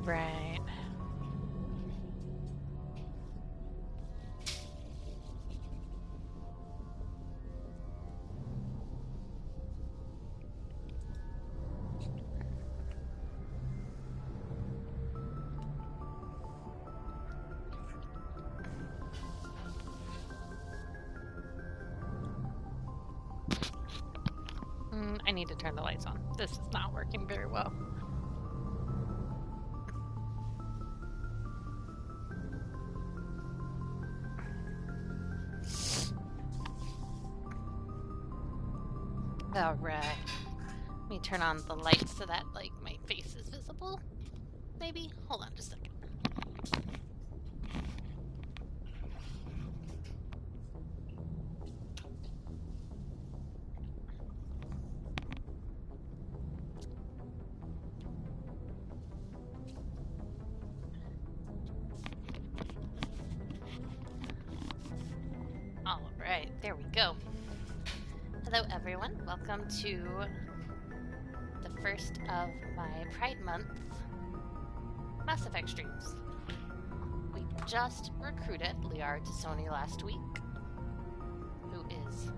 Right. I need to turn the lights on. This is not working very well. All right. Let me turn on the lights so that, like, my face is visible. Maybe? Hold on just a second. All right, there we go. Hello, everyone. Welcome to the first of my Pride Month Mass Effect streams. We just recruited Liara to Sony last week, who is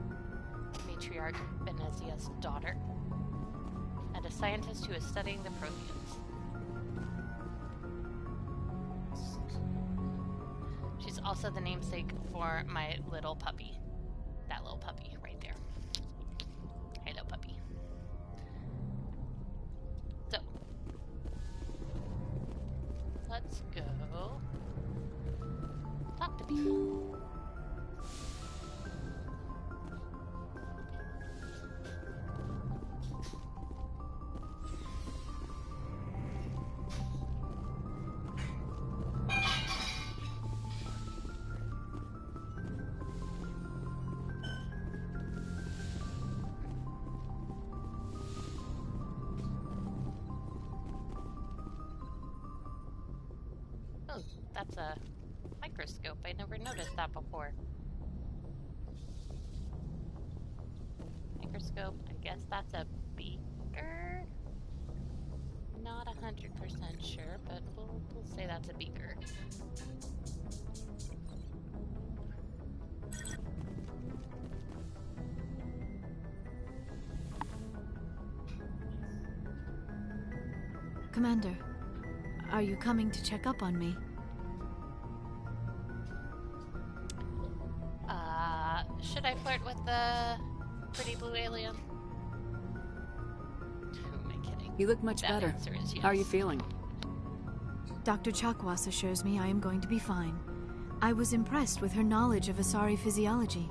Matriarch Benezia's daughter, and a scientist who is studying the Protheans. She's also the namesake for my little puppy. That little puppy right there. Hello, puppy. So, let's go talk to people. Oh, that's a microscope. I never noticed that before. Microscope, I guess that's a beaker? Not 100% sure, but we'll say that's a beaker. Commander, are you coming to check up on me? Should I flirt with the pretty blue alien? Who am I kidding? You look much That better. answer is yes. How are you feeling? Dr. Chakwas assures me I am going to be fine. I was impressed with her knowledge of Asari physiology.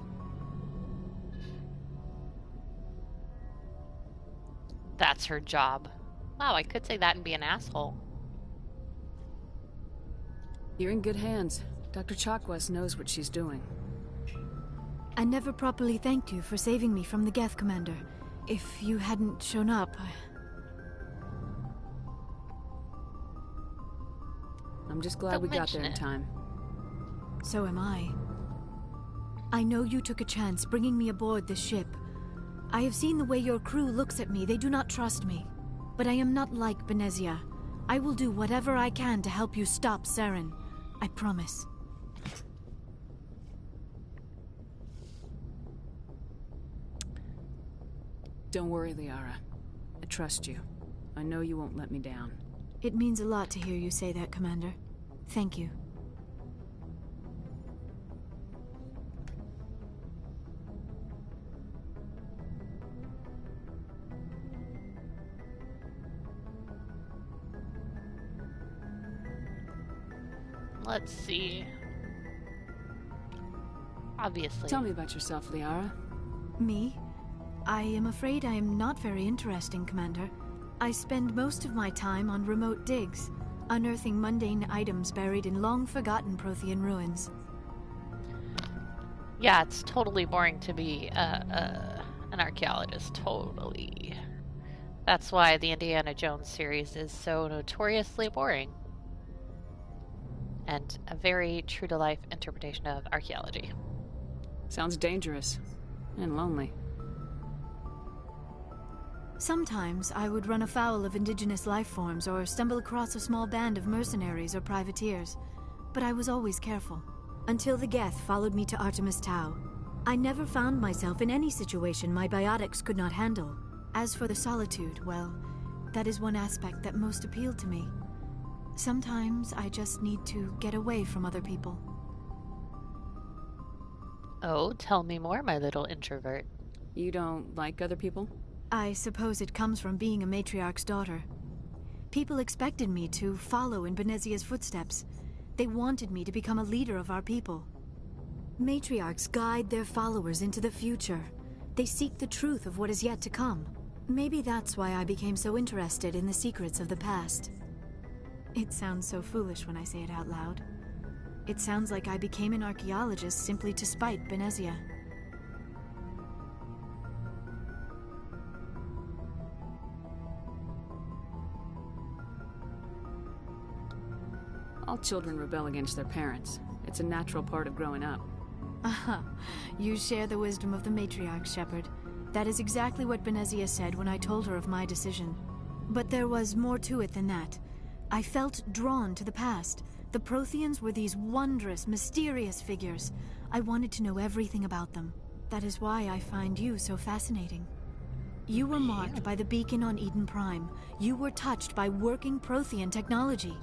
That's her job. Wow, I could say that and be an asshole. You're in good hands. Dr. Chakwas knows what she's doing. I never properly thanked you for saving me from the Geth, Commander. If you hadn't shown up, I'm just glad we got there in time. So am I. I know you took a chance bringing me aboard this ship. I have seen the way your crew looks at me. They do not trust me. But I am not like Benezia. I will do whatever I can to help you stop Saren. I promise. Don't worry, Liara. I trust you. I know you won't let me down. It means a lot to hear you say that, Commander. Thank you. Let's see. Obviously. Tell me about yourself, Liara. Me? I am afraid I am not very interesting, Commander. I spend most of my time on remote digs, unearthing mundane items buried in long-forgotten Prothean ruins. Yeah, it's totally boring to be an archaeologist. Totally. That's why the Indiana Jones series is so notoriously boring. And a very true-to-life interpretation of archaeology. Sounds dangerous. And lonely. Sometimes I would run afoul of indigenous life forms or stumble across a small band of mercenaries or privateers, but I was always careful. Until the Geth followed me to Artemis Tau, I never found myself in any situation my biotics could not handle. As for the solitude, well, that is one aspect that most appealed to me. Sometimes I just need to get away from other people. Oh, tell me more, my little introvert. You don't like other people? I suppose it comes from being a matriarch's daughter. People expected me to follow in Benezia's footsteps. They wanted me to become a leader of our people. Matriarchs guide their followers into the future. They seek the truth of what is yet to come. Maybe that's why I became so interested in the secrets of the past. It sounds so foolish when I say it out loud. It sounds like I became an archaeologist simply to spite Benezia. All children rebel against their parents. It's a natural part of growing up. Aha, you share the wisdom of the matriarch, Shepard. That is exactly what Benezia said when I told her of my decision. But there was more to it than that. I felt drawn to the past. The Protheans were these wondrous, mysterious figures. I wanted to know everything about them. That is why I find you so fascinating. You were marked by the beacon on Eden Prime. You were touched by working Prothean technology.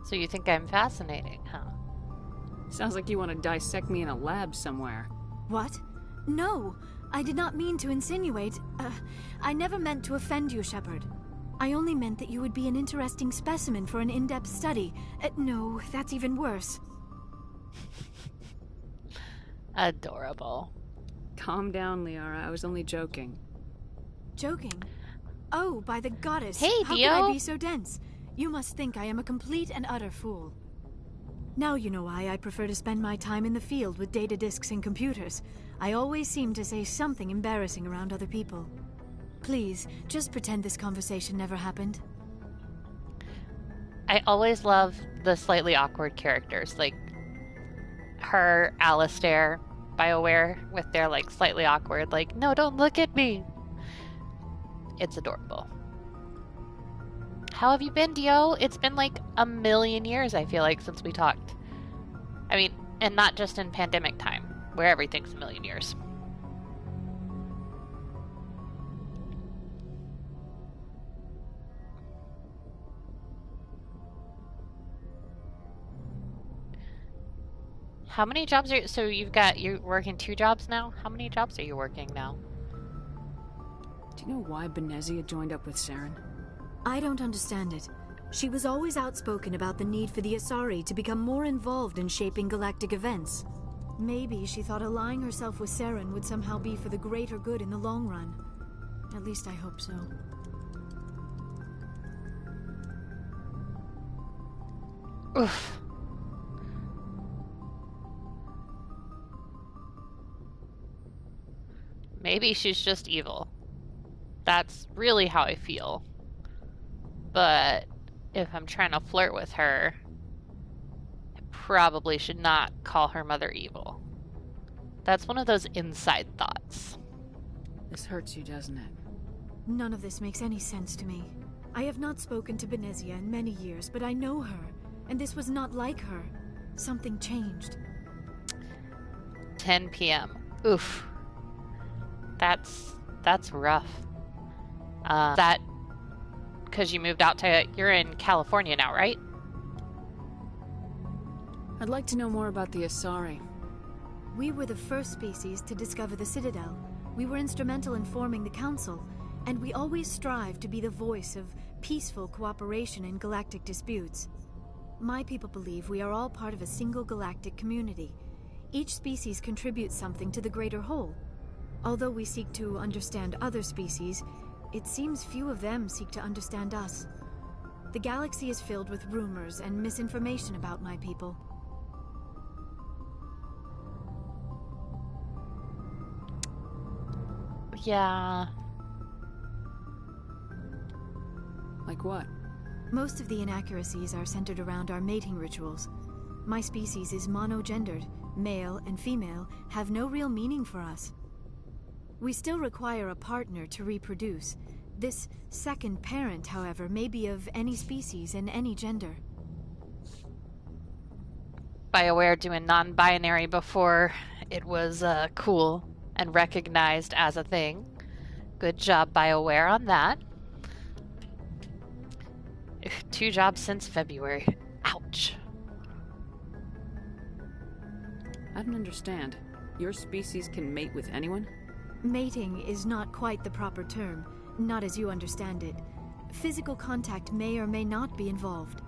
So you think I'm fascinating, huh? Sounds like you want to dissect me in a lab somewhere. What? No! I did not mean to insinuate. I never meant to offend you, Shepard. I only meant that you would be an interesting specimen for an in-depth study. No, that's even worse. Adorable. Calm down, Liara. I was only joking. Joking? Oh, by the goddess! Hey, how Dio! could I be so dense? You must think I am a complete and utter fool. Now you know why I prefer to spend my time in the field with data disks and computers. I always seem to say something embarrassing around other people. Please, just pretend this conversation never happened. I always love the slightly awkward characters, like her, Alistair, BioWare, with their like slightly awkward, like, no, don't look at me. It's adorable. How have you been, Dio? It's been like a million years, I feel like, since we talked. I mean, and not just in pandemic time, where everything's a million years. How many jobs are, so you're working 2 jobs now? How many jobs are you working now? Do you know why Benezia joined up with Saren? I don't understand it. She was always outspoken about the need for the Asari to become more involved in shaping galactic events. Maybe she thought allying herself with Saren would somehow be for the greater good in the long run. At least I hope so. Oof. Maybe she's just evil. That's really how I feel. But if I'm trying to flirt with her, I probably should not call her mother evil. That's one of those inside thoughts. This hurts you, doesn't it? None of this makes any sense to me. I have not spoken to Benezia in many years, but I know her, and this was not like her. Something changed. 10 p.m. Oof. That's rough. That because you moved out to, you're in California now, right? I'd like to know more about the Asari. We were the first species to discover the Citadel. We were instrumental in forming the Council, and we always strive to be the voice of peaceful cooperation in galactic disputes. My people believe we are all part of a single galactic community. Each species contributes something to the greater whole. Although we seek to understand other species, it seems few of them seek to understand us. The galaxy is filled with rumors and misinformation about my people. Yeah. Like what? Most of the inaccuracies are centered around our mating rituals. My species is monogendered. Male and female have no real meaning for us. We still require a partner to reproduce. This second parent, however, may be of any species and any gender. BioWare doing non-binary before it was cool and recognized as a thing. Good job, BioWare, on that. 2 jobs since February. Ouch. I don't understand. Your species can mate with anyone? Mating is not quite the proper term, not as you understand it. Physical contact may or may not be involved,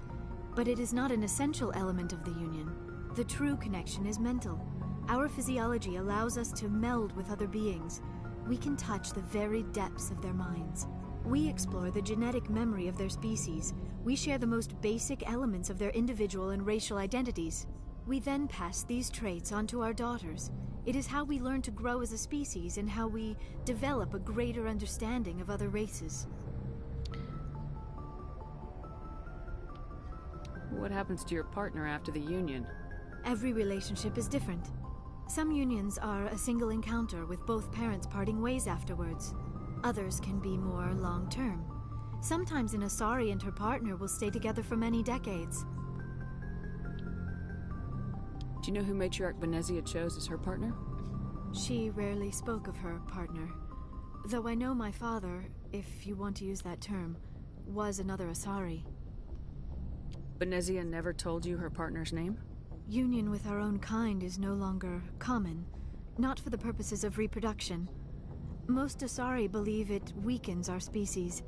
but it is not an essential element of the union. The true connection is mental. Our physiology allows us to meld with other beings. We can touch the very depths of their minds. We explore the genetic memory of their species. We share the most basic elements of their individual and racial identities. We then pass these traits on to our daughters. It is how we learn to grow as a species and how we develop a greater understanding of other races. What happens to your partner after the union? Every relationship is different. Some unions are a single encounter with both parents parting ways afterwards. Others can be more long-term. Sometimes an Asari and her partner will stay together for many decades. Do you know who Matriarch Venezia chose as her partner? She rarely spoke of her partner. Though I know my father, if you want to use that term, was another Asari. Venezia never told you her partner's name? Union with our own kind is no longer common, not for the purposes of reproduction. Most Asari believe it weakens our species.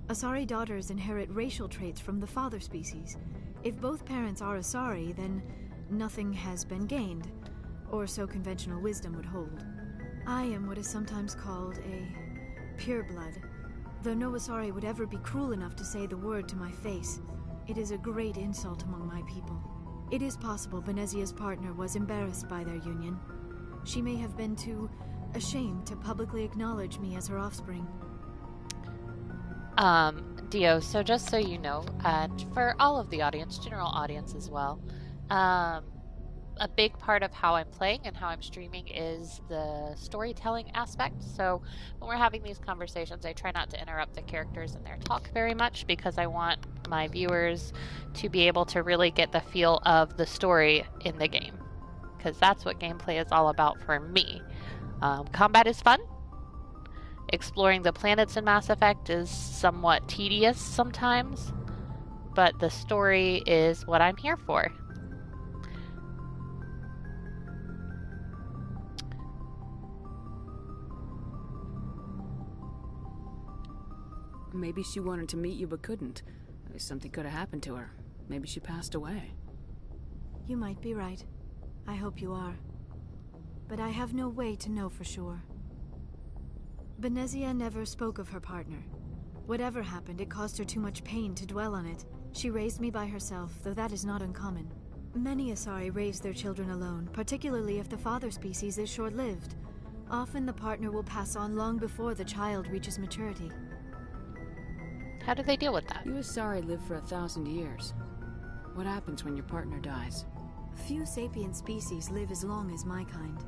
Asari daughters inherit racial traits from the father species. If both parents are Asari, then nothing has been gained, or so conventional wisdom would hold. I am what is sometimes called a pureblood, though no Asari would ever be cruel enough to say the word to my face. It is a great insult among my people. It is possible Venezia's partner was embarrassed by their union. She may have been too ashamed to publicly acknowledge me as her offspring. Dio, so just so you know, and for all of the audience, general audience as well, a big part of how I'm playing and how I'm streaming is the storytelling aspect. So when we're having these conversations, I try not to interrupt the characters in their talk very much because I want my viewers to be able to really get the feel of the story in the game, because that's what gameplay is all about for me. Combat is fun. Exploring the planets in Mass Effect is somewhat tedious sometimes, but the story is what I'm here for. Maybe she wanted to meet you but couldn't. Maybe something could have happened to her. Maybe she passed away. You might be right. I hope you are. But I have no way to know for sure. Venezia never spoke of her partner. Whatever happened, it caused her too much pain to dwell on it. She raised me by herself, though that is not uncommon. Many Asari raise their children alone, particularly if the father species is short-lived. Often the partner will pass on long before the child reaches maturity. How do they deal with that? You Asari live for 1,000 years. What happens when your partner dies? Few sapient species live as long as my kind.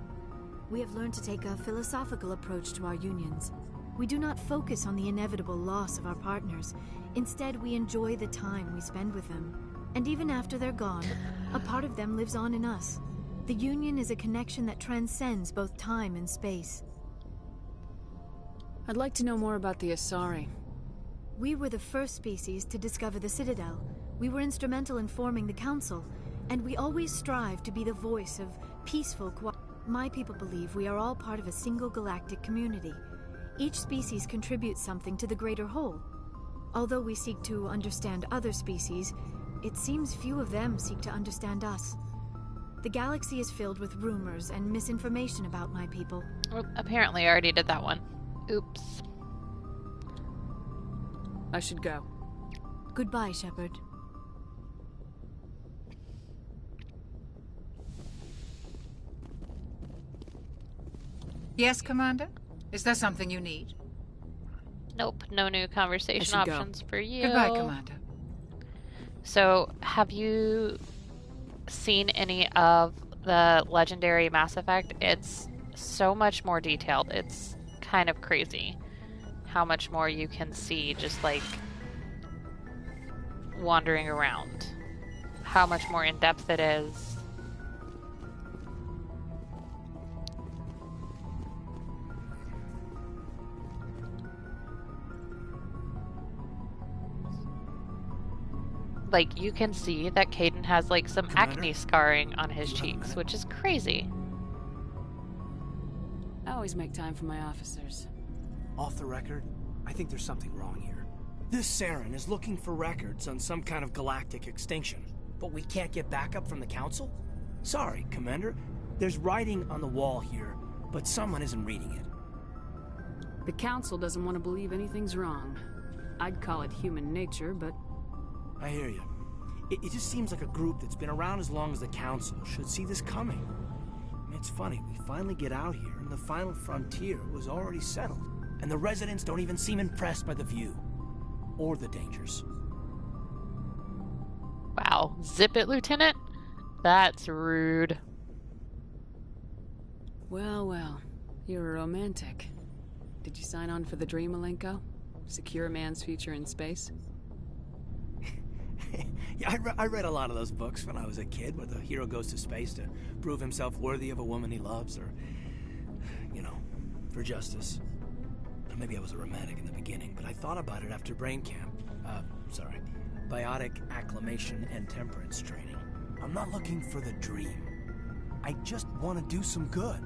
We have learned to take a philosophical approach to our unions. We do not focus on the inevitable loss of our partners. Instead, we enjoy the time we spend with them. And even after they're gone, a part of them lives on in us. The union is a connection that transcends both time and space. I'd like to know more about the Asari. We were the first species to discover the Citadel. We were instrumental in forming the Council, and we always strive to be the voice of peaceful My people believe we are all part of a single galactic community. Each species contributes something to the greater whole. Although we seek to understand other species, it seems few of them seek to understand us. The galaxy is filled with rumors and misinformation about my people. Well, apparently I already did that one. Oops. I should go. Goodbye, Shepard. Yes, Commander? Is there something you need? Nope, no new conversation options for you. Goodbye, Commander. So, have you seen any of the legendary Mass Effect, it's so much more detailed. It's kind of crazy how much more you can see just like wandering around. How much more in depth it is. Like, you can see that Caden has like some acne scarring on his cheeks, which is crazy. I always make time for my officers. Off the record, I think there's something wrong here. This Erin is looking for records on some kind of galactic extinction, but we can't get backup from the Council? Sorry, Commander. There's writing on the wall here, but someone isn't reading it. The Council doesn't want to believe anything's wrong. I'd call it human nature, but... I hear you. It just seems like a group that's been around as long as the Council should see this coming. I mean, it's funny, we finally get out here, and the final frontier was already settled. And the residents don't even seem impressed by the view. Or the dangers. Wow. Zip it, Lieutenant? That's rude. Well, well. You're a romantic. Did you sign on for the dream, Malenko? Secure a man's future in space? Yeah, I read a lot of those books when I was a kid, where the hero goes to space to prove himself worthy of a woman he loves, or, you know, for justice. Maybe I was a romantic in the beginning, but I thought about it after brain camp. Biotic acclimation and temperance training. I'm not looking for the dream. I just want to do some good.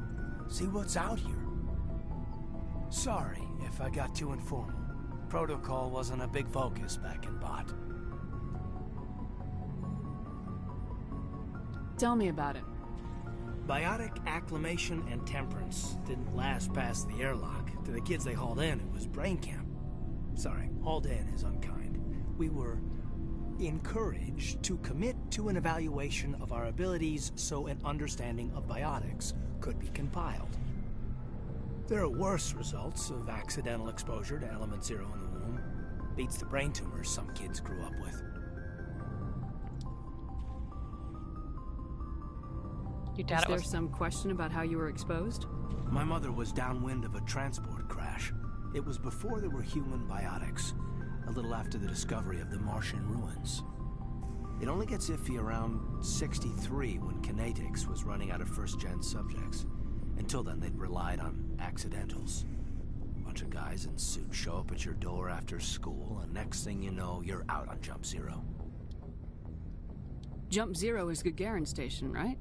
See what's out here. Sorry if I got too informal. Protocol wasn't a big focus back in Bot. Tell me about it. Biotic acclimation and temperance didn't last past the airlock. To the kids they hauled in, it was brain camp. Sorry, hauled in is unkind. We were encouraged to commit to an evaluation of our abilities so an understanding of biotics could be compiled. There are worse results of accidental exposure to element 0 in the womb. Beats the brain tumors some kids grew up with. You Is doubt it there was... some question about how you were exposed? My mother was downwind of a transport crash. It was before there were human biotics, a little after the discovery of the Martian ruins. It only gets iffy around 63 when Kinetics was running out of first-gen subjects. Until then, they'd relied on accidentals. A bunch of guys in suits show up at your door after school, and next thing you know, you're out on Jump Zero. Jump Zero is Gagarin Station, right?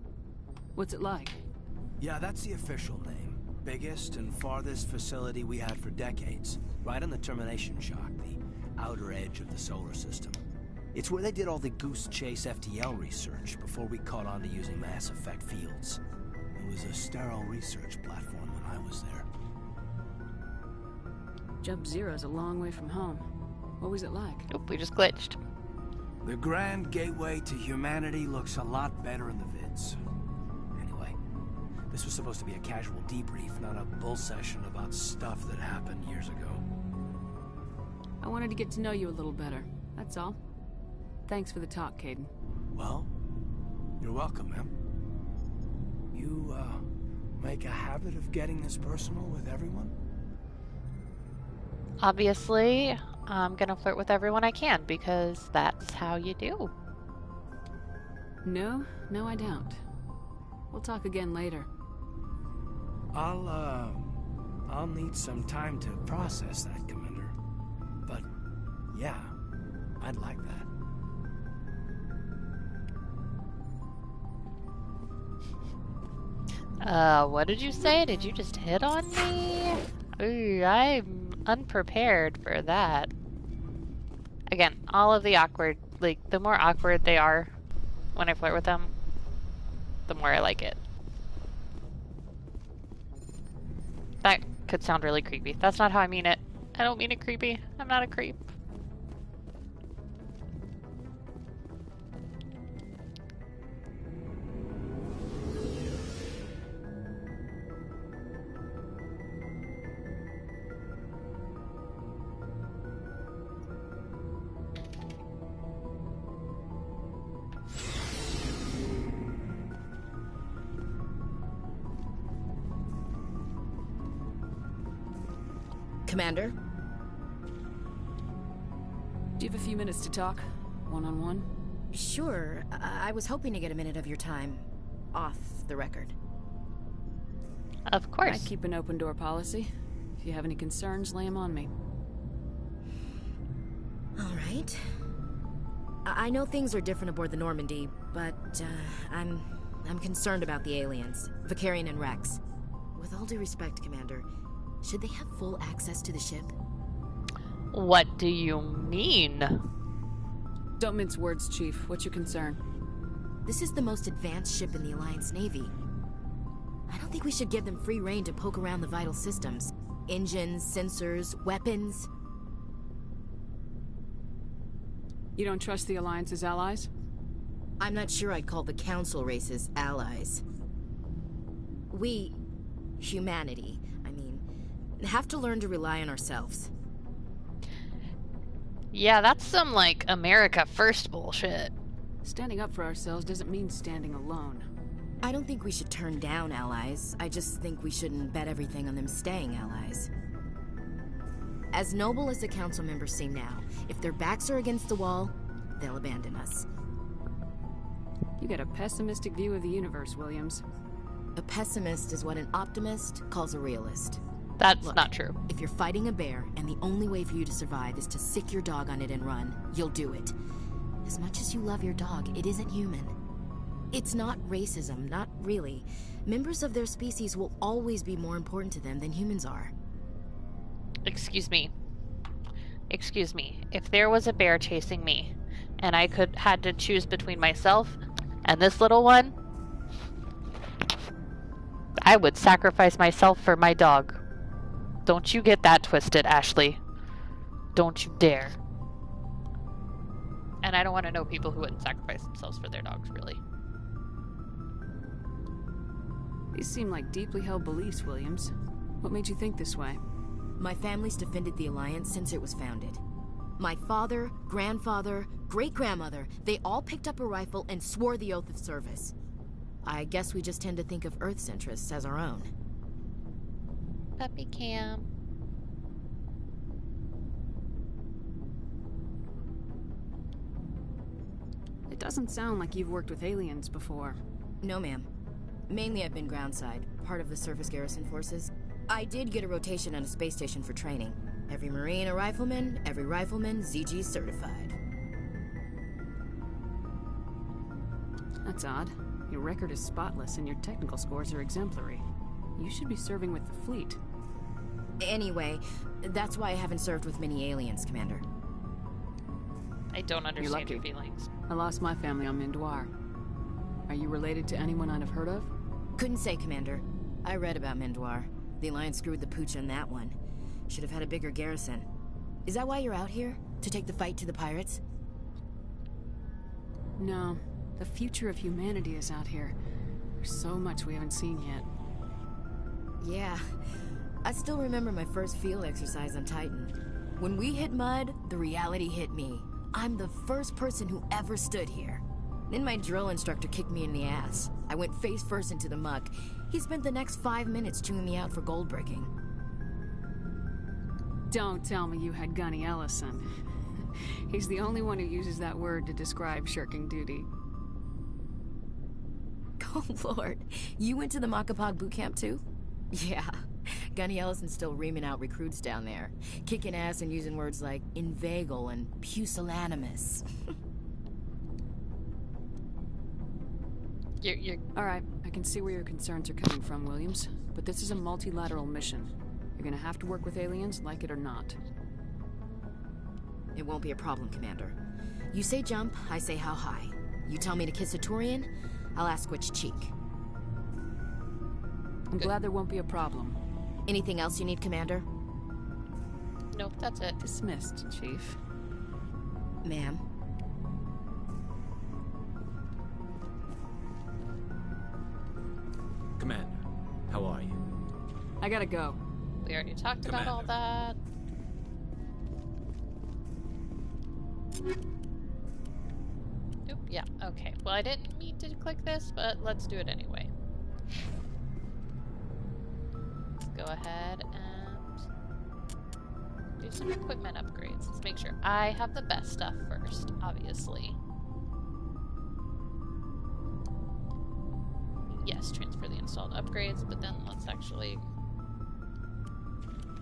What's it like? Yeah, that's the official name. Biggest and farthest facility we had for decades. Right on the termination shock, the outer edge of the solar system. It's where they did all the Goose Chase FTL research before we caught on to using Mass Effect fields. It was a sterile research platform when I was there. Jump Zero's a long way from home. What was it like? Oop, we just glitched. The grand gateway to humanity looks a lot better in the vids. Anyway, this was supposed to be a casual debrief, not a bull session about stuff that happened years ago. I wanted to get to know you a little better, that's all. Thanks for the talk, Caden. Well, you're welcome, ma'am. You, make a habit of getting this personal with everyone? Obviously, I'm gonna flirt with everyone I can, because that's how you do. No, I don't. We'll talk again later. I'll need some time to process that, Commander. But, yeah, I'd like that. What did you say? Did you just hit on me? Ooh, I'm unprepared for that. Again, all of the awkward, like, the more awkward they are when I flirt with them, the more I like it. That could sound really creepy. That's not how I mean it. I don't mean it creepy. I'm not a creep. Commander? Do you have a few minutes to talk? One-on-one? Sure. I was hoping to get a minute of your time off the record. Of course. I keep an open door policy. If you have any concerns, lay them on me. All right. I know things are different aboard the Normandy, but I'm concerned about the aliens, Vicarian and Rex. With all due respect, Commander, should they have full access to the ship? What do you mean? Don't mince words, Chief. What's your concern? This is the most advanced ship in the Alliance Navy. I don't think we should give them free rein to poke around the vital systems. Engines, sensors, weapons. You don't trust the Alliance's allies? I'm not sure I'd call the Council races allies. We, humanity, I mean, have to learn to rely on ourselves. Yeah, that's some, like, America First bullshit. Standing up for ourselves doesn't mean standing alone. I don't think we should turn down allies. I just think we shouldn't bet everything on them staying allies. As noble as the Council members seem now, if their backs are against the wall, they'll abandon us. You got a pessimistic view of the universe, Williams. A pessimist is what an optimist calls a realist. That's Look, not true. If you're fighting a bear and the only way for you to survive is to sick your dog on it and run, you'll do it. As much as you love your dog, it isn't human. It's not racism, not really. Members of their species will always be more important to them than humans are. Excuse me. Excuse me. If there was a bear chasing me, and I had to choose between myself and this little one, I would sacrifice myself for my dog. Don't you get that twisted, Ashley. Don't you dare. And I don't want to know people who wouldn't sacrifice themselves for their dogs, really. These seem like deeply held beliefs, Williams. What made you think this way? My family's defended the Alliance since it was founded. My father, grandfather, great-grandmother, they all picked up a rifle and swore the oath of service. I guess we just tend to think of Earth's interests as our own. Puppy cam. It doesn't sound like you've worked with aliens before. No, ma'am. Mainly I've been groundside, part of the surface garrison forces. I did get a rotation on a space station for training. Every Marine a rifleman, every rifleman ZG certified. That's odd. Your record is spotless and your technical scores are exemplary. You should be serving with the fleet. Anyway, that's why I haven't served with many aliens, Commander. I don't understand your feelings. I lost my family on Mindoir. Are you related to anyone I'd have heard of? Couldn't say, Commander. I read about Mindoir. The Alliance screwed the pooch on that one. Should have had a bigger garrison. Is that why you're out here? To take the fight to the pirates? No. The future of humanity is out here. There's so much we haven't seen yet. Yeah. I still remember my first field exercise on Titan. When we hit mud, the reality hit me. I'm the first person who ever stood here. Then my drill instructor kicked me in the ass. I went face first into the muck. He spent the next 5 minutes chewing me out for gold breaking. Don't tell me you had Gunny Ellison. He's the only one who uses that word to describe shirking duty. Oh, Lord. You went to the Macapog boot camp, too? Yeah. Gunny Ellison's still reaming out recruits down there. Kicking ass and using words like inveigle and pusillanimous. You're... Alright, I can see where your concerns are coming from, Williams. But this is a multilateral mission. You're gonna have to work with aliens, like it or not. It won't be a problem, Commander. You say jump, I say how high. You tell me to kiss a Turian, I'll ask which cheek. I'm glad there won't be a problem. Anything else you need, Commander? Nope, that's it. Dismissed, Chief. Ma'am. Commander, how are you? I gotta go. We already talked about all that. Oop, yeah, okay. Well, I didn't mean to click this, but let's do it anyway. Let's go ahead and do some equipment upgrades. Let's make sure I have the best stuff first, obviously. Yes, transfer the installed upgrades, but then let's actually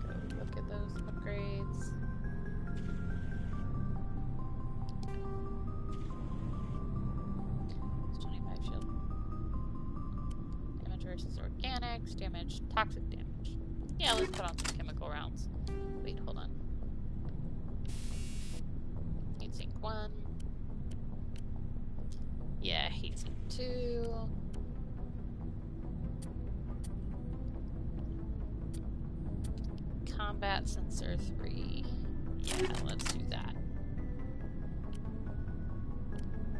go look at those upgrades. It's 25 shield. Damage versus organics, damage, toxic damage. Yeah, let's put on some chemical rounds. Wait, hold on. Heatsink 1. Yeah, heatsink 2. Combat sensor 3. Yeah, let's do that.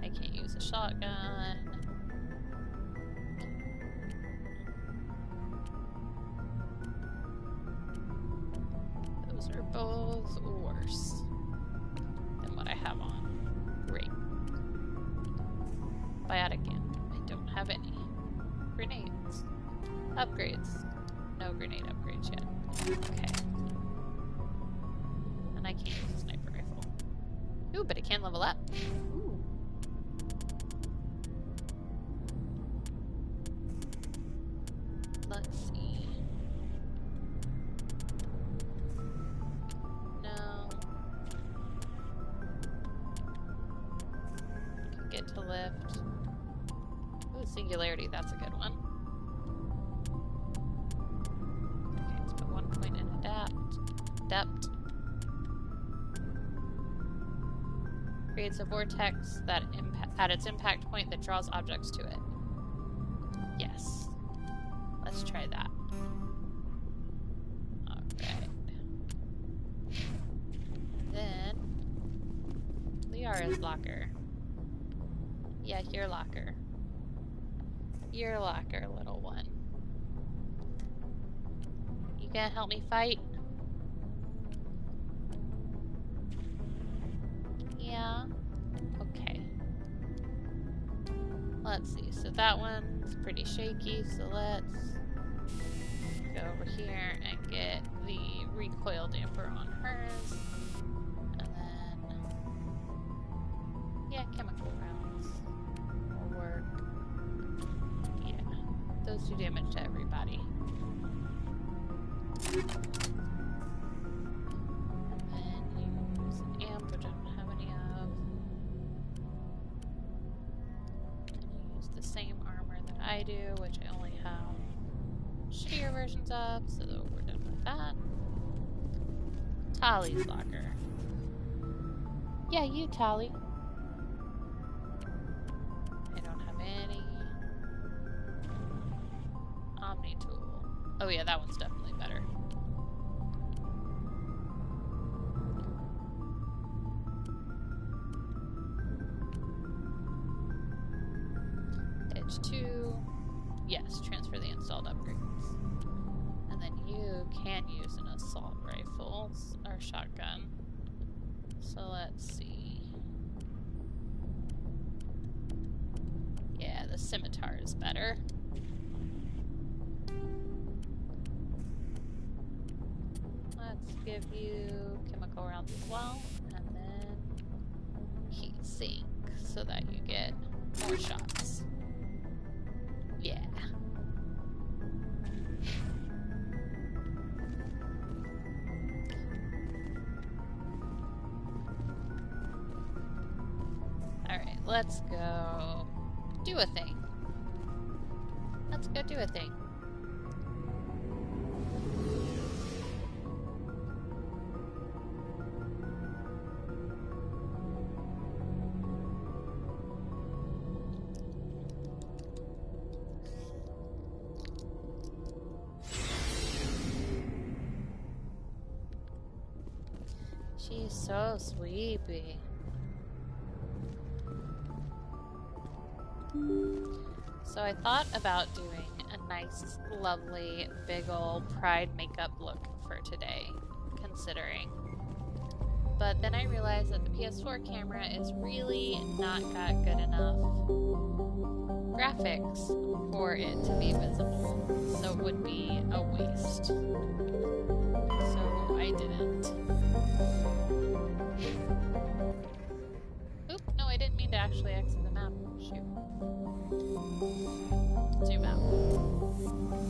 I can't use a shotgun. Those are both worse than what I have on. Great. Biotic ammo. I don't have any. Grenades. Upgrades. No grenade upgrades yet. Okay. And I can't use a sniper rifle. Ooh, but it can level up. Ooh. Let's see. No. Can get to lift. Ooh, singularity, that's a good one. Okay, let's put 1 point in Adept. Creates a vortex that at its impact point that draws objects to it. Yes. Let's try that. Alright. Then Liara's locker. Yeah, your locker. Your locker, little one. You gonna help me fight? Yeah. Okay. Let's see. So that one's pretty shaky, so let's go over here and get the recoil damper on hers. And then, yeah, chemical rounds will work. Yeah, those do damage to everybody. And then use an amp, which I don't have any of. And you use the same armor that I do, which I only have shittier versions of, so we're done with that. Tali's locker. Yeah, you, Tali. I don't have any. Omni tool. Oh yeah, that one's definitely better. Edge 2. Yes, transfer the installed upgrades. And then you can use an assault rifle or shotgun. So let's see. Yeah, the scimitar is better. Let's give you chemical rounds as well, and then heat sink so that you get more shots. Yeah. Alright, let's go do a thing. Let's go do a thing. She's so sleepy. So I thought about doing a nice, lovely, big ol' pride makeup look for today, considering. But then I realized that the PS4 camera is really not got good enough graphics for it to be visible, so it would be a waste. So I didn't. Oop, no, I didn't mean to actually exit the map. Shoot. Zoom out. Zoom out.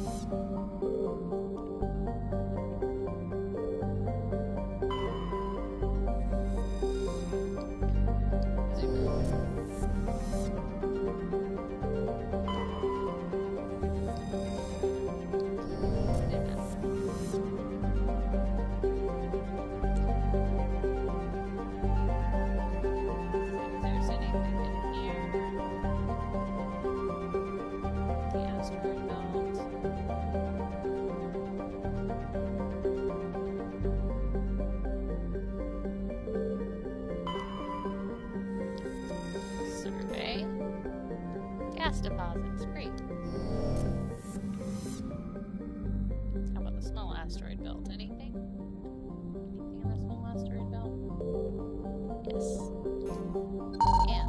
Gas deposits, great. How about the small asteroid belt? Anything? Anything in the small asteroid belt? Yes. Yeah.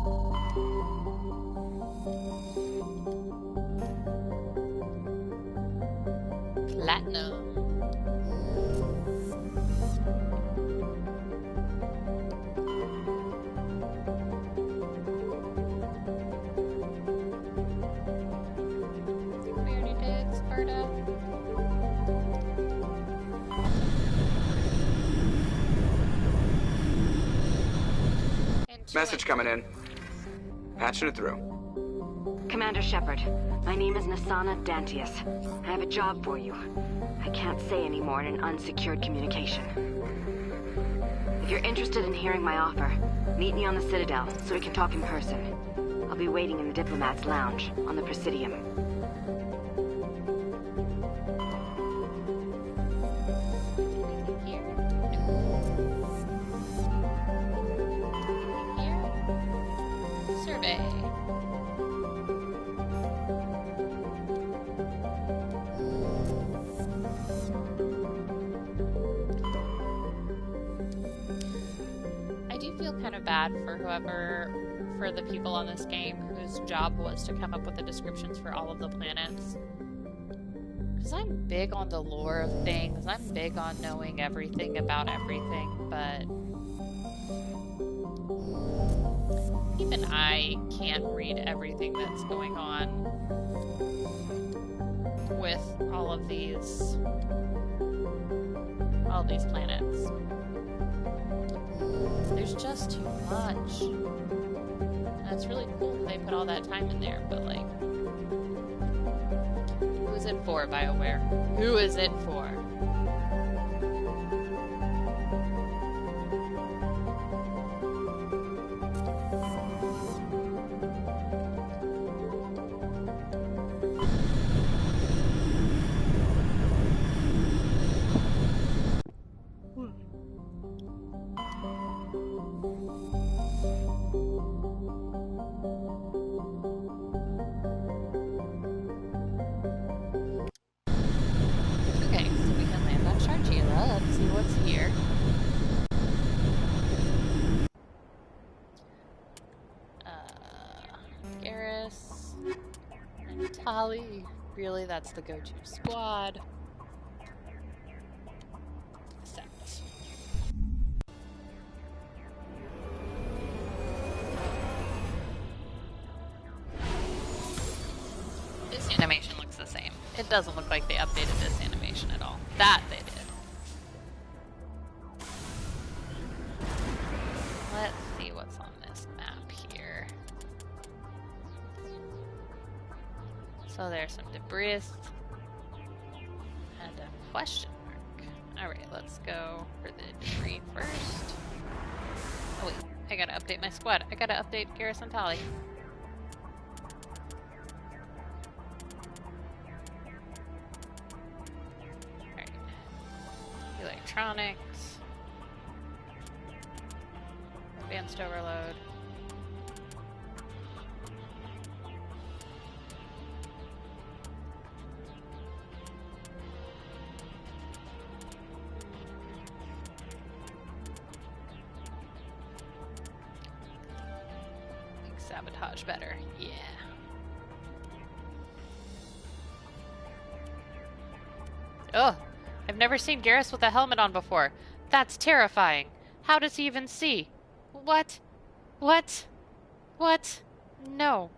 Platinum. Message coming in. Patching it through. Commander Shepard, my name is Nasana Dantius. I have a job for you. I can't say any more in an unsecured communication. If you're interested in hearing my offer, meet me on the Citadel so we can talk in person. I'll be waiting in the Diplomat's Lounge on the Presidium. For the people on this game whose job was to come up with the descriptions for all of the planets. Because I'm big on the lore of things, I'm big on knowing everything about everything, but even I can't read everything that's going on with all of these planets. There's just too much. And it's really cool that they put all that time in there, but like, who is it for, BioWare? Who is it for? Really, that's the go-to squad. Accept. This animation looks the same. It doesn't look like they updated this animation at all. That they did. Let's see what's on this map here. So there's some debris and a question mark. Alright, let's go for the debris first. Oh wait, I gotta update my squad. I gotta update Garrison Tally. Alright. Electronics. Advanced overload. Sabotage better, yeah. Oh, I've never seen Garrus with a helmet on before. That's terrifying. How does he even see? What? What? What? No.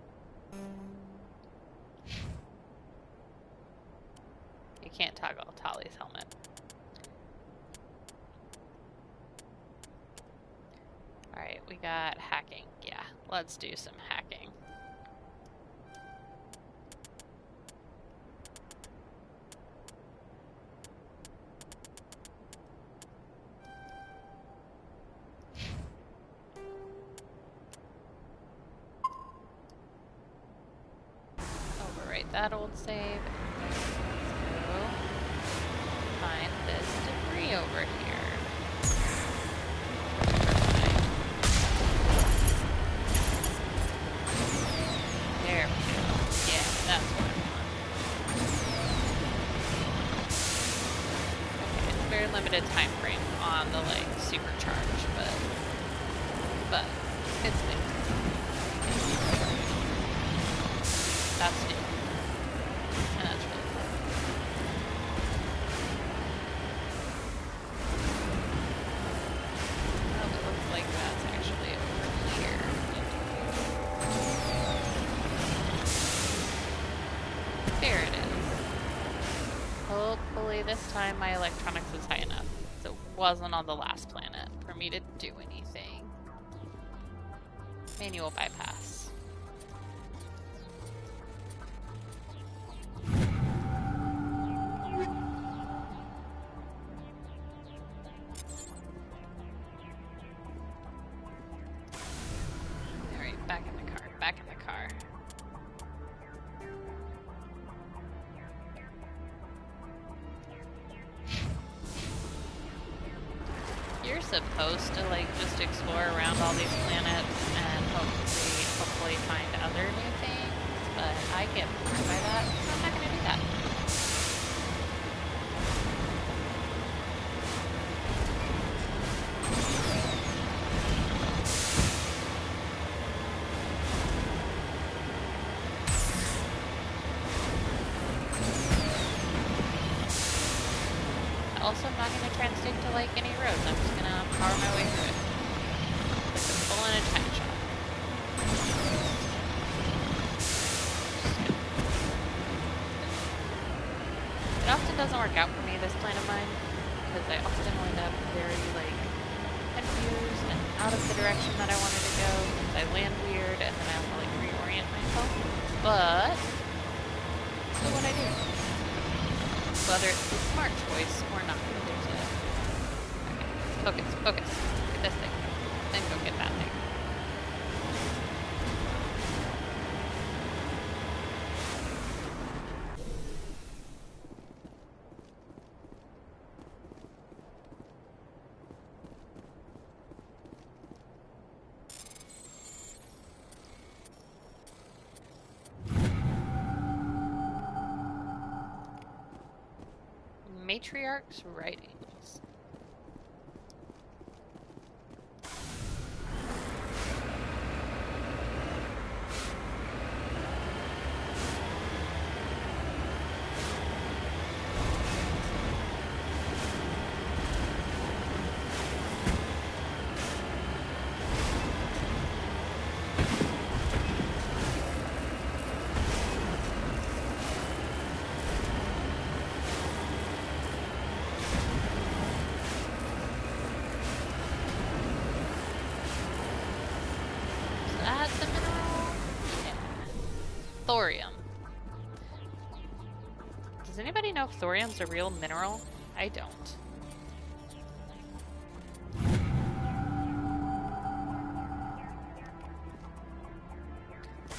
You can't toggle Tali's helmet. Alright, we got hacking. Yeah, let's do some hacking. Overwrite that old save. Let's go find this debris over here. There we go. Yeah, that's what I want. Okay, it's a very limited time frame on the like supercharge, but it's there. That's new. And that's really cool. Oh, it looks like that's actually over here. There it is. Hopefully this time my electronics is high enough. So it wasn't on the last planet for me to do anything. Manual bypass. Alright, back in the car, back in the car. You're supposed to like just explore around all these planets and hopefully find other new things, but I get bored by that, so I'm not gonna do that. Also, I'm not going to try and stick to like any roads. I'm just going to power my way through it. Like a full in a time shot. It often doesn't work out for me, this plan of mine, because I often wind up very like confused and out of the direction that I wanted to go, because I land weird and then I have to like reorient myself. But still what I do. Whether it's the smart choice or not. There's a... Okay, focus. Get this thing. Then go get that thing. Matriarch's writings. Thorium. Does anybody know if thorium's a real mineral? I don't.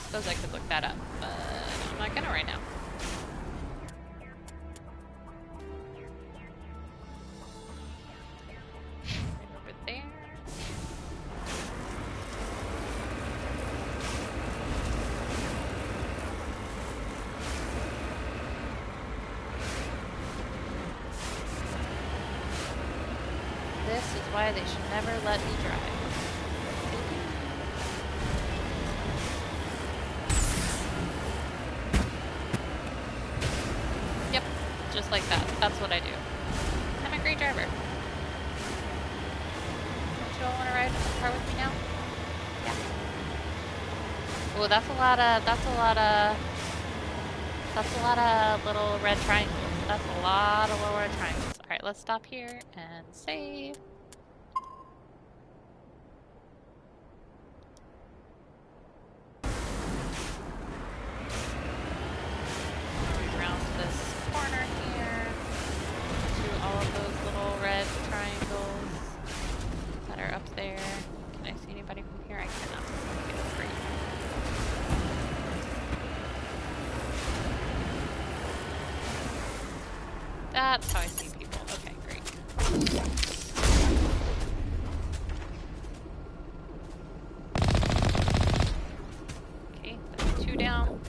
Suppose I could look that up, but I'm not gonna right now. Over there. This is why they should never let me drive. Yep, just like that. That's what I do. I'm a great driver. that's a lot of little red triangles. That's a lot of little red triangles. Alright, let's stop here and save. Around this corner here to all of those little red triangles that are up there. Can I see anybody from here? I cannot. Okay, great. That's how I see people. Okay, great. Okay, there's 2 down.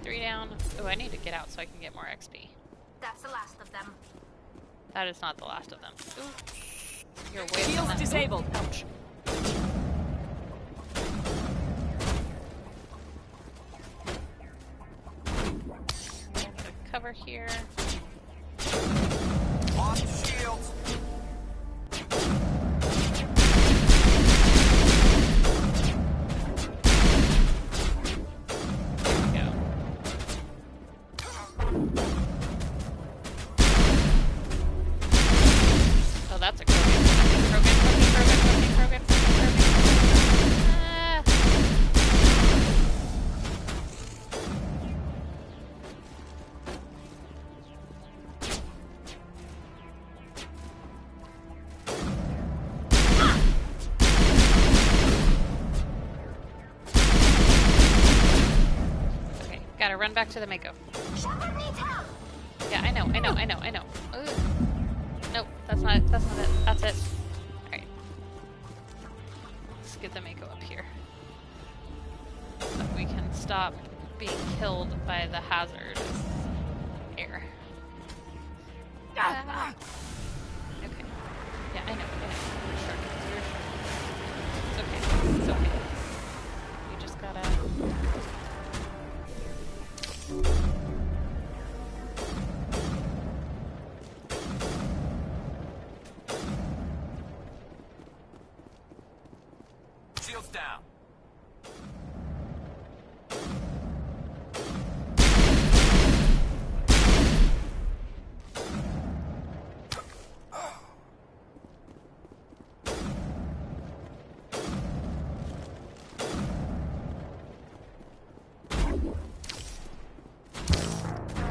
3 down. Oh, I need to get out so I can get more XP. That's the last of them. That is not the last of them. Ooh. You're way Shields disabled. Ouch. Cover here. Lost shields. Go. Oh, that's a Krogan. Ah. Okay, gotta run back to the Mako. Yeah, I know. Ooh. Nope, that's not it. That's it. Alright. Let's get the Mako up here. So that we can stop being killed by the hazard air. Ah. Okay. Yeah, I know. Sure. It's okay. You just gotta... Shields down.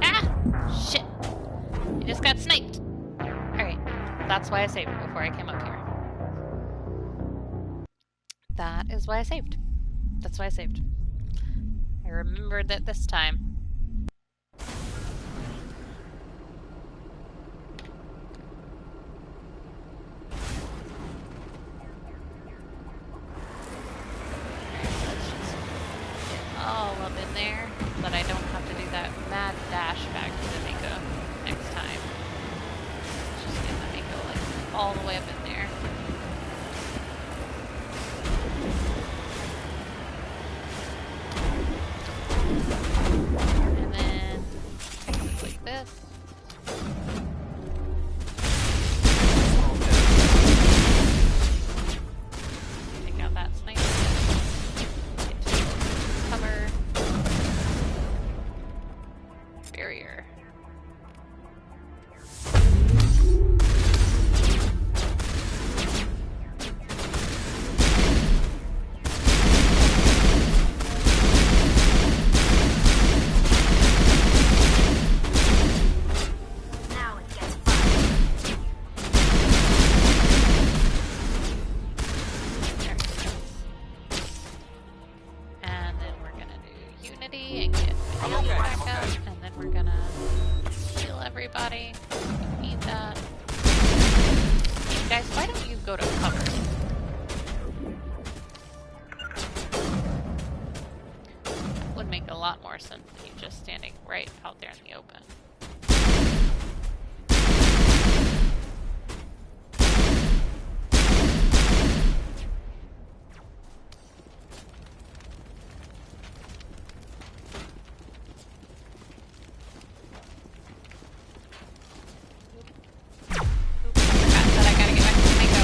Ah! Shit! I just got sniped! Alright. That's why I saved before I came up here. That is why I saved. That's why I saved. I remembered that this time. Let's just get all up in there, but I don't have to do that mad dash back to the Mako next time. Let's just get the Mako like all the way up in there. And then like this. Take out that sniper. Get to cover. Barrier. Now it gets fun. There. And then we're gonna do Unity and get video back up, and then we're gonna heal everybody. We need that. Hey guys, why don't you go to cover? Would make a lot more sense than you just standing right out there in the open. Oop, I forgot that I gotta get back to the Mako.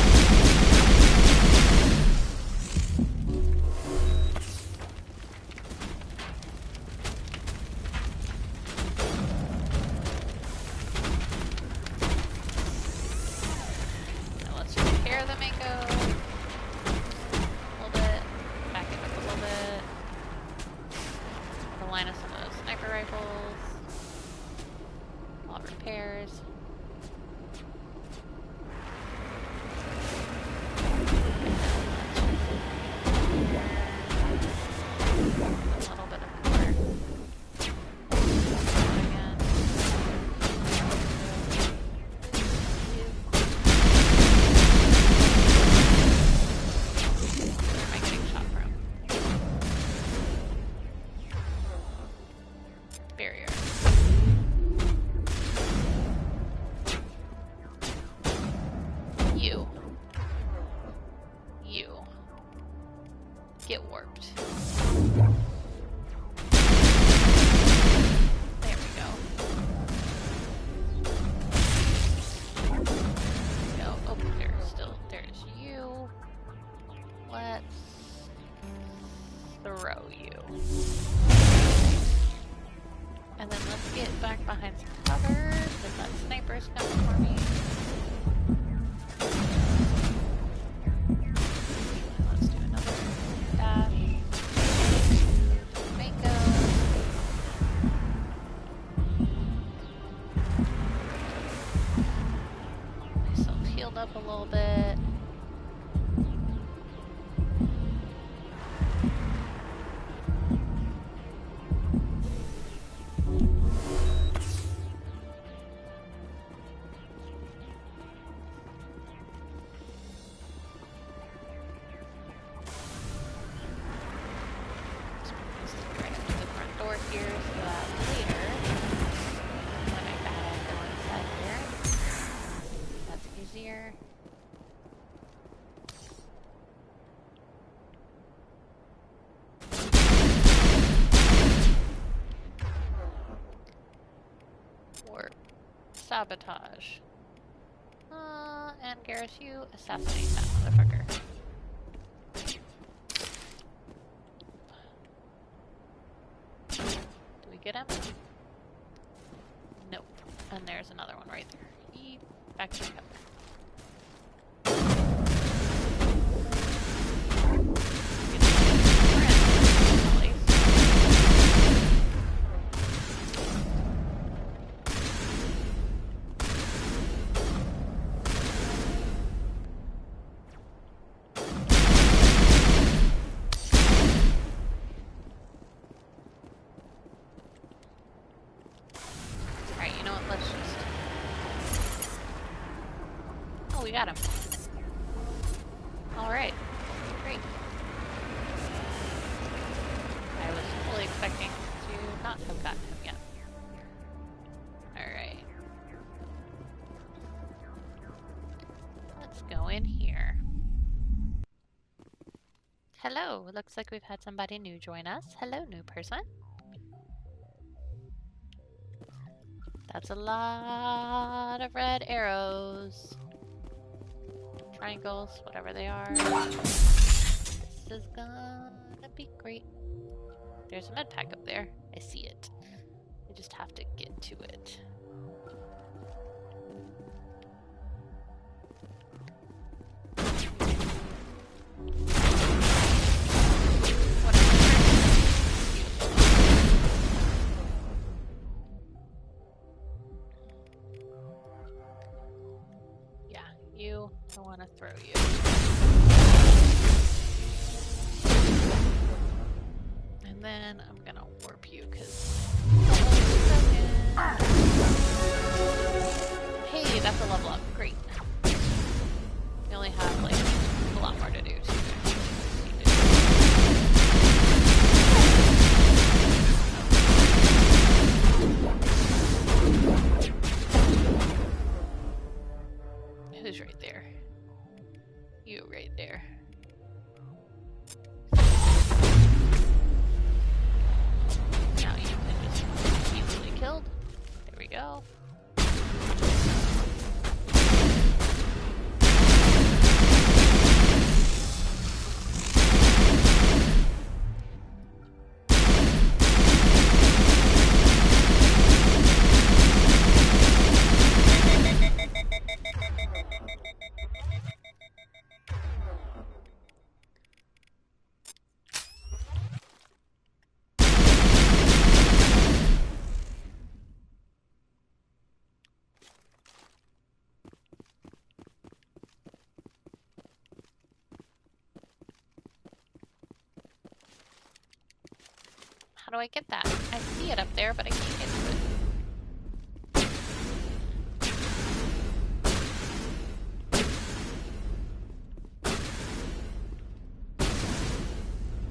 get warped. There we go. Oh, there's you. Let's throw you. And then let's get back behind some cover, because that sniper's coming for me. Let's do another dash. Mango. Myself healed up a little bit. Sabotage. And Garrus, you assassinate that motherfucker. Do we get him? Nope. And there's another one right there. Back to cover. We got him. Alright. Great. I was fully expecting to not have gotten him yet. Alright. Let's go in here. Hello. Looks like we've had somebody new join us. Hello, new person. That's a lot of red arrows. Triangles, whatever they are. This is gonna be great. There's a med pack up there. I see it. I just have to get to it. I want to throw you. And then I'm gonna warp you because hey, that's a level up. Great. We only have like a lot more to do. Who's right there? You right there. Now you can just easily killed. There we go. How do I get that? I see it up there, but I can't get to it.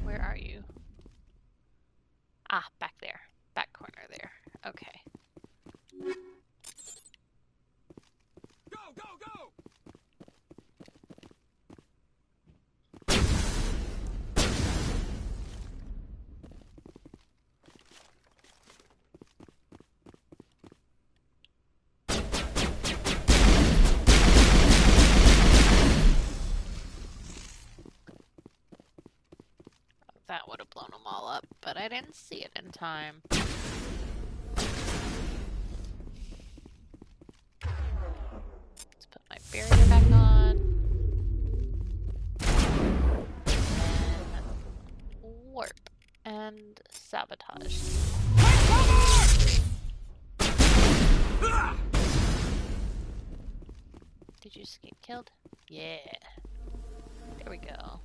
Where are you? Ah, back there. Back corner there. Okay. Go, go, go! That would have blown them all up, but I didn't see it in time. Let's put my barrier back on. And warp. And sabotage. Did you just get killed? Yeah. There we go.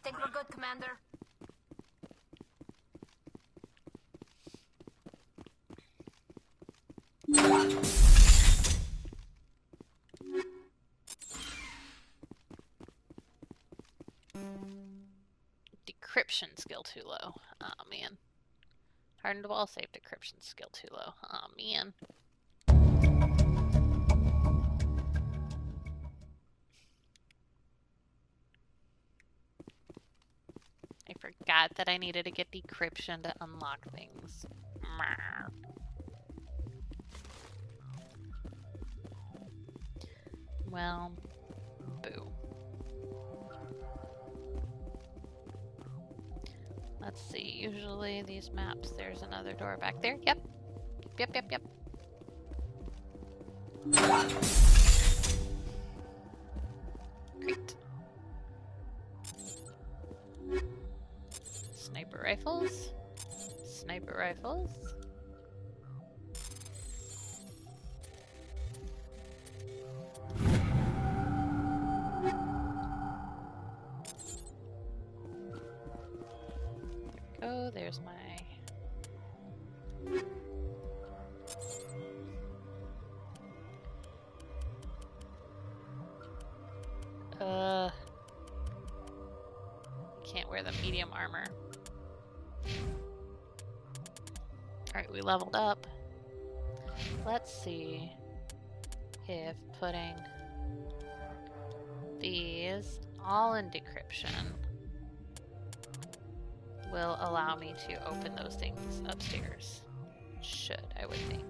Think we're good, Commander? Decryption skill too low. Aw, man. Hardened wall save decryption skill too low. Aw, man. I forgot that I needed to get decryption to unlock things. Well, boo. Let's see, usually these maps, there's another door back there. Yep. Yep, yep, yep. Great. Sniper rifles. Sniper rifles. Oh, there's my... Can't wear the medium armor. Alright, we leveled up. Let's see if putting these all in decryption will allow me to open those things upstairs. Should, I would think.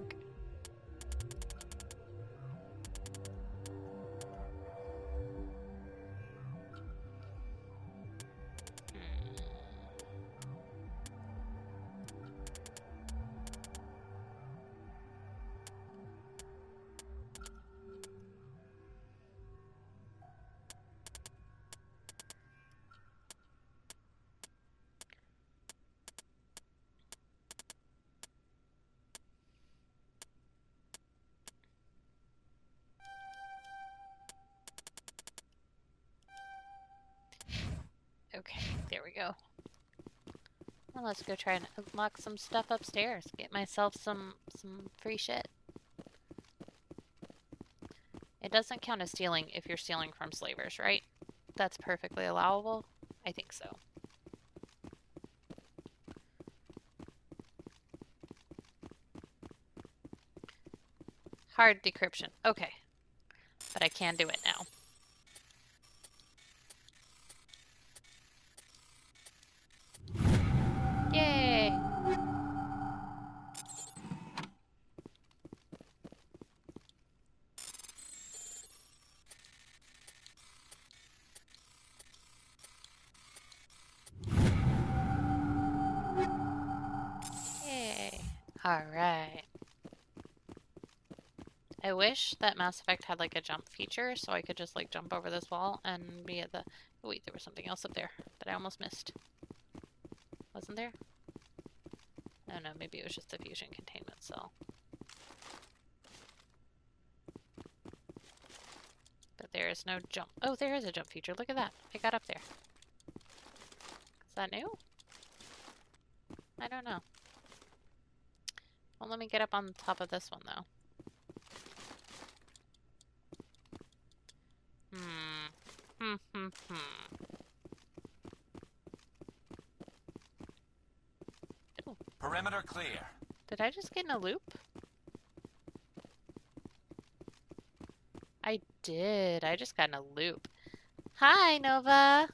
Okay, there we go. Well, let's go try and unlock some stuff upstairs. Get myself some free shit. It doesn't count as stealing if you're stealing from slavers, right? That's perfectly allowable? I think so. Hard decryption. Okay. But I can do it now. Yay! Yay! Alright. I wish that Mass Effect had like a jump feature so I could just like jump over this wall and be at the... Oh, wait, there was something else up there that I almost missed. Wasn't there? Oh no, maybe it was just the fusion containment cell. But there is no jump. Oh, there is a jump feature. Look at that. I got up there. Is that new? I don't know. Well, let me get up on top of this one though. Ooh. Perimeter clear. Did I just get in a loop? I did. I just got in a loop. Hi, Nova.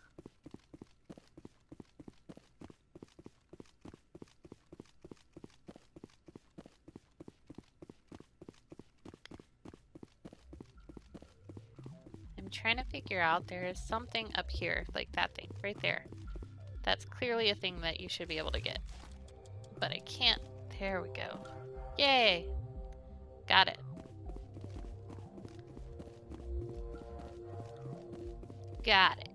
trying to figure out there is something up here, like that thing right there. That's clearly a thing that you should be able to get. But I can't. There we go. Yay! Got it. Got it.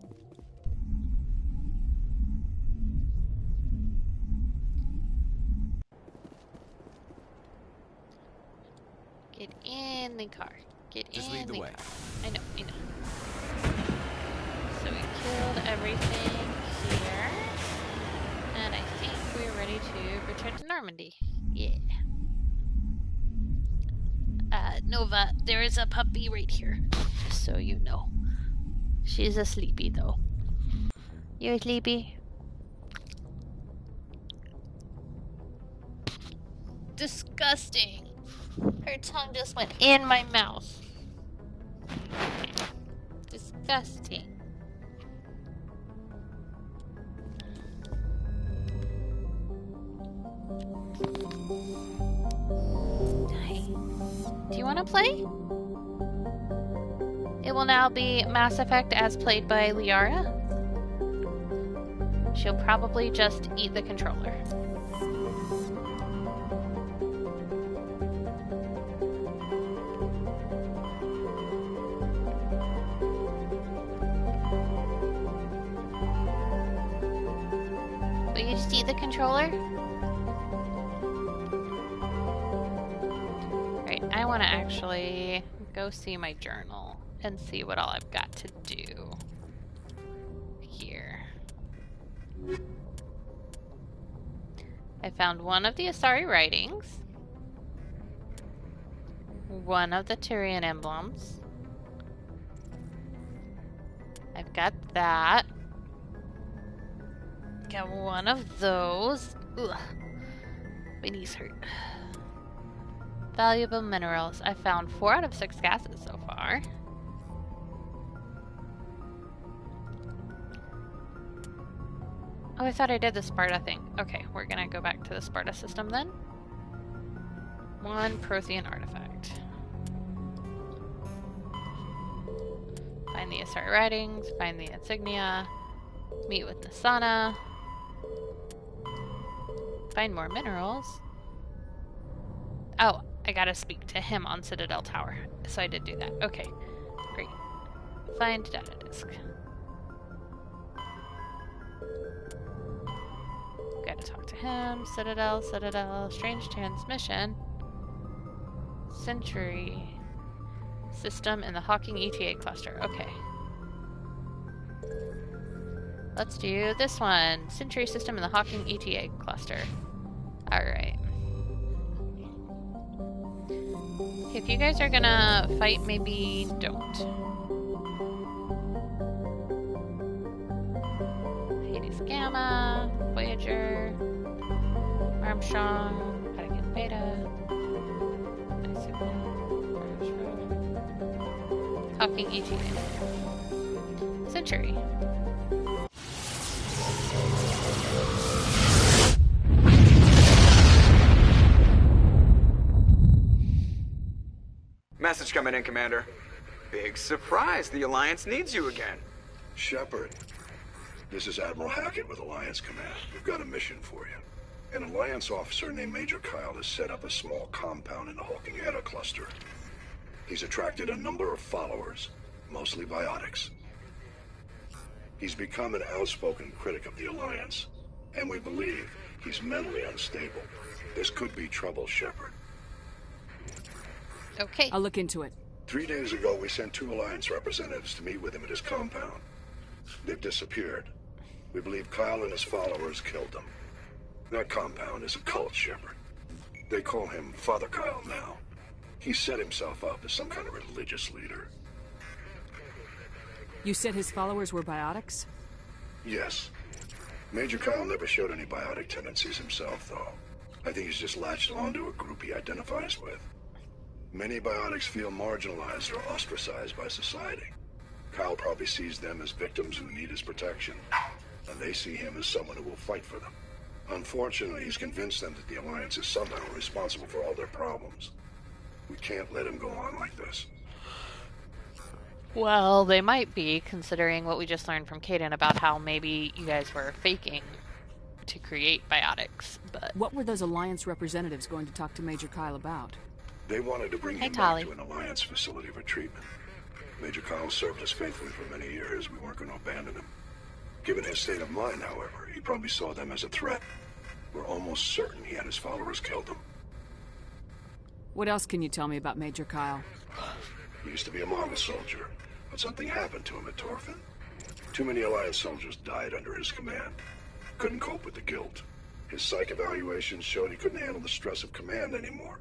Get in the car. Get Just in lead the way. car. I know. So we killed everything here. And I think we're ready to return to Normandy. Yeah. Nova, there is a puppy right here. Just so you know. She's a sleepy though. You sleepy? Disgusting. Her tongue just went in my mouth. Disgusting. Hi. Do you want to play? It will now be Mass Effect as played by Liara. She'll probably just eat the controller. Will you just eat the controller? Alright, I want to actually go see my journal and see what all I've got to do here. I found one of the Asari writings, one of the Tyrian emblems. I've got that. Got one of those. Ugh. My knees hurt. Valuable minerals. I found 4 out of 6 gases so far. Oh, I thought I did the Sparta thing. Okay, we're gonna go back to the Sparta system then. 1 Prothean artifact. Find the Asari writings, find the insignia, meet with Nasana, find more minerals. Oh, I gotta speak to him on Citadel Tower. So I did do that. Okay, great. Find data disk. Gotta talk to him. Citadel, strange transmission. Century system in the Hawking ETA cluster. Okay. Let's do this one. Century system in the Hawking ETA cluster. Alright. If you guys are gonna fight, maybe don't. Hades Gamma, Voyager, Armstrong, Patagon Beta, Hawking ETA. Century. Message coming in, Commander. Big surprise. The Alliance needs you again. Shepard, this is Admiral Hackett with Alliance Command. We've got a mission for you. An Alliance officer named Major Kyle has set up a small compound in the Hawking Eta cluster. He's attracted a number of followers, mostly biotics. He's become an outspoken critic of the Alliance, and we believe he's mentally unstable. This could be trouble, Shepard. Okay. I'll look into it. 3 days ago, we sent 2 Alliance representatives to meet with him at his compound. They've disappeared. We believe Kyle and his followers killed them. That compound is a cult, Shepard. They call him Father Kyle now. He set himself up as some kind of religious leader. You said his followers were biotics? Yes. Major Kyle never showed any biotic tendencies himself, though. I think he's just latched onto a group he identifies with. Many biotics feel marginalized or ostracized by society. Kyle probably sees them as victims who need his protection, and they see him as someone who will fight for them. Unfortunately, he's convinced them that the Alliance is somehow responsible for all their problems. We can't let him go on like this. Well, they might be, considering what we just learned from Kaden about how maybe you guys were faking to create biotics, but... What were those Alliance representatives going to talk to Major Kyle about? They wanted to bring him back to an Alliance facility for treatment. Major Kyle served us faithfully for many years. We weren't going to abandon him. Given his state of mind, however, he probably saw them as a threat. We're almost certain he had his followers killed them. What else can you tell me about Major Kyle? He used to be a model soldier, but something happened to him at Torfin. Too many Alliance soldiers died under his command. Couldn't cope with the guilt. His psych evaluations showed he couldn't handle the stress of command anymore.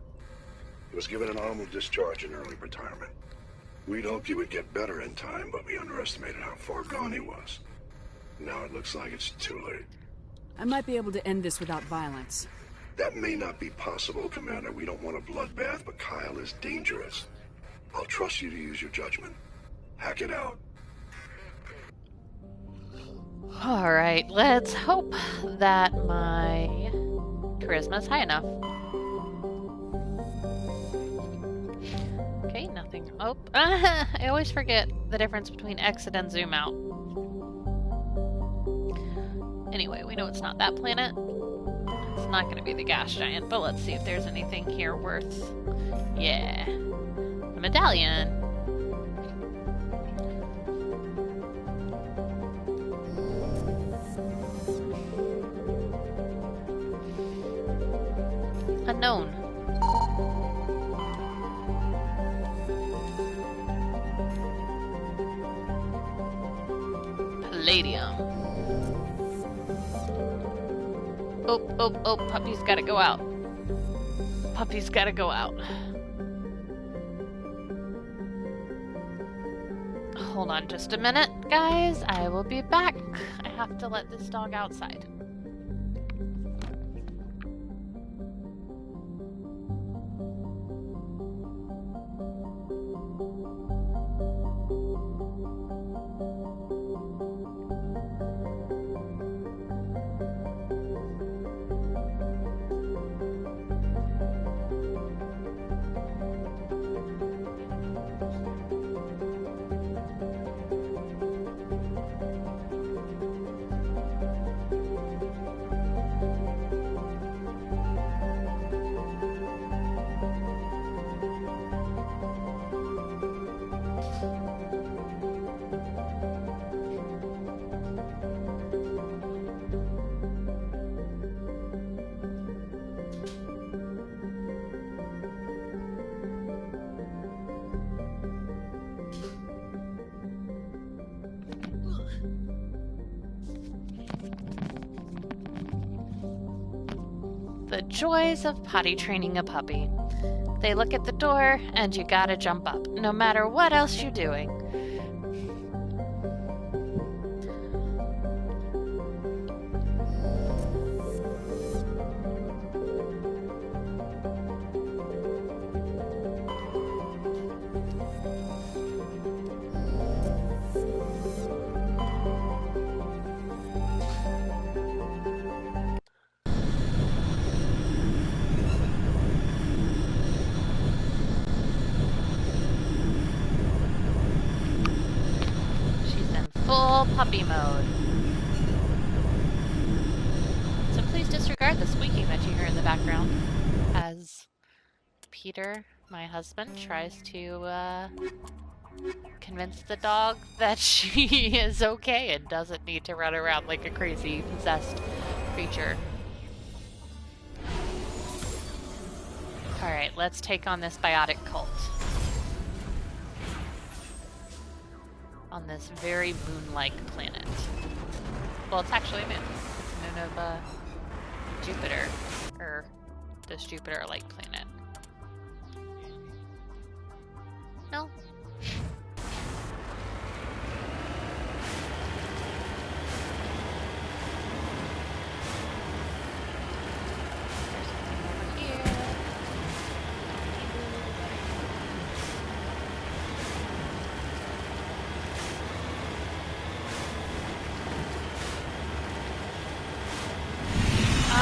He was given an honorable discharge in early retirement. We'd hoped he would get better in time, but we underestimated how far gone he was. Now it looks like it's too late. I might be able to end this without violence. That may not be possible, Commander. We don't want a bloodbath, but Kyle is dangerous. I'll trust you to use your judgment. Hack it out. Alright, let's hope that my charisma is high enough. Okay, nothing. Oh, I always forget the difference between exit and zoom out. Anyway, we know it's not that planet. It's not going to be the gas giant, but let's see if there's anything here worth... Yeah. A medallion. Unknown. Palladium. Oh, puppy's gotta go out. Puppy's gotta go out. Hold on just a minute, guys. I will be back. I have to let this dog outside. The joys of potty training a puppy. They look at the door, and you gotta jump up, no matter what else you're doing. Full puppy mode. So please disregard the squeaking that you hear in the background as Peter, my husband, tries to convince the dog that she is okay and doesn't need to run around like a crazy possessed creature. Alright, let's take on this biotic cult. On this very moon-like planet. Well, it's actually a moon. It's a moon of Jupiter, or this Jupiter-like planet. No.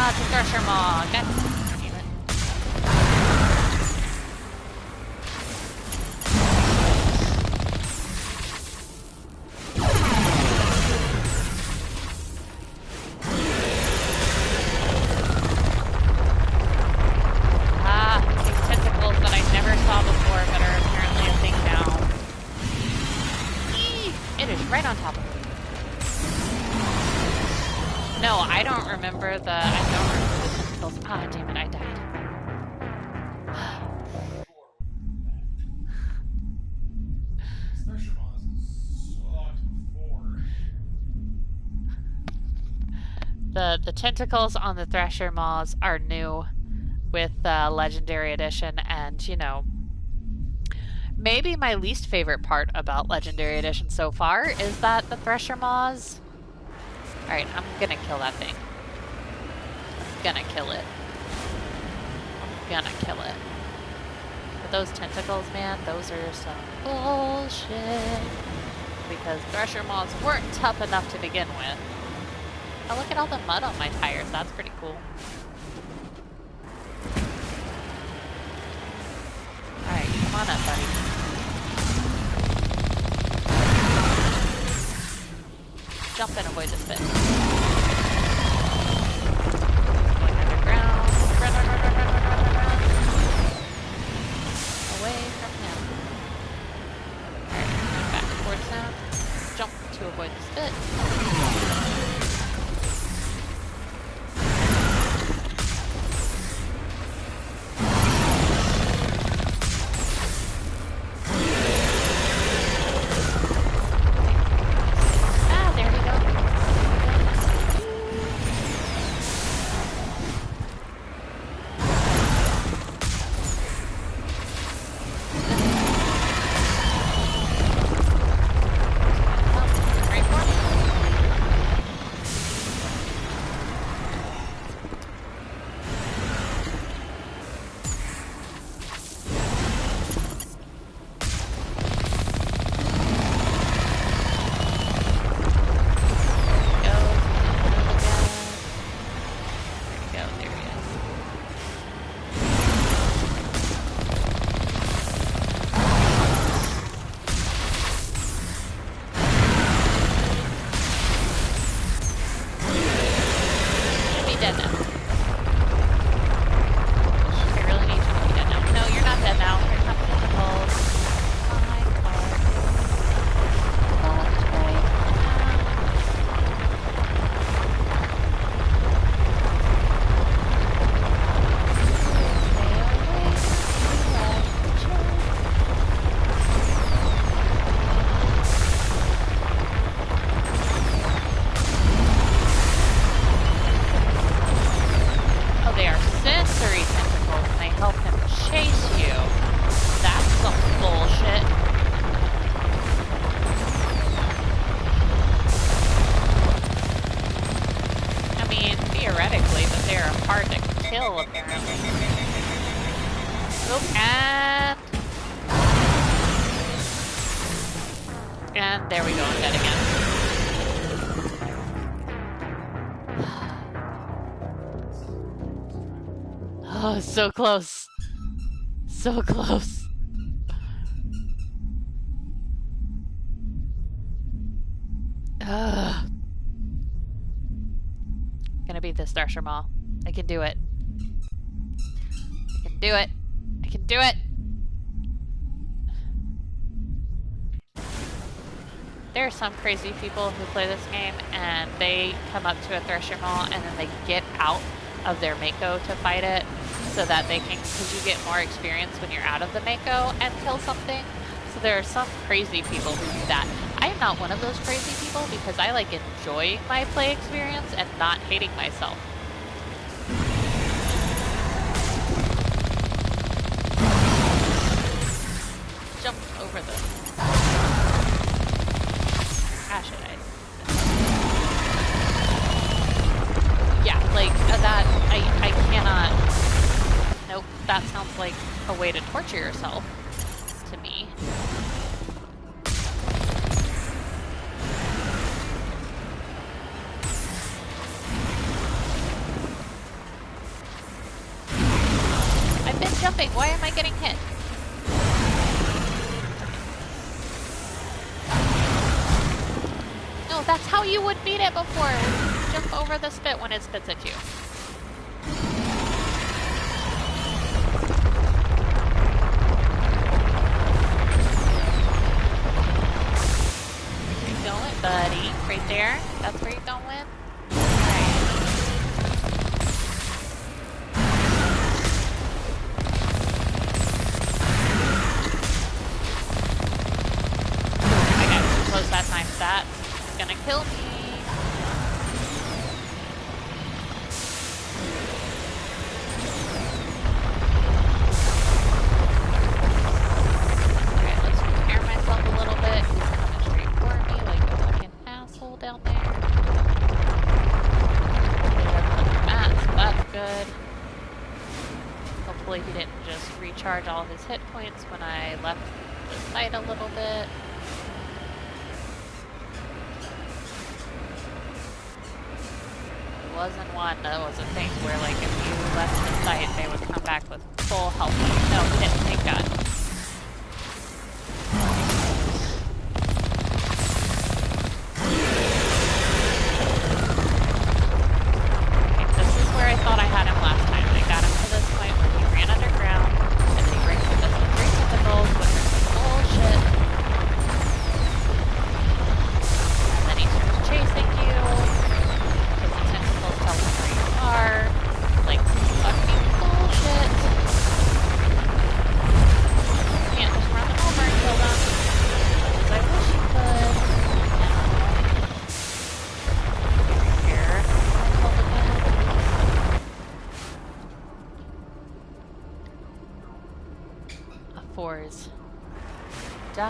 It's a thresher maw. God damn it. Right on top of it. No, I don't remember the tentacles. Ah, damn it, I died. The tentacles on the Thresher Maws are new with Legendary Edition, and, you know, maybe my least favorite part about Legendary Edition so far is that the Thresher Maws... Alright, I'm gonna kill that thing. I'm gonna kill it. I'm gonna kill it. But those tentacles, man, those are some bullshit. Because Thresher Maws weren't tough enough to begin with. Oh, look at all the mud on my tires. That's pretty cool. Alright, come on up, buddy. Jump and avoid the spit. Going underground. Run, run, run, run, run, run, run, run. Away from him. Alright, back towards him. Jump to avoid the spit. And there we go, I'm dead again. Oh, so close. So close. Ugh. Gonna beat this Thresher Maw. I can do it. I can do it. I can do it. There are some crazy people who play this game and they come up to a Thresher Maw and then they get out of their Mako to fight it so that they can, because you get more experience when you're out of the Mako and kill something. So there are some crazy people who do that. I am not one of those crazy people because I like enjoying my play experience and not hating myself. Jump over the... How should I? Yeah, like that, I cannot... Nope, that sounds like a way to torture yourself to me. I've been jumping, why am I getting hit? No, that's how you would beat it before. Jump over the spit when it spits at you. Keep going. buddy. Right there. That's where you're going. I got too close that time. That's gonna kill me. Alright, let's prepare myself a little bit. He's coming straight for me like a fucking asshole down there. That's good. Hopefully he didn't just recharge all of his hit points when I left the site a little bit. It wasn't one that was a thing where, like, if you left the site, they would come back with full health. No, he didn't, thank God. Okay, this is where I thought I had him last time. I got him to this point where he ran underground, and then he breaks into some three tentacles with some bullshit. And then he starts chasing you, because the tentacles tell him where you are. Like, fucking bullshit. You can't just run them over and kill them, as I wish you could. Here. A fours. Die.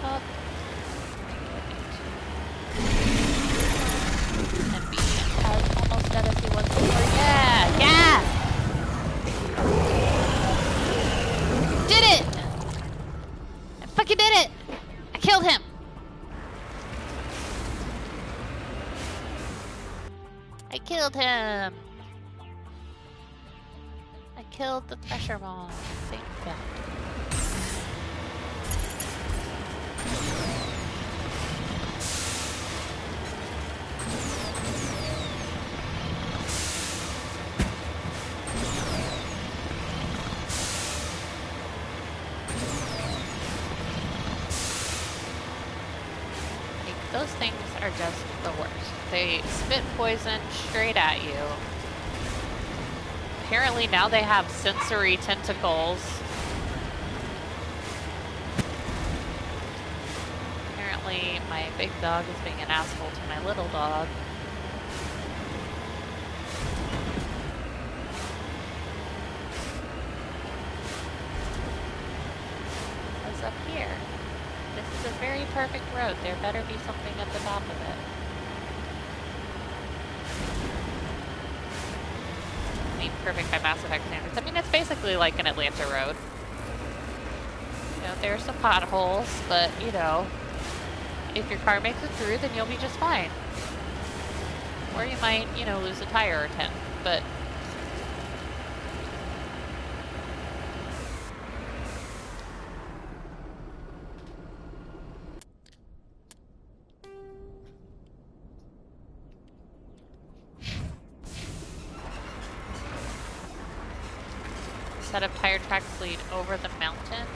Up. And be as almost dead as he was before. Yeah! Yeah! Did it! I fucking did it! I killed him! I killed him! I killed the pressure bomb. Thank God. Like, those things are just the worst. They spit poison straight at you. Apparently now they have sensory tentacles. Apparently my big dog is being an asshole to my little dog. What's up here? This is a very perfect road. There better be something at the top of it. I mean, perfect by Mass Effect standards. I mean, it's basically like an Atlanta road. You know, there's some potholes, but, you know, if your car makes it through, then you'll be just fine. Or you might, you know, lose a tire or 10, but... Set of tire tracks lead over the mountain.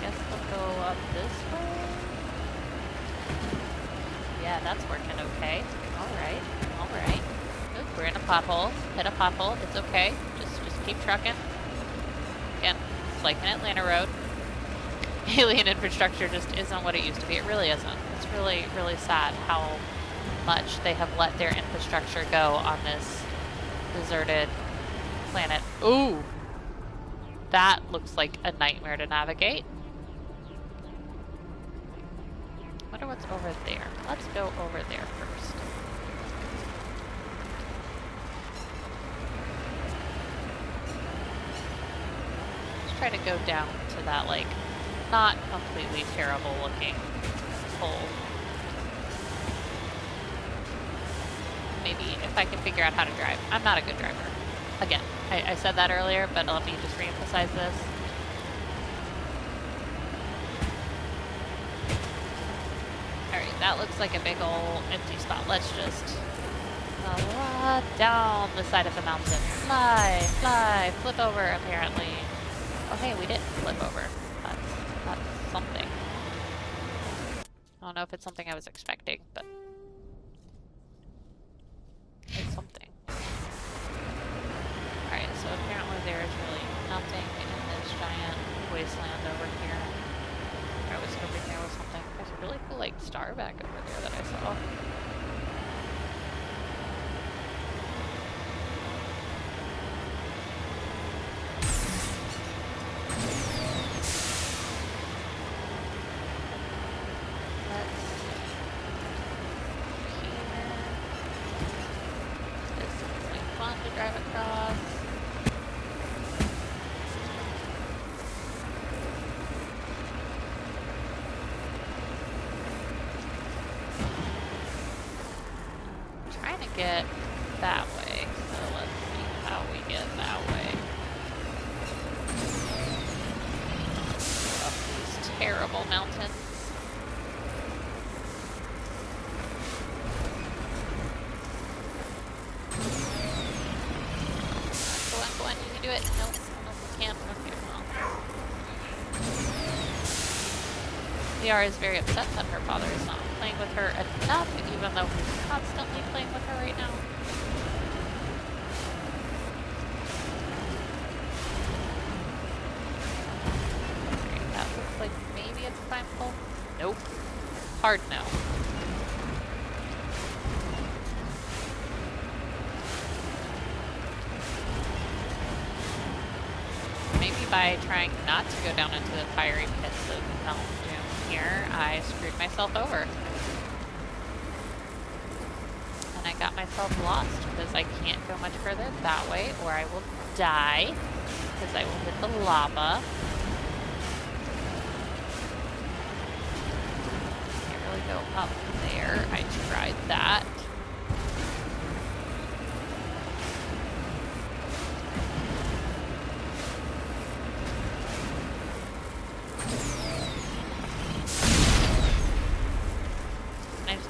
Guess we'll go up this way. Yeah, that's working okay. Alright, alright. Good, we're in a pothole. Hit a pothole, it's okay. Just keep trucking. Again, it's like an Atlanta road. Alien infrastructure just isn't what it used to be. It really isn't. It's really, really sad how much they have let their infrastructure go on this deserted planet. Ooh! That looks like a nightmare to navigate. Wonder what's over there. Let's go over there first. Let's try to go down to that, like, not completely terrible looking hole. Maybe if I can figure out how to drive. I'm not a good driver. Again, I said that earlier, but let me just re-emphasize this. Alright, that that looks like a big ol' empty spot. Let's just down the side of the mountain. Fly, fly, flip over apparently. Oh hey, we didn't flip over. That's something. I don't know if it's something I was expecting, but it's something. Alright, so apparently there is really nothing in this giant wasteland over here. I was hoping there was something. There's a really cool, like, star back over there that I saw. Get that way, so let's see how we get that way. Up these terrible mountains. Go on, you can do it. Nope, you can't. Okay, well. Liara is very upset that her father is not playing with her enough, even though he's constantly playing with her right now. Okay, that looks like maybe it's climbable. Nope. Hard no. Maybe by trying not to go down into the fiery pits of Mount Doom here, I screwed myself over. I got myself lost because I can't go much further that way or I will die because I will hit the lava. Can't really go up there. I tried that.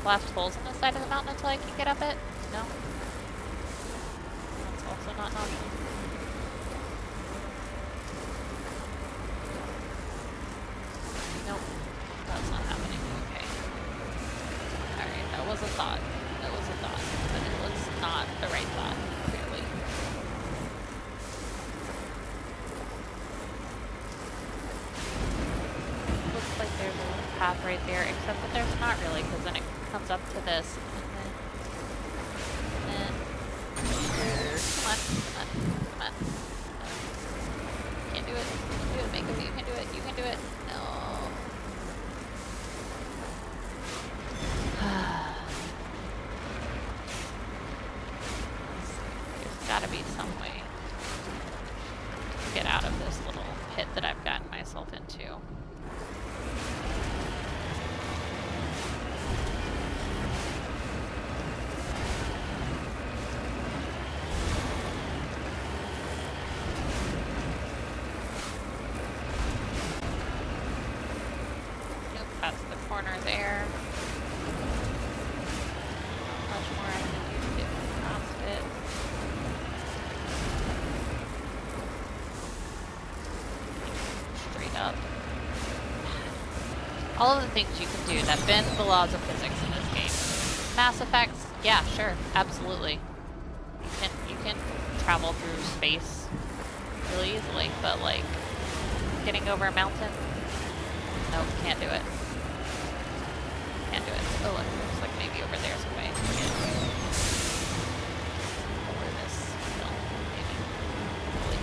Blast holes in the side of the mountain until I can get up it? No? That's also not an option. Nope. That's not happening. Okay. Alright, that was a thought. That was a thought. But it was not the right thought, clearly. Looks like there's a little path right there, except that there's not really, because then it comes up to this, and then come on. Can't do it. Do it, Mako. You can do it. You can do it. No. There's gotta be some way to get out of this little pit that I've gotten myself into. All of the things you can do that bend the laws of physics in this game. Mass effects, yeah, sure, absolutely. You can travel through space really easily, but like getting over a mountain, nope, can't do it. Can't do it. Oh, look, looks like maybe over there's a way. Over this hill, maybe. Hopefully.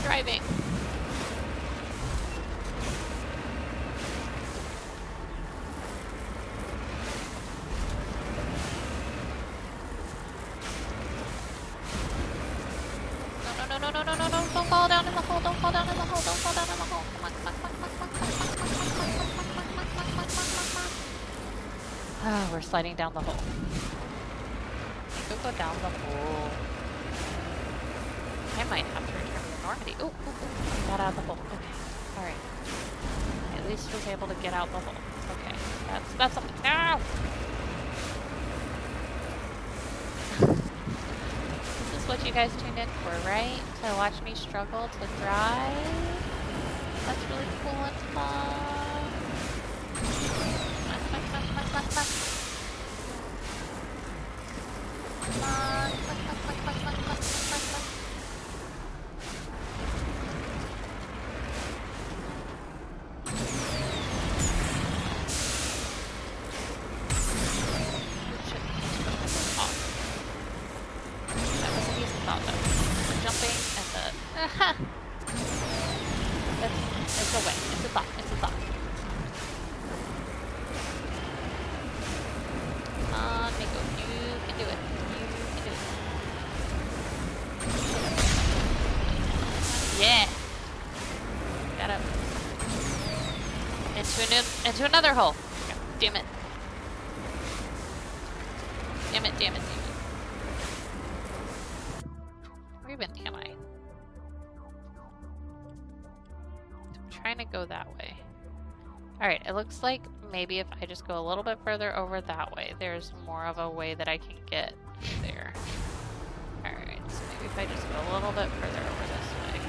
Driving. no, no, no, no, no, don't fall down in the hole, don't fall down in the hole, don't fall down in the hole. Come on, come on, come on, come on, come on, come on, come on, come on, come on, come on, come on. Oh, we're sliding down the hole. Go down the hole. I might have to return to Normandy. Ooh, ooh, ooh. Got out of the hole. Okay. Alright. At least was able to get out the hole. Okay. That's something. No! This is what you guys tuned in for, right? To watch me struggle to drive? That's really cool and fun. Come on, come on, come on, come on, come on. Come on, come on, come on, come on, come on, come on, come on, come on. It's a win. It's a thought. It's a thought. Come on, Nico. You can do it. You can do it. Yeah. Got up. Into another hole. Damn it. Damn it, damn it, damn it. Where even am I? Trying to go that way. Alright, it looks like maybe if I just go a little bit further over that way, there's more of a way that I can get there. Alright, so maybe if I just go a little bit further over this way.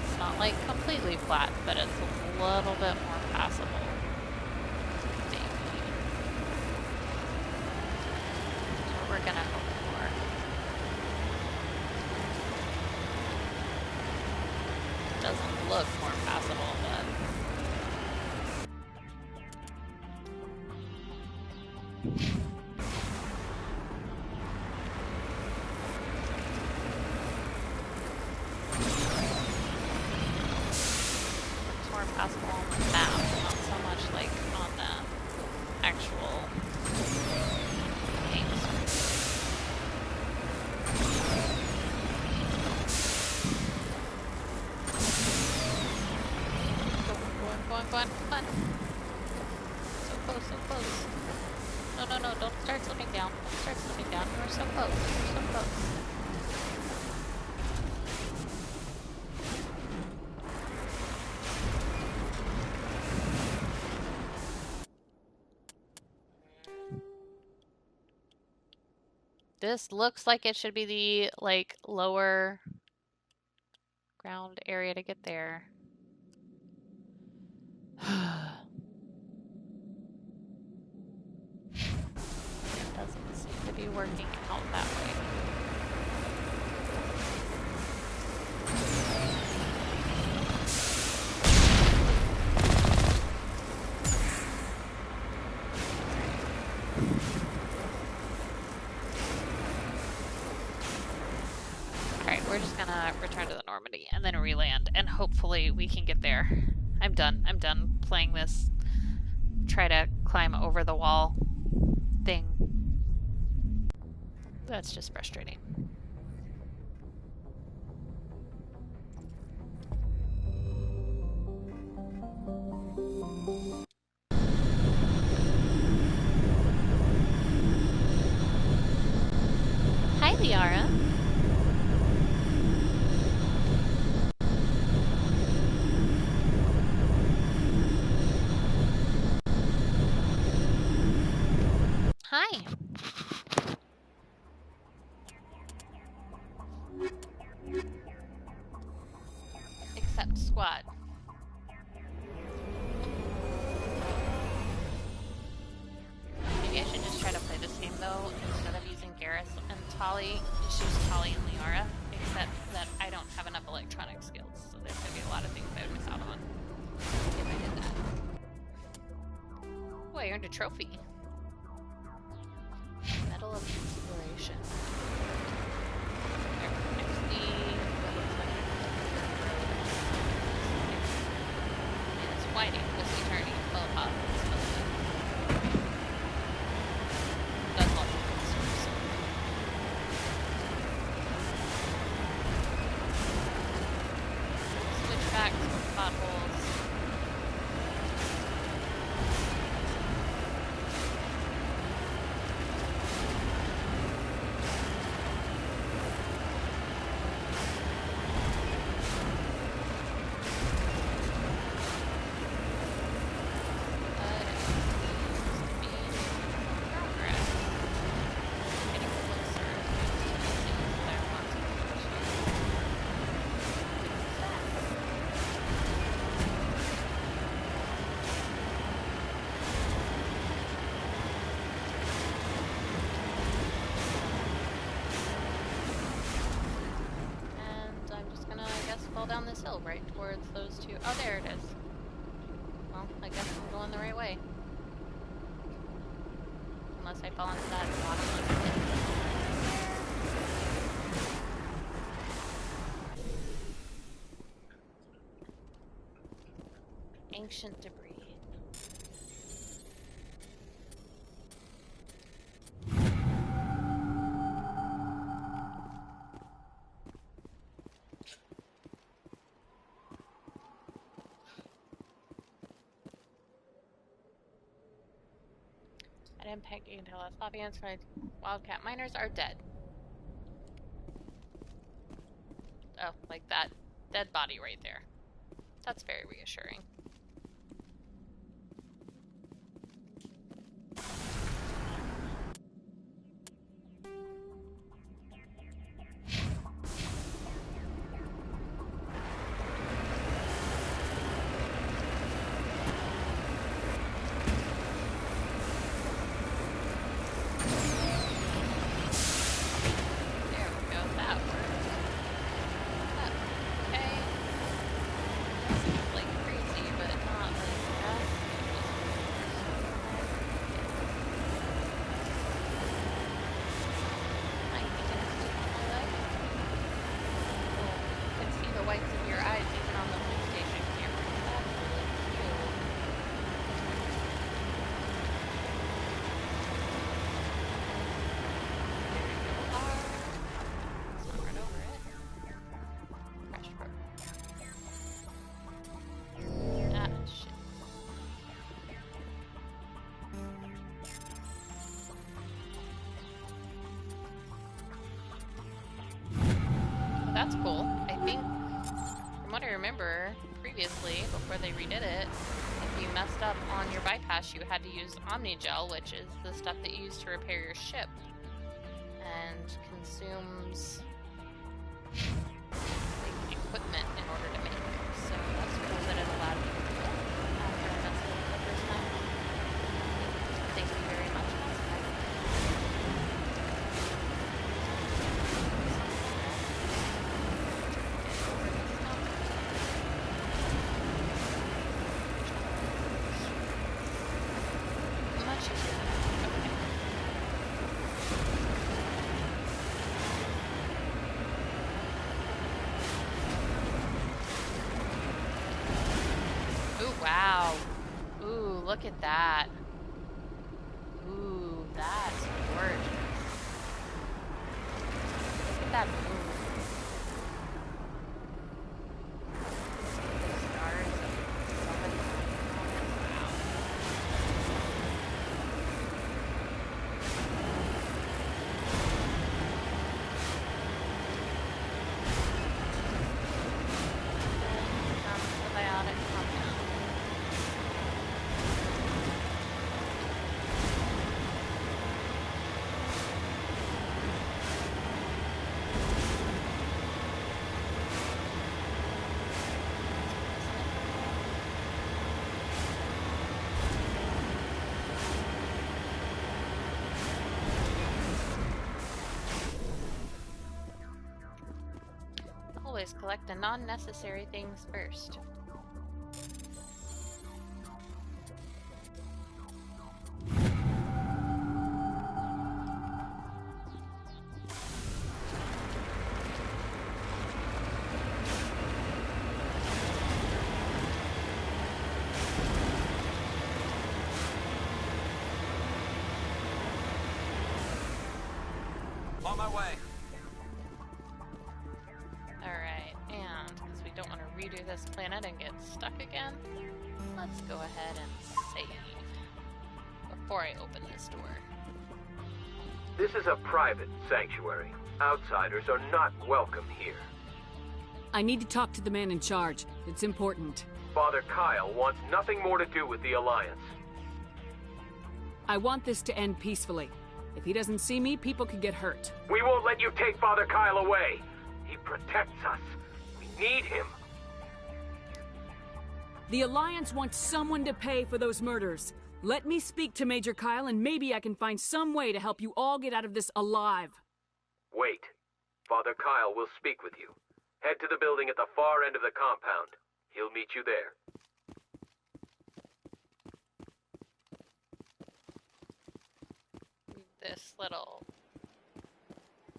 It's not like completely flat, but it's a little bit more passable. Maybe. That's what we're gonna hope for. Doesn't look more passable, but it's more passable on the map, not so much like on the actual game screen. Go on, come on. So close, so close. No, no, no, don't start slipping down. Don't start slipping down. You are so close. You're so close. This looks like it should be the, like, lower ground area to get there. Doesn't seem to be working out that way. Alright, we're just gonna return to the Normandy and then re-land, and hopefully we can get there. I'm done playing this try to climb over the wall thing. That's just frustrating. Hi, Liara. Hi. Except squad. Maybe I should just try to play this game though, instead of using Garrus and Tali, just use Tali and Liara, except that I don't have enough electronic skills, so there's going to be a lot of things I would miss out on if I did that. Oh, I earned a trophy. Medal of Inspiration. XP. It's whiting. This eternity. Well, that's all. go? Right towards those two? Oh, there it is. Well, I guess I'm going the right way. Unless I fall into that bottom one. Ancient debris. At impact, you can tell us Lafayette's wildcat miners are dead. Oh, like that dead body right there. That's very reassuring. That's cool. I think, from what I remember previously, before they redid it, if you messed up on your bypass, you had to use Omnigel, which is the stuff that you use to repair your ship, and consumes like, equipment in order to make it. So that's cool that it allowed you to do it after I messed it up the first time. Thank you very much, Mass Effect. Wow. Ooh, look at that. Ooh, that's gorgeous. Look at that moon. The stars of somebody's wow. The biotic compound. Always collect the non-necessary things first. On my way. Alright, and because we don't want to redo this planet and get stuck again, let's go ahead and save before I open this door. This is a private sanctuary. Outsiders are not welcome here. I need to talk to the man in charge. It's important. Father Kyle wants nothing more to do with the Alliance. I want this to end peacefully. If he doesn't see me, people could get hurt. We won't let you take Father Kyle away. He protects us. We need him. The Alliance wants someone to pay for those murders. Let me speak to Major Kyle, and maybe I can find some way to help you all get out of this alive. Wait. Father Kyle will speak with you. Head to the building at the far end of the compound. He'll meet you there. This little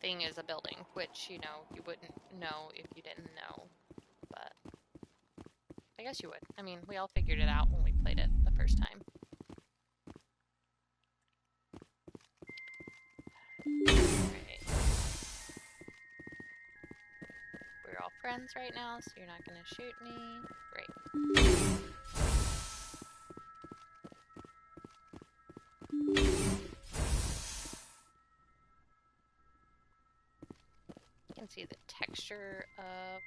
thing is a building, which, you know, you wouldn't know if you didn't know. But I guess you would. I mean, we all figured it out when we played it the first time. Alright. We're all friends right now, so you're not gonna shoot me. Great. You can see the texture of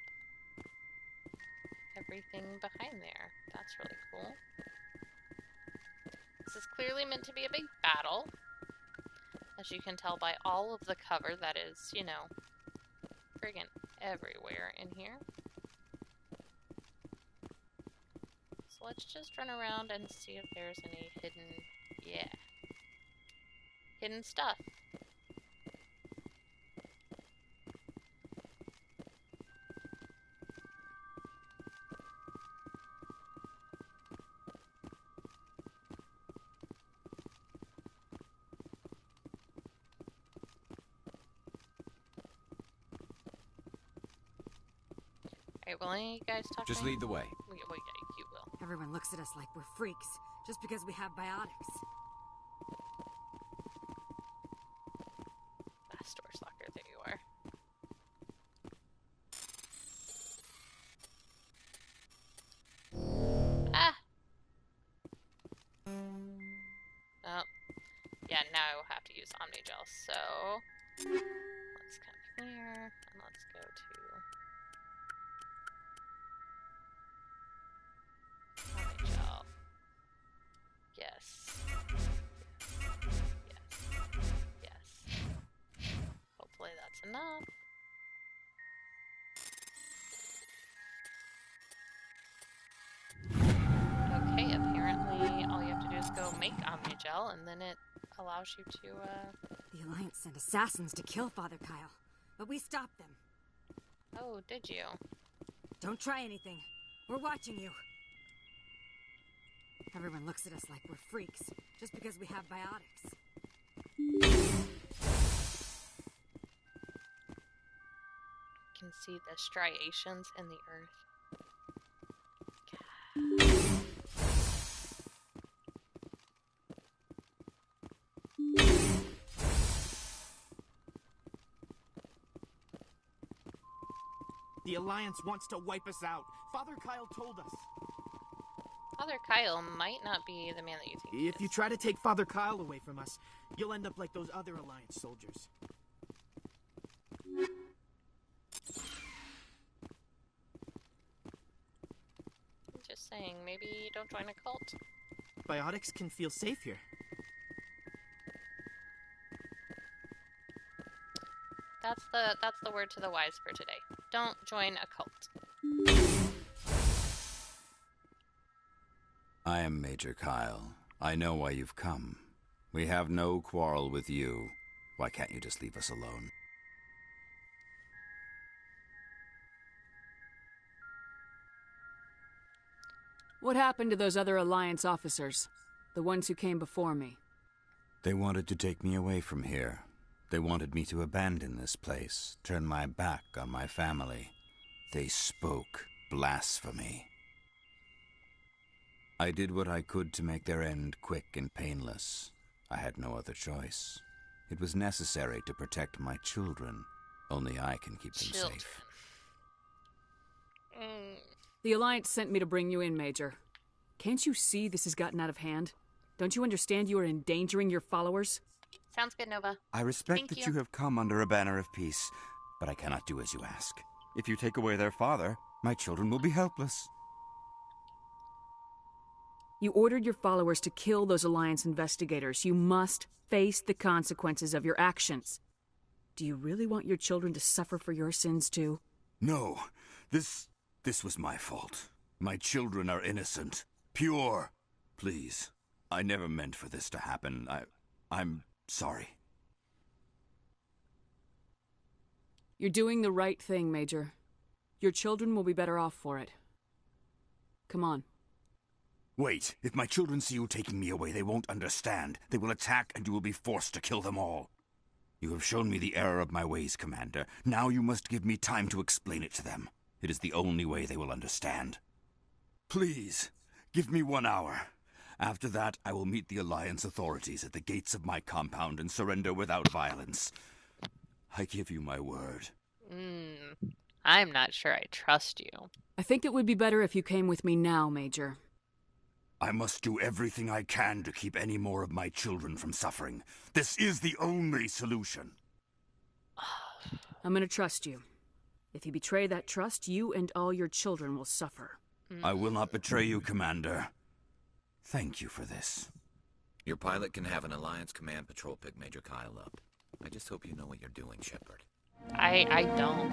everything behind there. That's really cool. This is clearly meant to be a big battle, as you can tell by all of the cover that is, you know, friggin' everywhere in here. So let's just run around and see if there's any hidden stuff. Alright, will any of you guys talk Just to me? lead the way. Well, yeah, you will. Everyone looks at us like we're freaks, just because we have biotics. Store Stalker, there you are. Ah! Oh. Yeah, now I will have to use Omnigel, so let's come here and let's go to Omnigel. Yes. Yes. Hopefully that's enough. Okay, apparently all you have to do is go make Omnigel, and then it allows you to, The Alliance sent assassins to kill Father Kyle, but we stopped them. Oh, did you? Don't try anything. We're watching you. Everyone looks at us like we're freaks, just because we have biotics. Can see the striations in the earth. The Alliance wants to wipe us out. Father Kyle told us. Father Kyle might not be the man that you think. If you try to take Father Kyle away from us, you'll end up like those other Alliance soldiers. Just saying, maybe don't join a cult. Biotics can feel safe here. That's the word to the wise for today. Don't join a cult. I am Major Kyle. I know why you've come. We have no quarrel with you. Why can't you just leave us alone? What happened to those other Alliance officers? The ones who came before me? They wanted to take me away from here. They wanted me to abandon this place, turn my back on my family. They spoke blasphemy. I did what I could to make their end quick and painless. I had no other choice. It was necessary to protect my children. Only I can keep them safe. The Alliance sent me to bring you in, Major. Can't you see this has gotten out of hand? Don't you understand you are endangering your followers? Sounds good, Nova. I respect Thank that you. you have come under a banner of peace, but I cannot do as you ask. If you take away their father, my children will be helpless. You ordered your followers to kill those Alliance investigators. You must face the consequences of your actions. Do you really want your children to suffer for your sins, too? No, this was my fault. My children are innocent, pure. Please, I never meant for this to happen. I'm sorry. You're doing the right thing, Major. Your children will be better off for it. Come on. Wait, if my children see you taking me away, they won't understand. They will attack, and you will be forced to kill them all. You have shown me the error of my ways, Commander. Now you must give me time to explain it to them. It is the only way they will understand. Please, give me 1 hour. After that, I will meet the Alliance authorities at the gates of my compound and surrender without violence. I give you my word. I'm not sure I trust you. I think it would be better if you came with me now, Major. I must do everything I can to keep any more of my children from suffering. This is the only solution. I'm gonna trust you. If you betray that trust, you and all your children will suffer. I will not betray you, Commander. Thank you for this. Your pilot can have an Alliance Command Patrol pick Major Kyle up. I just hope you know what you're doing, Shepard. I don't.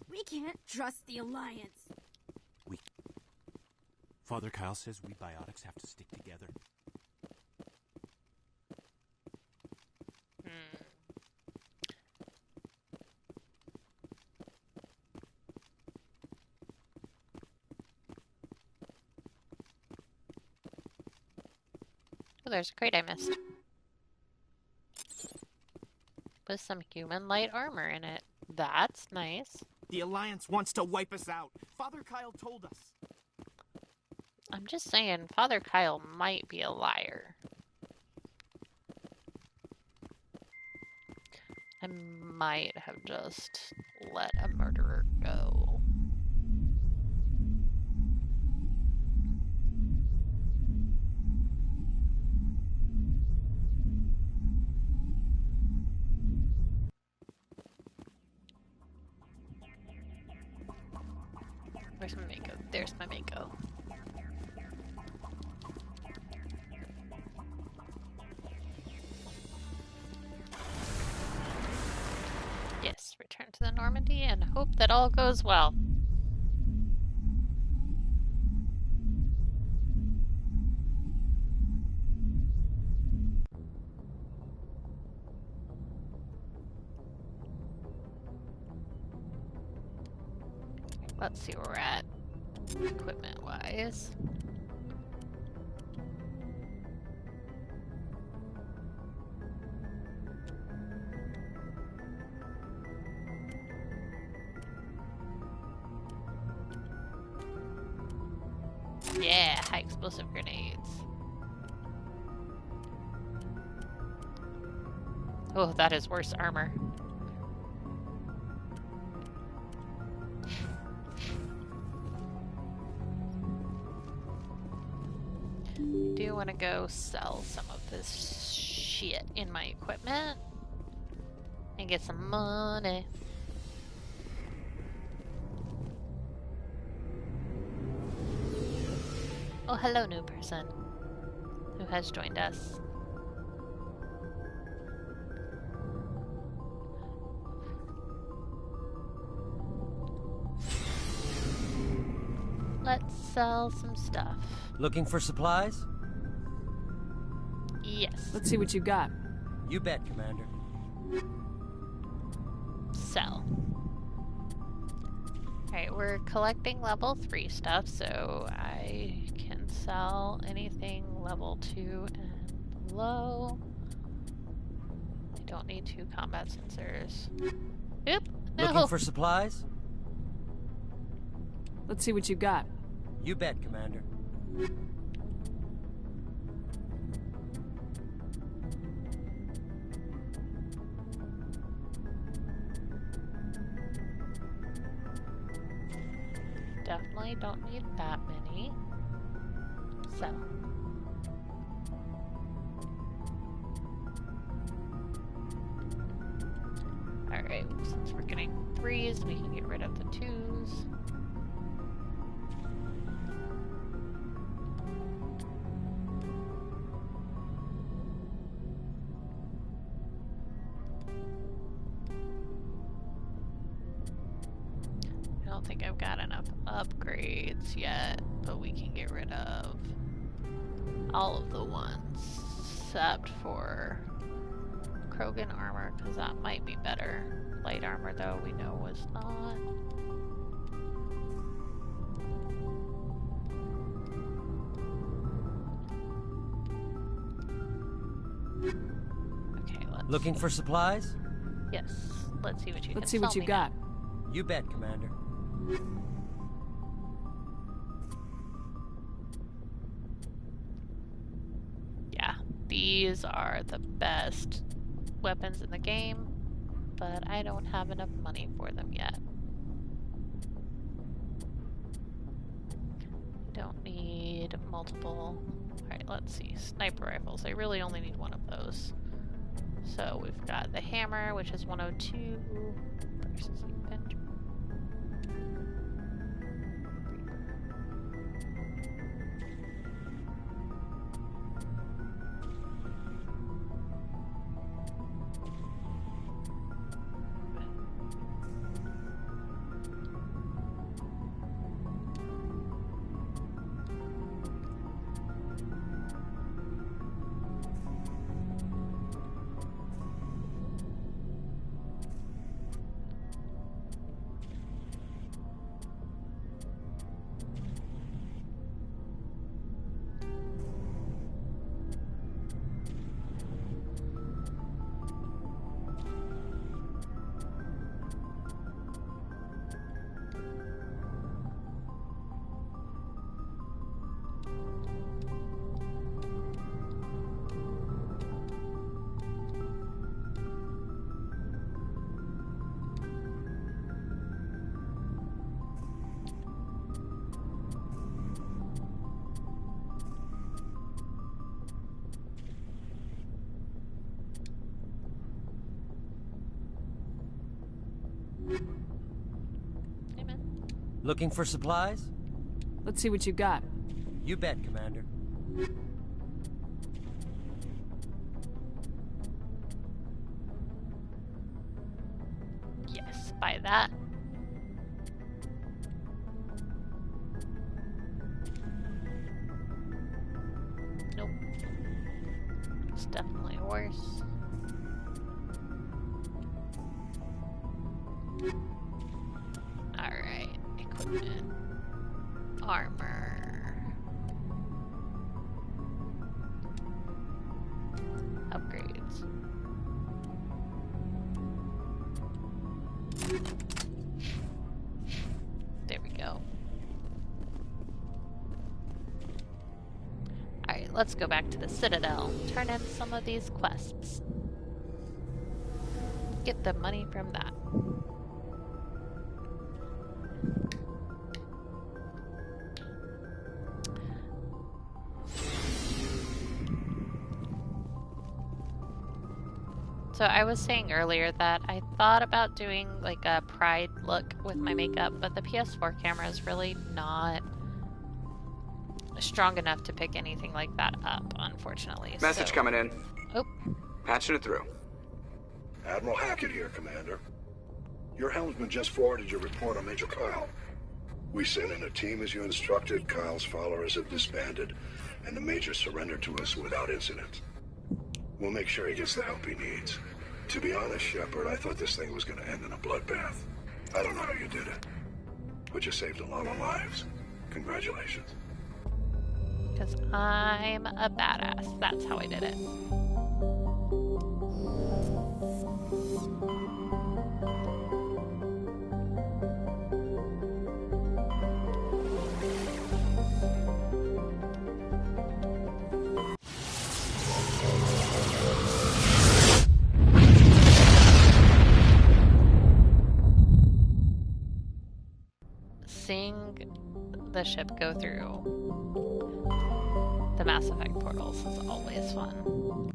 We can't trust the Alliance. Father Kyle says we biotics have to stick together. Oh, there's a crate I missed. With some human light armor in it. That's nice. The Alliance wants to wipe us out. Father Kyle told us. I'm just saying, Father Kyle might be a liar. I might have just let a murderer go. Where's my Mako? There's my Mako. Yes, return to the Normandy and hope that all goes well. Let's see where we're at, equipment-wise. Yeah, high explosive grenades. Oh, that is worse armor. Do want to go sell some of this shit in my equipment and get some money. Oh, hello, new person who has joined us. Let's sell some stuff. Looking for supplies? Yes. Let's see what you got. You bet, Commander. Sell. Alright, we're collecting level 3 stuff, so I can sell anything level 2 and below. I don't need 2 combat sensors. Oop! No! Looking for supplies? Let's see what you got. You bet, Commander. Definitely don't need that many. So. Alright, since we're getting 3s, we can get rid of the 2s. I don't think I've got enough upgrades yet, but we can get rid of all of the ones except for Krogan armor, because that might be better. Light armor, though, we know was not. Okay, let's Looking for supplies? Yes, let's see what you Let's can see what sell you me got. You bet, Commander. Yeah, these are the best weapons in the game, but I don't have enough money for them yet. Don't need multiple. Alright, let's see. Sniper rifles. I really only need one of those. So we've got the hammer, which is 102 versus the Avenger. Looking for supplies? Let's see what you got. You bet, Commander. Yes, buy that. Nope. It's definitely worse. Alright, equipment. Armor. Upgrades. There we go. Alright, let's go back to the Citadel. Turn in some of these quests. Get the money from that. So I was saying earlier that I thought about doing like a pride look with my makeup, but the PS4 camera is really not strong enough to pick anything like that up, unfortunately. Message coming in. Oh. Patching it through. Admiral Hackett here, Commander. Your helmsman just forwarded your report on Major Kyle. We sent in a team as you instructed. Kyle's followers have disbanded, and the Major surrendered to us without incident. We'll make sure he gets the help he needs. To be honest, Shepard, I thought this thing was going to end in a bloodbath. I don't know how you did it, but you saved a lot of lives. Congratulations. Because I'm a badass. That's how I did it. Seeing the ship go through the Mass Effect portals is always fun.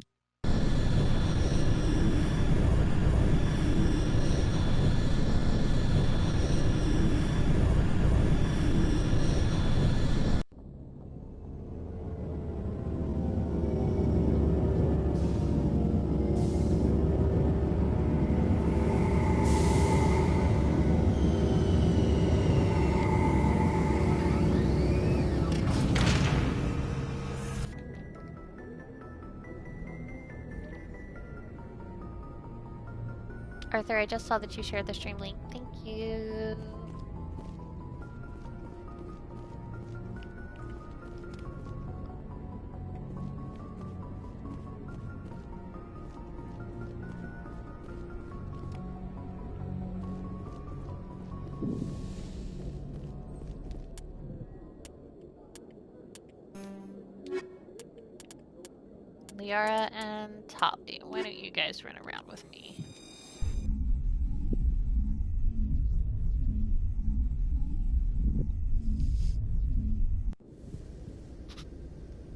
Arthur, I just saw that you shared the stream link. Thank you. Liara and Tali, why don't you guys run around with me?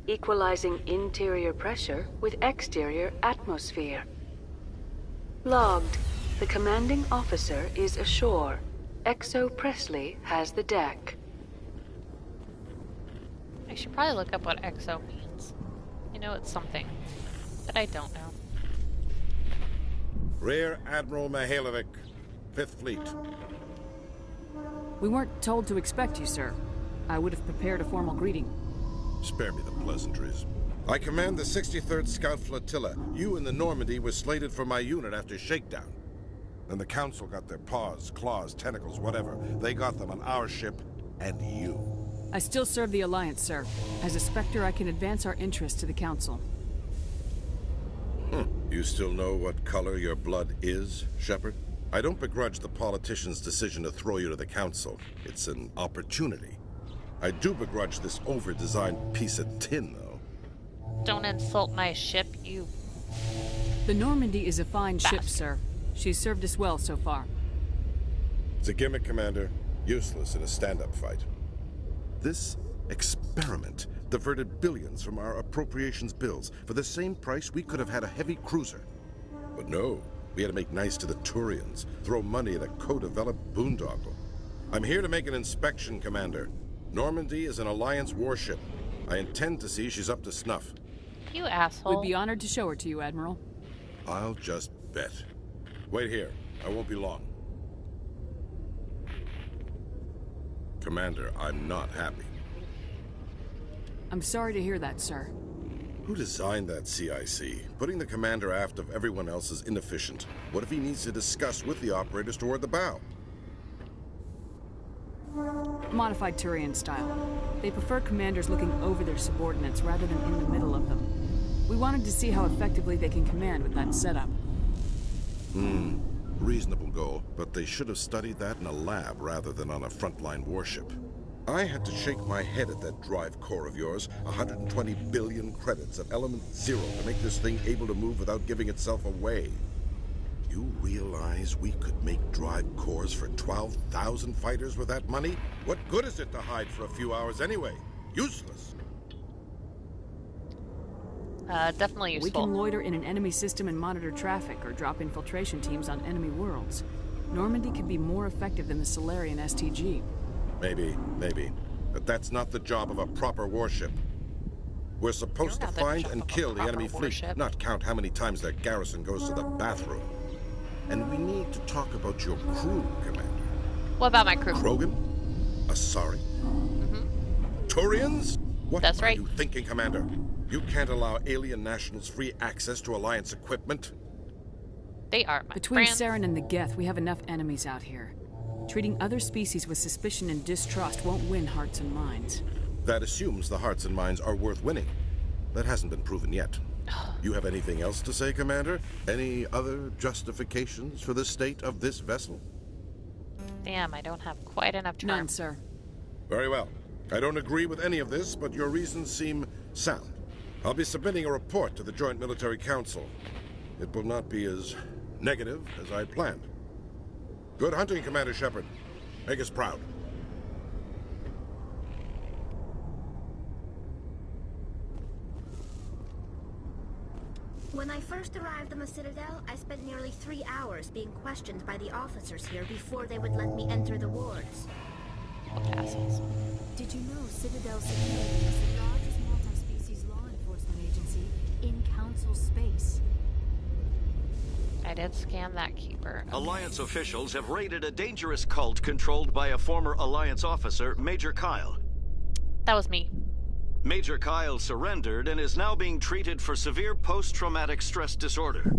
Equalizing interior pressure with exterior atmosphere. Logged. The commanding officer is ashore. Exo Presley has the deck. I should probably look up what EXO means. I know it's something, but I don't know. Rear Admiral Mihailovic, 5th Fleet. We weren't told to expect you, sir. I would have prepared a formal greeting. Spare me the pleasantries. I command the 63rd Scout Flotilla. You and the Normandy were slated for my unit after shakedown. Then the Council got their paws, claws, tentacles, whatever. They got them on our ship, and you. I still serve the Alliance, sir. As a Spectre, I can advance our interests to the Council. You still know what color your blood is, Shepard? I don't begrudge the politician's decision to throw you to the Council. It's an opportunity. I do begrudge this over-designed piece of tin, though. Don't insult my ship, you... The Normandy is a fine ship, sir. She's served us well so far. It's a gimmick, Commander. Useless in a stand-up fight. This experiment diverted billions from our appropriations bills. For the same price, we could have had a heavy cruiser. But no, we had to make nice to the Turians, throw money at a co-developed boondoggle. I'm here to make an inspection, Commander. Normandy is an Alliance warship. I intend to see she's up to snuff. You asshole. We'd be honored to show her to you, Admiral. I'll just bet. Wait here. I won't be long. Commander, I'm not happy. I'm sorry to hear that, sir. Who designed that CIC? Putting the commander aft of everyone else is inefficient. What if he needs to discuss with the operators toward the bow? Modified Turian style. They prefer commanders looking over their subordinates rather than in the middle of them. We wanted to see how effectively they can command with that setup. Reasonable goal, but they should have studied that in a lab rather than on a frontline warship. I had to shake my head at that drive core of yours. 120 billion credits at element 0 to make this thing able to move without giving itself away. You realize we could make drive cores for 12,000 fighters with that money? What good is it to hide for a few hours anyway? Useless. Definitely useful. We can loiter in an enemy system and monitor traffic, or drop infiltration teams on enemy worlds. Normandy could be more effective than the Solarian STG. Maybe. But that's not the job of a proper warship. We're supposed to find and kill the enemy fleet, not count how many times their garrison goes to the bathroom. And we need to talk about your crew, Commander. What about my crew? Krogan? Asari? Turians? What That's right. are you thinking, Commander? You can't allow alien nationals free access to Alliance equipment? They are my Between friends. Saren and the Geth, we have enough enemies out here. Treating other species with suspicion and distrust won't win hearts and minds. That assumes the hearts and minds are worth winning. That hasn't been proven yet. You have anything else to say, Commander? Any other justifications for the state of this vessel? Damn, I don't have quite enough time. None, sir. Very well. I don't agree with any of this, but your reasons seem sound. I'll be submitting a report to the Joint Military Council. It will not be as negative as I planned. Good hunting, Commander Shepard. Make us proud. When I first arrived on the Citadel, I spent nearly 3 hours being questioned by the officers here before they would let me enter the wards. Assholes. Did you know Citadel Security is the largest multi-species law enforcement agency in Council space? I did scan that keeper. Alliance officials have raided a dangerous cult controlled by a former Alliance officer, Major Kyle. That was me. Major Kyle surrendered and is now being treated for severe post-traumatic stress disorder.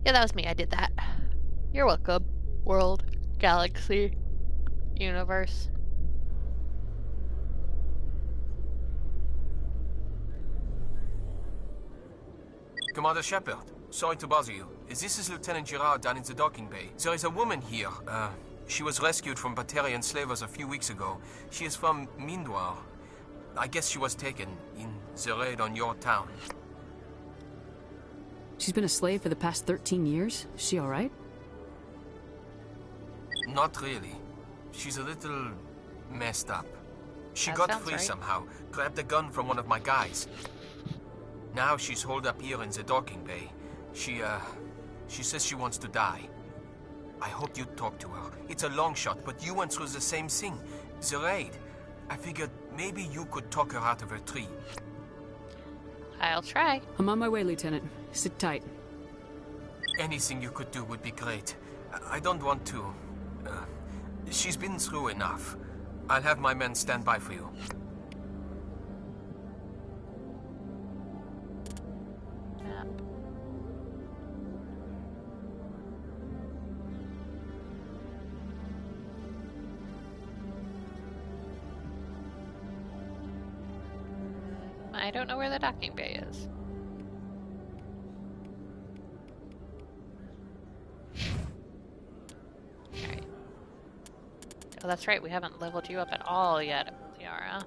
Yeah, that was me. I did that. You're welcome. World, galaxy, universe. Commander Shepard, sorry to bother you. This is Lieutenant Gerard down in the docking bay. There is a woman here. She was rescued from Batarian slavers a few weeks ago. She is from Mindoir. I guess she was taken in the raid on your town. She's been a slave for the past 13 years? Is she alright? Not really. She's a little messed up. She That got sounds free right. somehow, grabbed a gun from one of my guys. Now she's holed up here in the docking bay. She says she wants to die. I hope you'd talk to her. It's a long shot, but you went through the same thing. The raid. I figured maybe you could talk her out of her tree. I'll try. I'm on my way, Lieutenant. Sit tight. Anything you could do would be great. I don't want to... she's been through enough. I'll have my men stand by for you. Map. I don't know where the docking bay is. Alright. Oh, that's right, we haven't leveled you up at all yet, Tiara.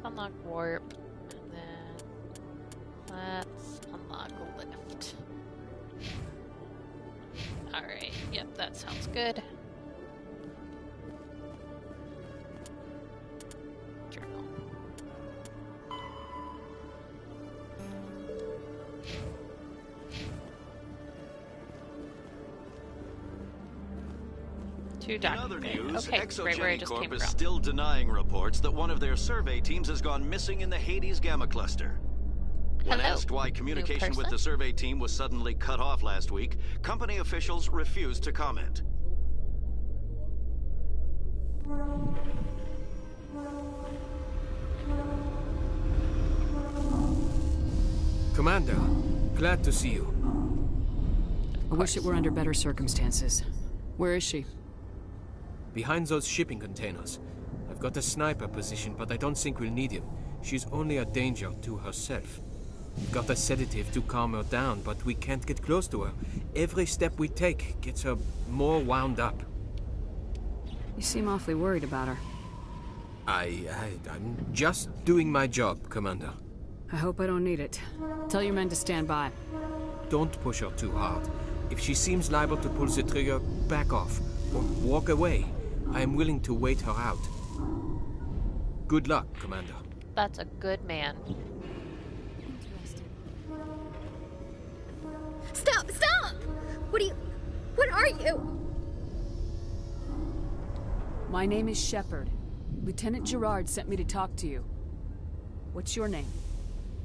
Unlock warp, and then let's unlock lift. Alright, yep, that sounds good. Journal. To In docking other bay. news, Okay, right where I just came ExoGeniCorp is from. still denying reports that one of their survey teams has gone missing in the Hades Gamma Cluster. When Hello, asked why new communication with person. the survey team was suddenly cut off last week, company officials refused to comment. Commander, glad to see you. I wish it were under better circumstances. Where is she? Behind those shipping containers. I've got a sniper position, but I don't think we'll need him. She's only a danger to herself. Got a sedative to calm her down, but we can't get close to her. Every step we take gets her more wound up. You seem awfully worried about her. I'm just doing my job, Commander. I hope I don't need it. Tell your men to stand by. Don't push her too hard. If she seems liable to pull the trigger, back off, or walk away. I am willing to wait her out. Good luck, Commander. That's a good man. Stop! Stop! What are you? My name is Shepard. Lieutenant Gerard sent me to talk to you. What's your name?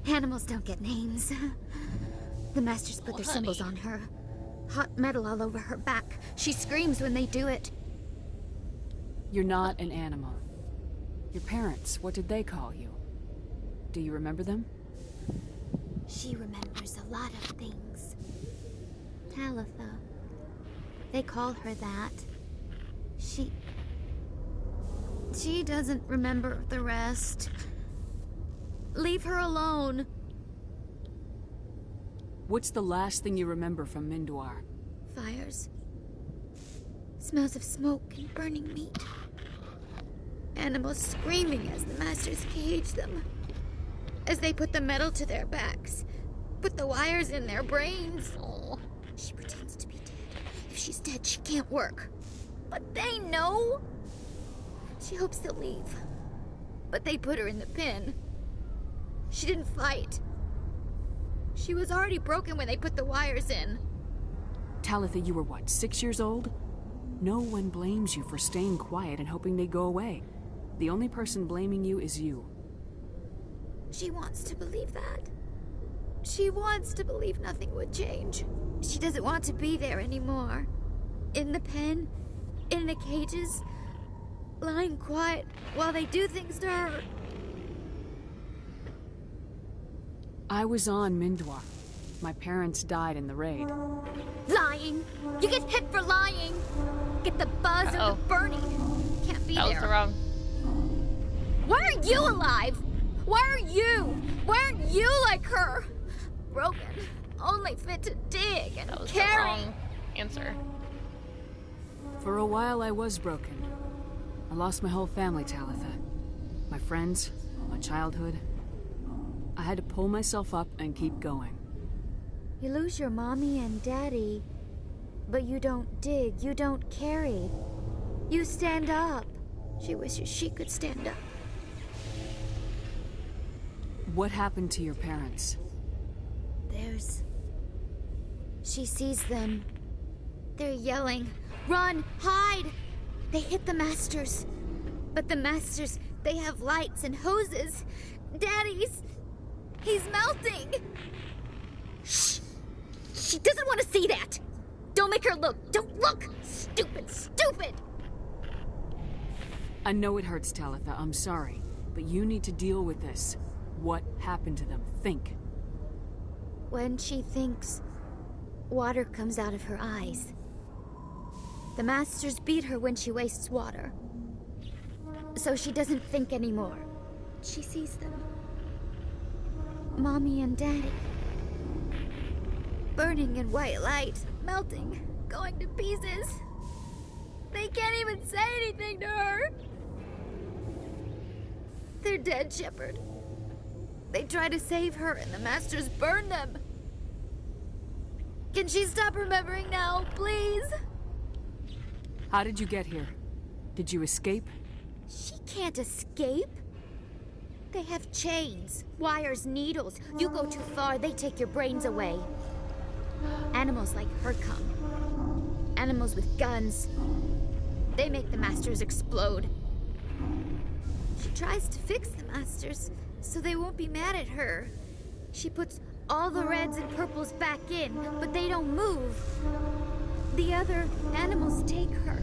Animals don't get names. The Masters put their symbols on her. Hot metal all over her back. She screams when they do it. You're not an animal. Your parents, what did they call you? Do you remember them? She remembers a lot of things. Talitha. They call her that. She doesn't remember the rest. Leave her alone. What's the last thing you remember from Mindoir? Fires. Smells of smoke and burning meat. Animals screaming as the masters cage them. As they put the metal to their backs. Put the wires in their brains. Oh. She pretends to be dead. If she's dead, she can't work. But they know. She hopes they'll leave. But they put her in the pen. She didn't fight. She was already broken when they put the wires in. Talitha, you were what, 6 years old? No one blames you for staying quiet and hoping they go away. The only person blaming you is you. She wants to believe that. She wants to believe nothing would change. She doesn't want to be there anymore. In the pen, in the cages, lying quiet while they do things to her. I was on Mindwar. My parents died in the raid. Lying! You get hit for lying! Get the buzz or the burning. Can't be there. That was the wrong. Why aren't you alive? Why aren't you? Why aren't you like her? Broken, only fit to dig and That was carry. the wrong answer. For a while I was broken. I lost my whole family, Talitha. My friends, my childhood. I had to pull myself up and keep going. You lose your mommy and daddy, but you don't dig, you don't carry. You stand up. She wishes she could stand up. What happened to your parents? She sees them. They're yelling, "Run! Hide!" They hit the masters. But the masters, they have lights and hoses. Daddy's... he's melting! Shh! She doesn't want to see that! Don't make her look! Don't look! Stupid, stupid! I know it hurts, Talitha. I'm sorry. But you need to deal with this. What happened to them? Think. When she thinks, water comes out of her eyes. The masters beat her when she wastes water. So she doesn't think anymore. She sees them. Mommy and Daddy. Burning in white light, melting, going to pieces. They can't even say anything to her. They're dead, Shepard. They try to save her and the masters burn them. Can she stop remembering now, please? How did you get here? Did you escape? She can't escape. They have chains, wires, needles. You go too far, they take your brains away. Animals like her come. Animals with guns. They make the masters explode. She tries to fix the masters so they won't be mad at her. She puts all the reds and purples back in, but they don't move. The other animals take her.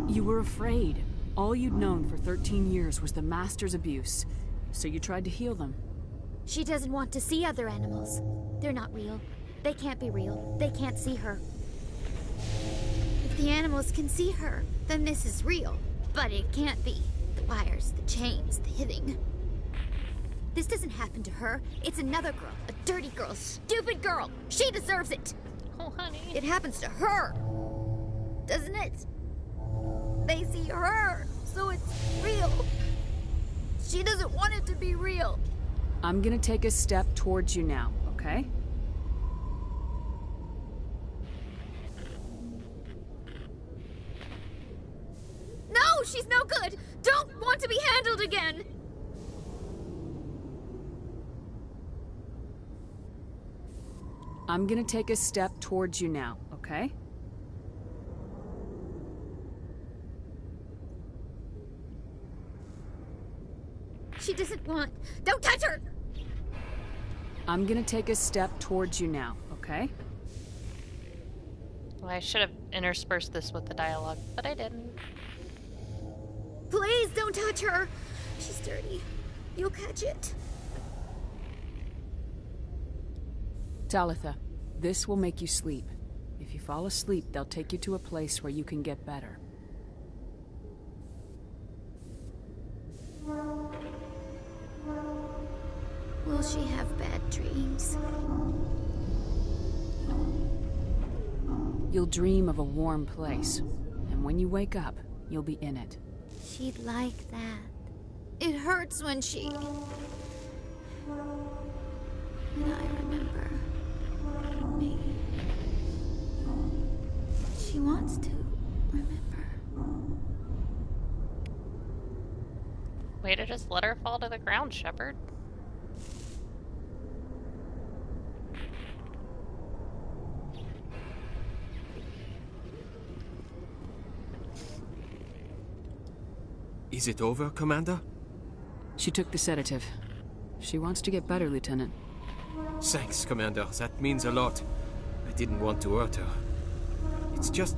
You were afraid. All you'd known for 13 years was the Master's abuse, so you tried to heal them. She doesn't want to see other animals. They're not real. They can't be real. They can't see her. If the animals can see her, then this is real. But it can't be. The wires, the chains, the hitting. This doesn't happen to her. It's another girl. A dirty girl. Stupid girl. She deserves it. Oh, honey. It happens to her. Doesn't it? They see her, so it's real. She doesn't want it to be real. I'm gonna take a step towards you now, okay? No, she's no good. Don't want to be handled again. I'm gonna take a step towards you now, okay? She doesn't want... Don't touch her! I'm gonna take a step towards you now, okay? Well, I should have interspersed this with the dialogue, but I didn't. Please don't touch her. She's dirty. You'll catch it. Talitha, this will make you sleep. If you fall asleep, they'll take you to a place where you can get better. Will she have bad dreams? You'll dream of a warm place, and when you wake up, You'll be in it. She'd like that. It hurts when she... And I remember... me. She wants to remember. Way to just let her fall to the ground, Shepard. Is it over, Commander? She took the sedative. She wants to get better, Lieutenant. Thanks, Commander. That means a lot. I didn't want to hurt her. It's just...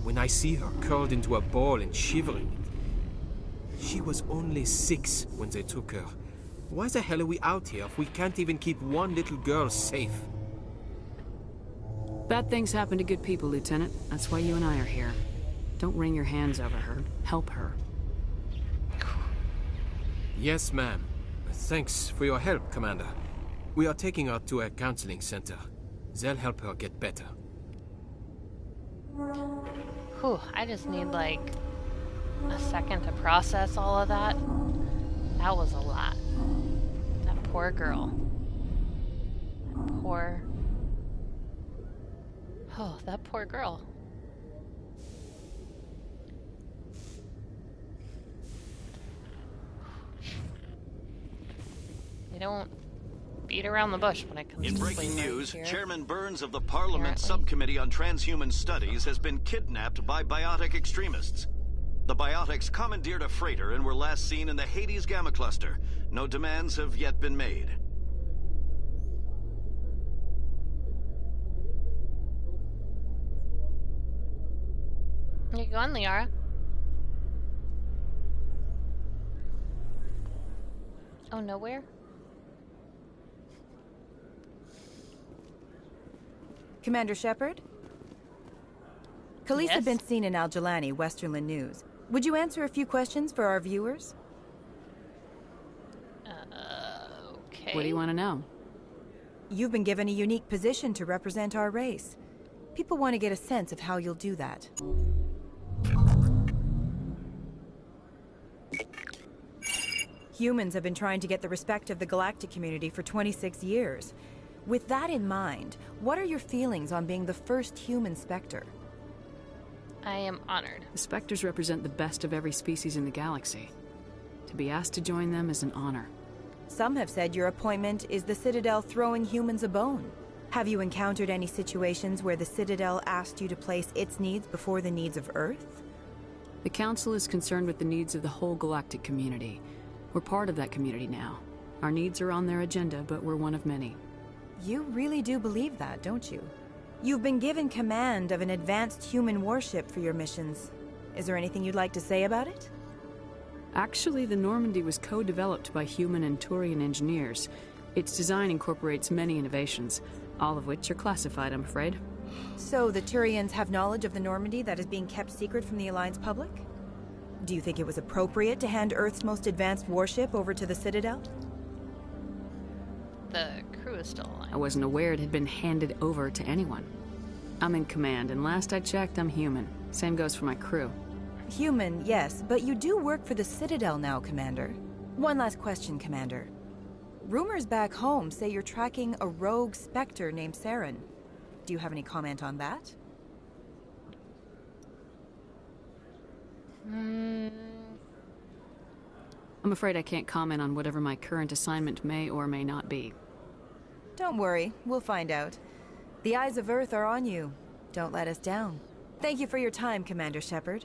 when I see her curled into a ball and shivering... She was only 6 when they took her. Why the hell are we out here if we can't even keep one little girl safe? Bad things happen to good people, Lieutenant. That's why you and I are here. Don't wring your hands over her. Help her. Yes, ma'am. Thanks for your help, Commander. We are taking her to a counseling center. They'll help her get better. Whew, I just need like a second to process all of that. That was a lot. That poor girl. That poor... Oh, that poor girl. You don't beat around the bush when it comes In to breaking slavery news, here. Chairman Burns of the Parliament Apparently. Subcommittee on Transhuman Studies has been kidnapped by biotic extremists. The biotics commandeered a freighter and were last seen in the Hades Gamma Cluster. No demands have yet been made. You going, Liara? Oh, nowhere? Commander Shepard? Khalees Yes? had been seen in Al-Jalani, Westerland News. Would you answer a few questions for our viewers? Okay. What do you want to know? You've been given a unique position to represent our race. People want to get a sense of how you'll do that. Humans have been trying to get the respect of the galactic community for 26 years. With that in mind, what are your feelings on being the first human Spectre? I am honored. The Spectres represent the best of every species in the galaxy. To be asked to join them is an honor. Some have said your appointment is the Citadel throwing humans a bone. Have you encountered any situations where the Citadel asked you to place its needs before the needs of Earth? The Council is concerned with the needs of the whole galactic community. We're part of that community now. Our needs are on their agenda, but we're one of many. You really do believe that, don't you? You've been given command of an advanced human warship for your missions. Is there anything you'd like to say about it? Actually, the Normandy was co-developed by human and Turian engineers. Its design incorporates many innovations, all of which are classified, I'm afraid. So the Turians have knowledge of the Normandy that is being kept secret from the Alliance public? Do you think it was appropriate to hand Earth's most advanced warship over to the Citadel? The crew is still alive. I wasn't aware it had been handed over to anyone. I'm in command, and last I checked, I'm human. Same goes for my crew. Human, yes, but you do work for the Citadel now, Commander. One last question, Commander. Rumors back home say you're tracking a rogue Spectre named Saren. Do you have any comment on that? I'm afraid I can't comment on whatever my current assignment may or may not be. Don't worry, we'll find out. The eyes of Earth are on you. Don't let us down. Thank you for your time, Commander Shepard.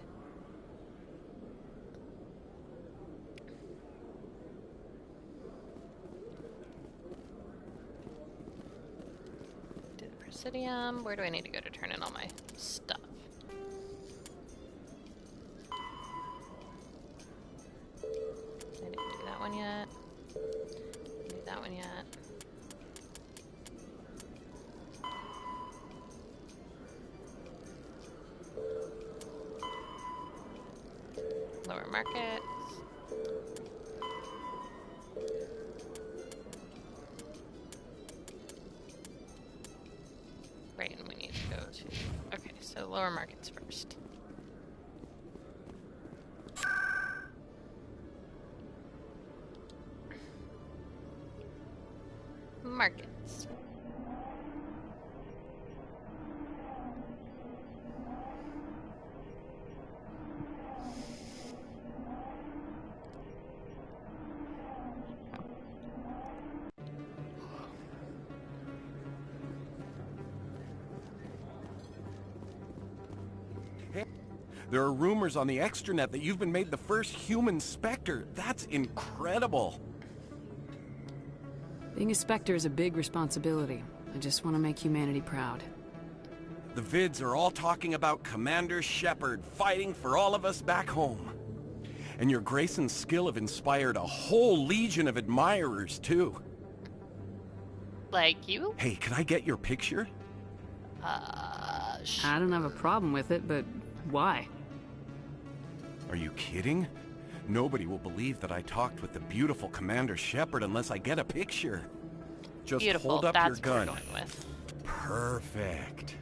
Do the Presidium. Where do I need to go to turn in all my stuff? I didn't do that one yet. Didn't do that one yet. Lower markets. Right, and we need to go to... Okay, so lower markets first. There are rumors on the extranet that you've been made the first human Spectre. That's incredible. Being a Spectre is a big responsibility. I just want to make humanity proud. The vids are all talking about Commander Shepard fighting for all of us back home. And your grace and skill have inspired a whole legion of admirers, too. Like you? Hey, can I get your picture? I don't have a problem with it, but why? Are you kidding? Nobody will believe that I talked with the beautiful Commander Shepard unless I get a picture. Just Beautiful. hold up That's your gun. what we're going with. Perfect.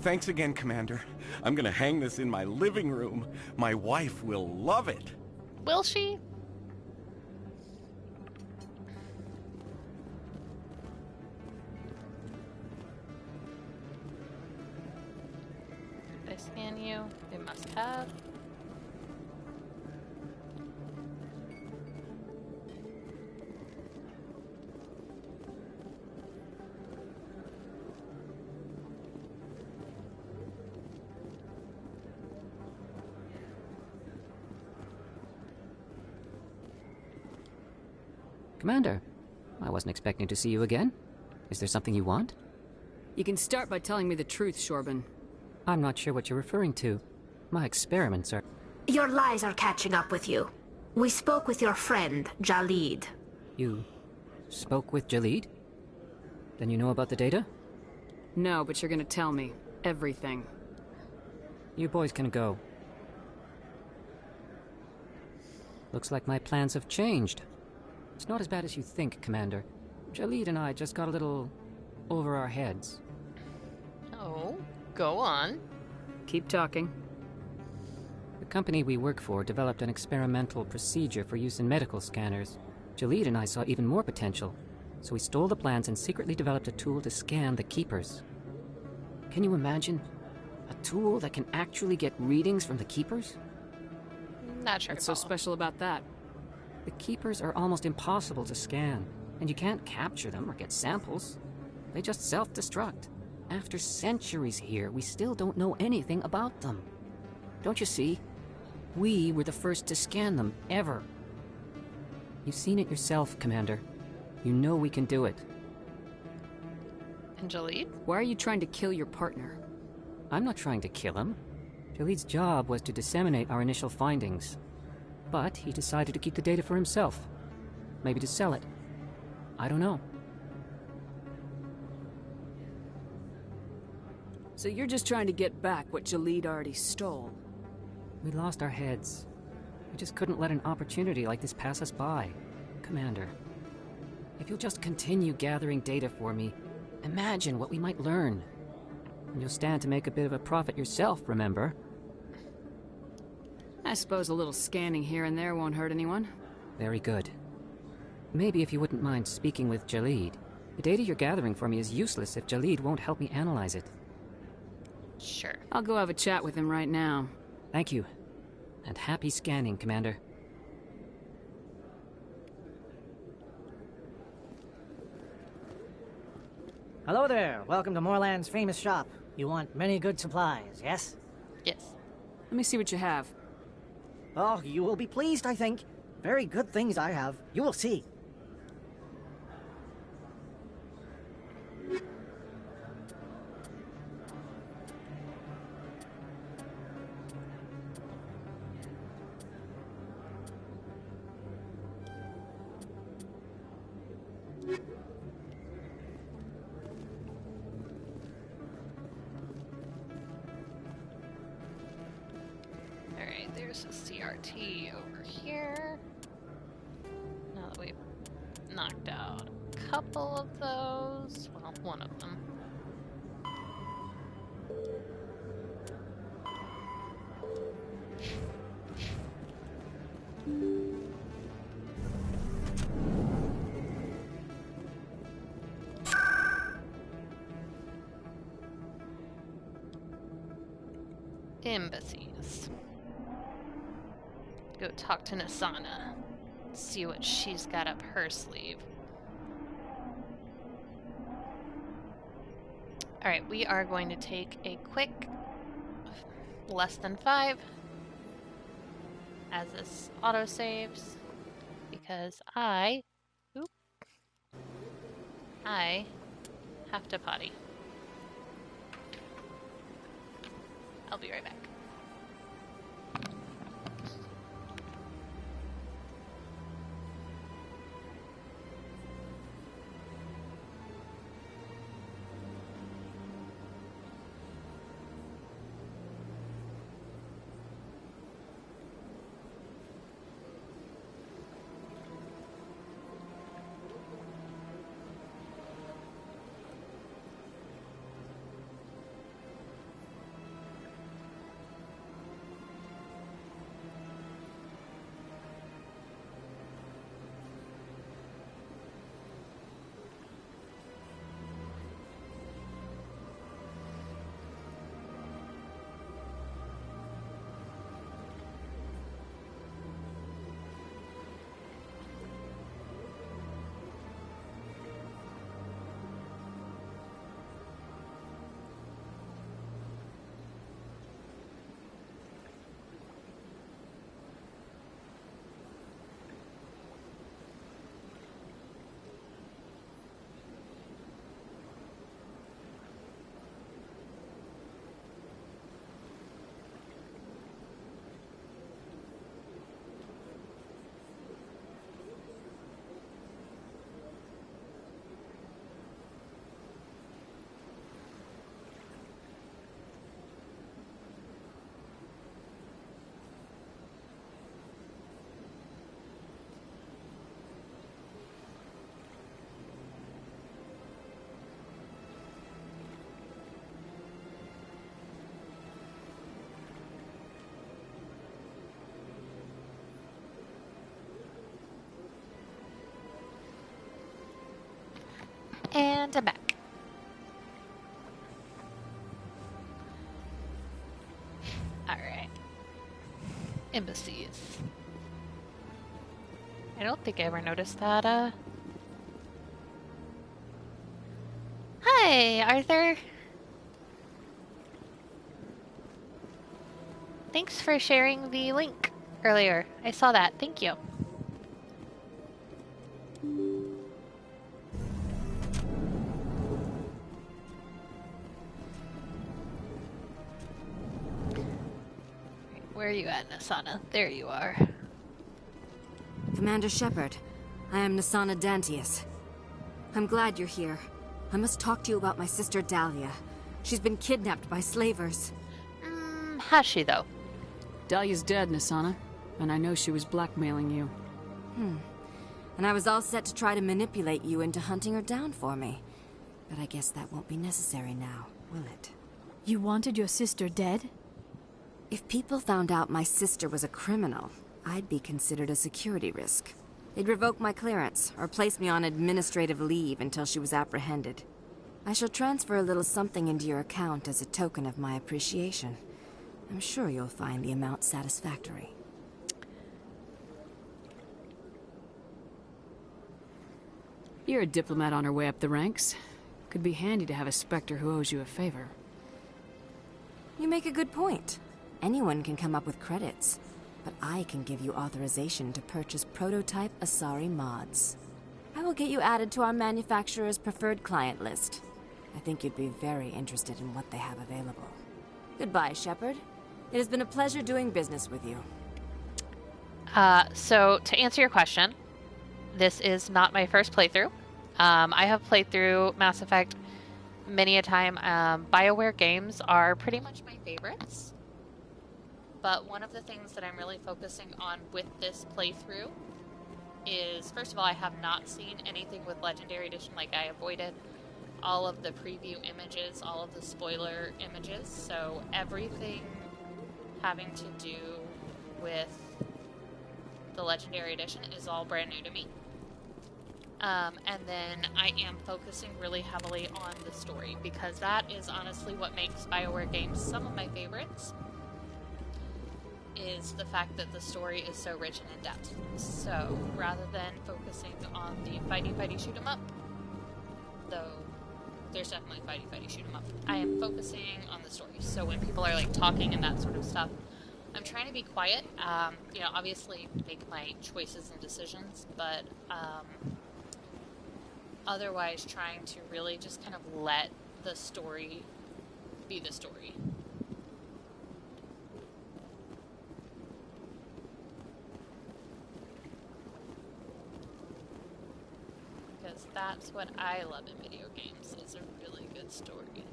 Thanks again, Commander. I'm gonna hang this in my living room. My wife will love it. Will she? Did I scan you? They must have. Commander, I wasn't expecting to see you again. Is there something you want? You can start by telling me the truth, Shorban. I'm not sure what you're referring to. My experiments are... Your lies are catching up with you. We spoke with your friend, Jalid. You spoke with Jalid? Then you know about the data? No, but you're gonna tell me. Everything. You boys can go. Looks like my plans have changed. It's not as bad as you think, Commander. Jalid and I just got a little over our heads. Oh, go on. Keep talking. The company we work for developed an experimental procedure for use in medical scanners. Jalid and I saw even more potential, so we stole the plans and secretly developed a tool to scan the Keepers. Can you imagine? A tool that can actually get readings from the Keepers? Not sure. What's so special about that? The Keepers are almost impossible to scan, and you can't capture them or get samples. They just self-destruct. After centuries here, we still don't know anything about them. Don't you see? We were the first to scan them, ever. You've seen it yourself, Commander. You know we can do it. And Jalid? Why are you trying to kill your partner? I'm not trying to kill him. Jalid's job was to disseminate our initial findings. But he decided to keep the data for himself. Maybe to sell it. I don't know. So you're just trying to get back what Jalid already stole? We lost our heads. We just couldn't let an opportunity like this pass us by. Commander, if you'll just continue gathering data for me, imagine what we might learn. And you'll stand to make a bit of a profit yourself, remember? I suppose a little scanning here and there won't hurt anyone. Very good. Maybe if you wouldn't mind speaking with Jalid. The data you're gathering for me is useless if Jalid won't help me analyze it. Sure. I'll go have a chat with him right now. Thank you. And happy scanning, Commander. Hello there. Welcome to Moorland's famous shop. You want many good supplies, yes? Yes. Let me see what you have. Oh, you will be pleased, I think. Very good things I have. You will see. Alright, there's a CRT over here. Now that we've knocked out a couple of those, well, one of them. Embassies. Go talk to Nasana. See what she's got up her sleeve. Alright, we are going to take a quick less than 5 as this autosaves because I have to potty. I'll be right back. And I'm back. Alright. Embassies. I don't think I ever noticed that, Hi, Arthur! Thanks for sharing the link earlier. I saw that. Thank you. Where are you at, Nasana? There you are. Commander Shepard, I am Nasana Dantius. I'm glad you're here. I must talk to you about my sister Dahlia. She's been kidnapped by slavers. Has she, though? Dahlia's dead, Nasana, and I know she was blackmailing you. And I was all set to try to manipulate you into hunting her down for me. But I guess that won't be necessary now, will it? You wanted your sister dead? If people found out my sister was a criminal, I'd be considered a security risk. They'd revoke my clearance, or place me on administrative leave until she was apprehended. I shall transfer a little something into your account as a token of my appreciation. I'm sure you'll find the amount satisfactory. You're a diplomat on her way up the ranks. Could be handy to have a Spectre who owes you a favor. You make a good point. Anyone can come up with credits, but I can give you authorization to purchase prototype Asari mods. I will get you added to our manufacturer's preferred client list. I think you'd be very interested in what they have available. Goodbye, Shepard. It has been a pleasure doing business with you. So, to answer your question, this is not my first playthrough. I have played through Mass Effect many a time. BioWare games are pretty much my favorites. But one of the things that I'm really focusing on with this playthrough is, first of all, I have not seen anything with Legendary Edition. Like, I avoided all of the preview images, all of the spoiler images, so everything having to do with the Legendary Edition is all brand new to me. And then I am focusing really heavily on the story, because that is honestly what makes BioWare games some of my favorites, is the fact that the story is so rich and in-depth. So, rather than focusing on the fighty shoot 'em up, though there's definitely fighty shoot 'em up. I am focusing on the story. So when people are like talking and that sort of stuff, I'm trying to be quiet. You know, obviously make my choices and decisions, but otherwise trying to really just kind of let the story be the story. Because that's what I love in video games, is a really good story.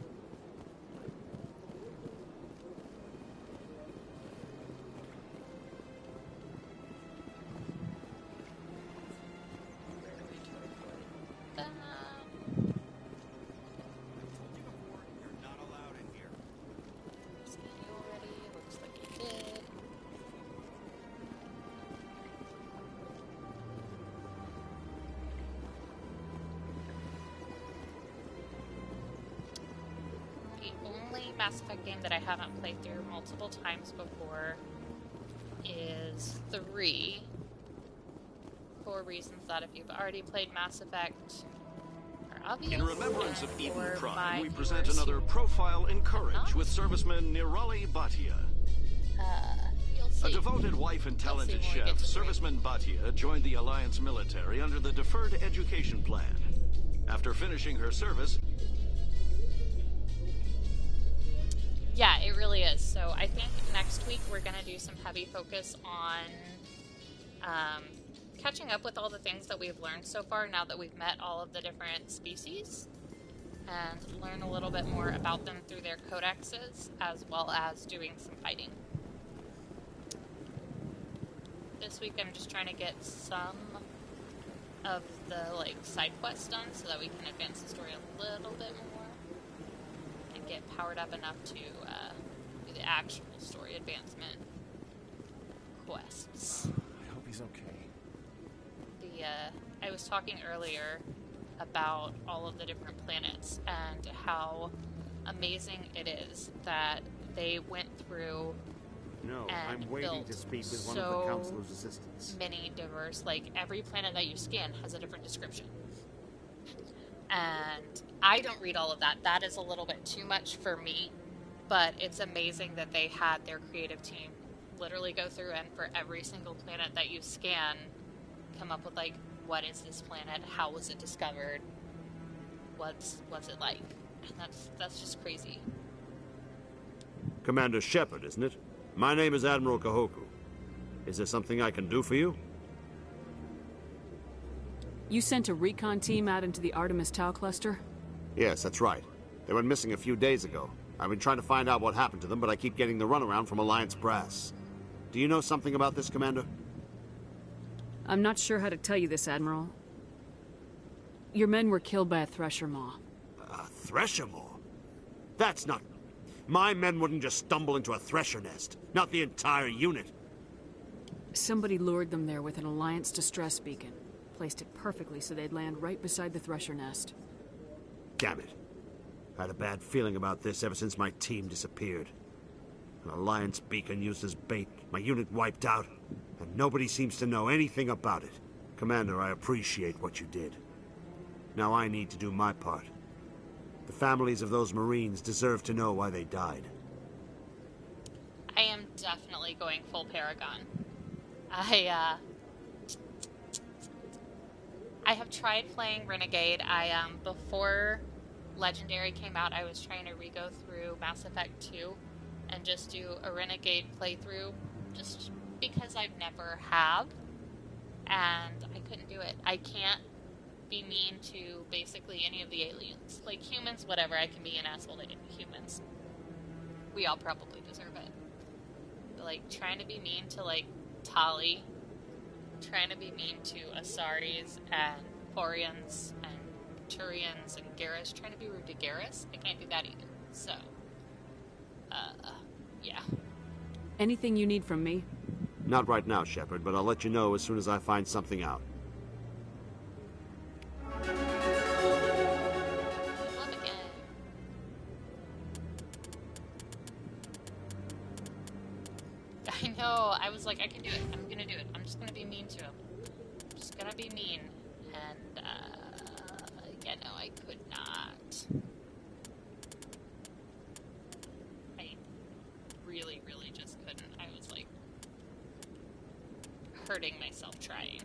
Mass Effect game that I haven't played through multiple times before is 3, for reasons that if you've already played Mass Effect are obvious. In remembrance of Eden for Prime, we my present viewers another profile in courage with serviceman Nirali Bhatia. You'll see. A devoted wife and talented You'll see when we get chef, to serviceman Bhatia joined the Alliance military under the Deferred Education Plan. After finishing her service, yeah, it really is. So I think next week we're going to do some heavy focus on catching up with all the things that we've learned so far now that we've met all of the different species, and learn a little bit more about them through their codexes, as well as doing some fighting. This week I'm just trying to get some of the side quests done so that we can advance the story a little bit more and get powered up enough to do the actual story advancement quests. I hope he's okay. I was talking earlier about all of the different planets and how amazing it is that they went through No, and I'm waiting built to speak with one so of the Councilor's assistants. many diverse, every planet that you scan has a different description. And I don't read all of that. That is a little bit too much for me, but it's amazing that they had their creative team literally go through and for every single planet that you scan, come up with what is this planet? How was it discovered? What's it like? And that's just crazy. Commander Shepard, isn't it? My name is Admiral Kahoku. Is there something I can do for you? You sent a recon team out into the Artemis Tau cluster? Yes, that's right. They went missing a few days ago. I've been trying to find out what happened to them, but I keep getting the runaround from Alliance brass. Do you know something about this, Commander? I'm not sure how to tell you this, Admiral. Your men were killed by a Thresher Maw. A Thresher Maw? That's not... My men wouldn't just stumble into a Thresher nest. Not the entire unit. Somebody lured them there with an Alliance distress beacon. Placed it perfectly so they'd land right beside the Thresher nest. Damn it. I had a bad feeling about this ever since my team disappeared. An Alliance beacon used as bait, my unit wiped out, and nobody seems to know anything about it. Commander, I appreciate what you did. Now I need to do my part. The families of those Marines deserve to know why they died. I am definitely going full Paragon. I have tried playing Renegade. Before Legendary came out, I was trying to re-go through Mass Effect 2 and just do a Renegade playthrough, just because I've never have, and I couldn't do it. I can't be mean to basically any of the aliens. Humans, whatever, I can be an asshole to humans. We all probably deserve it. But, trying to be mean to, Tali, trying to be mean to Asaris and Quarians and Turians and Garrus, trying to be rude to Garrus, I can't do that either. So, yeah. Anything you need from me? Not right now, Shepard, but I'll let you know as soon as I find something out. I know, I was like, I can do it. I'm gonna do it. I'm just gonna be mean to him. I'm just gonna be mean. And, yeah, no, I could not. hurting myself trying.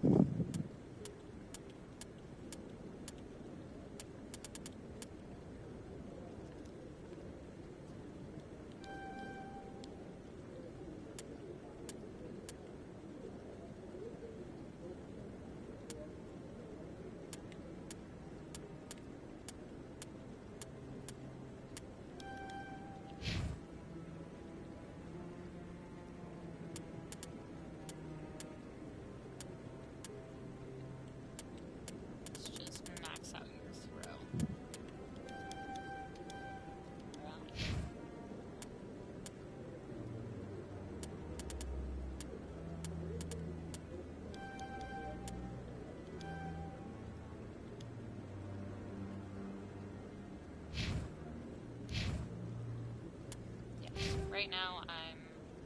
Right now, I'm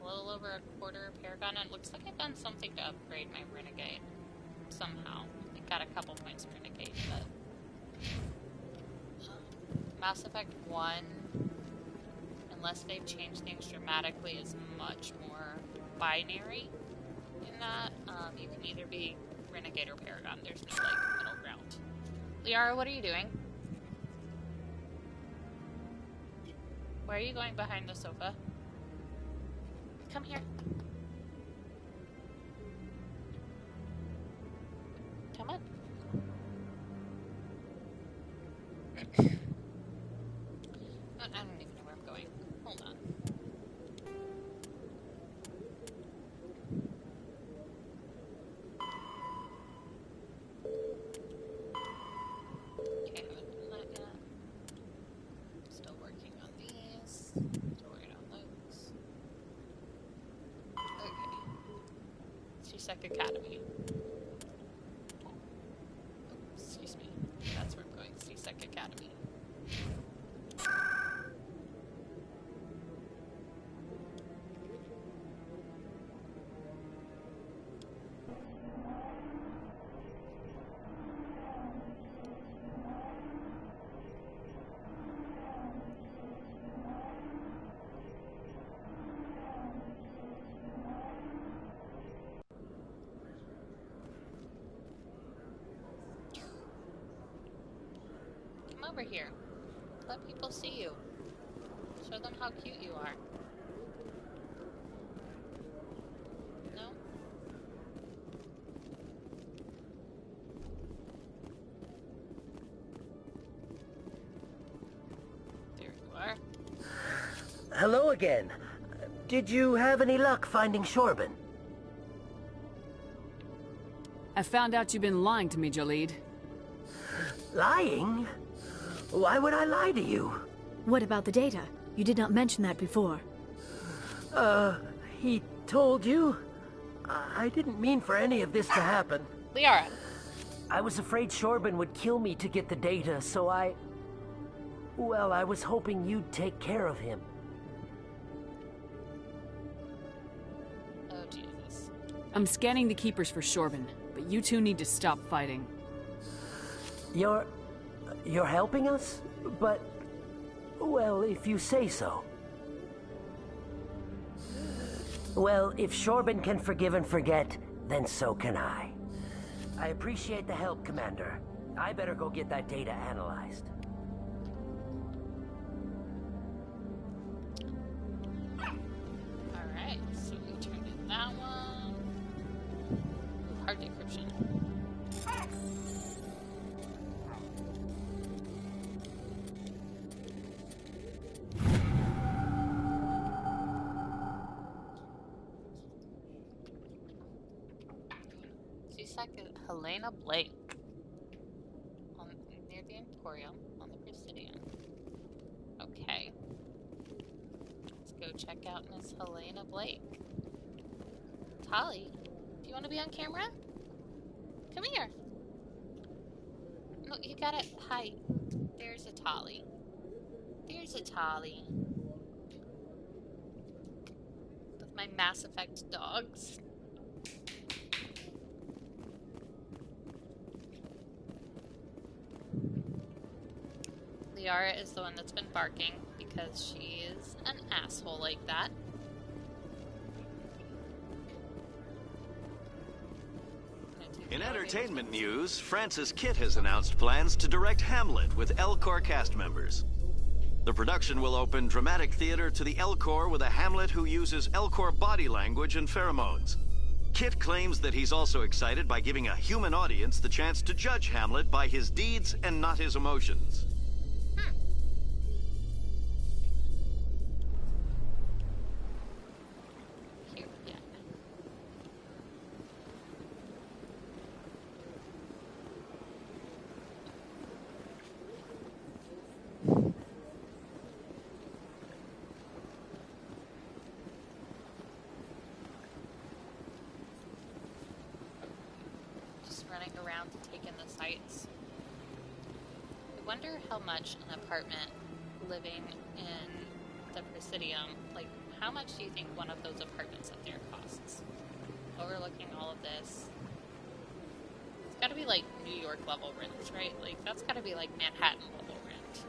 a little over a quarter Paragon, and it looks like I've done something to upgrade my Renegade. Somehow. I got a couple points Renegade, but... Mass Effect 1, unless they've changed things dramatically, is much more binary in that. You can either be Renegade or Paragon. There's no, like, middle ground. Liara, what are you doing? Why are you going behind the sofa? Come here. Come on. I don't even know where I'm going. Hold on. Okay, I haven't done that yet. Still working on these. Still working on those. Okay. CSEC Academy. Oh, excuse me. That's where I'm going. CSEC Academy. Over here. Let people see you. Show them how cute you are. No? There you are. Hello again. Did you have any luck finding Shorban? I found out you've been lying to me, Jalid. Lying? Why would I lie to you? What about the data? You did not mention that before. He told you? I didn't mean for any of this to happen. Liara. I was afraid Shorban would kill me to get the data, so well, I was hoping you'd take care of him. Oh, Jesus. I'm scanning the Keepers for Shorban, but you two need to stop fighting. You're helping us? But, well, if you say so. Well, if Shorban can forgive and forget, then so can I. I appreciate the help, Commander. I better go get that data analyzed. Alright, so we turned in that one. Ooh, hard decryption. Helena Blake. Near the Emporium on the Presidium. Okay. Let's go check out Miss Helena Blake. Tali, do you want to be on camera? Come here. No, you gotta hide. There's a Tali. There's a Tali. With my Mass Effect dogs. Liara is the one that's been barking because she is an asshole like that. entertainment news, Francis Kitt has announced plans to direct Hamlet with Elcor cast members. The production will open dramatic theater to the Elcor with a Hamlet who uses Elcor body language and pheromones. Kitt claims that he's also excited by giving a human audience the chance to judge Hamlet by his deeds and not his emotions. Around to take in the sights. I wonder how much an apartment living in the Presidium, like how much do you think one of those apartments up there costs? Overlooking all of this. It's gotta be like New York level rent, right? Like that's gotta be like Manhattan level rent.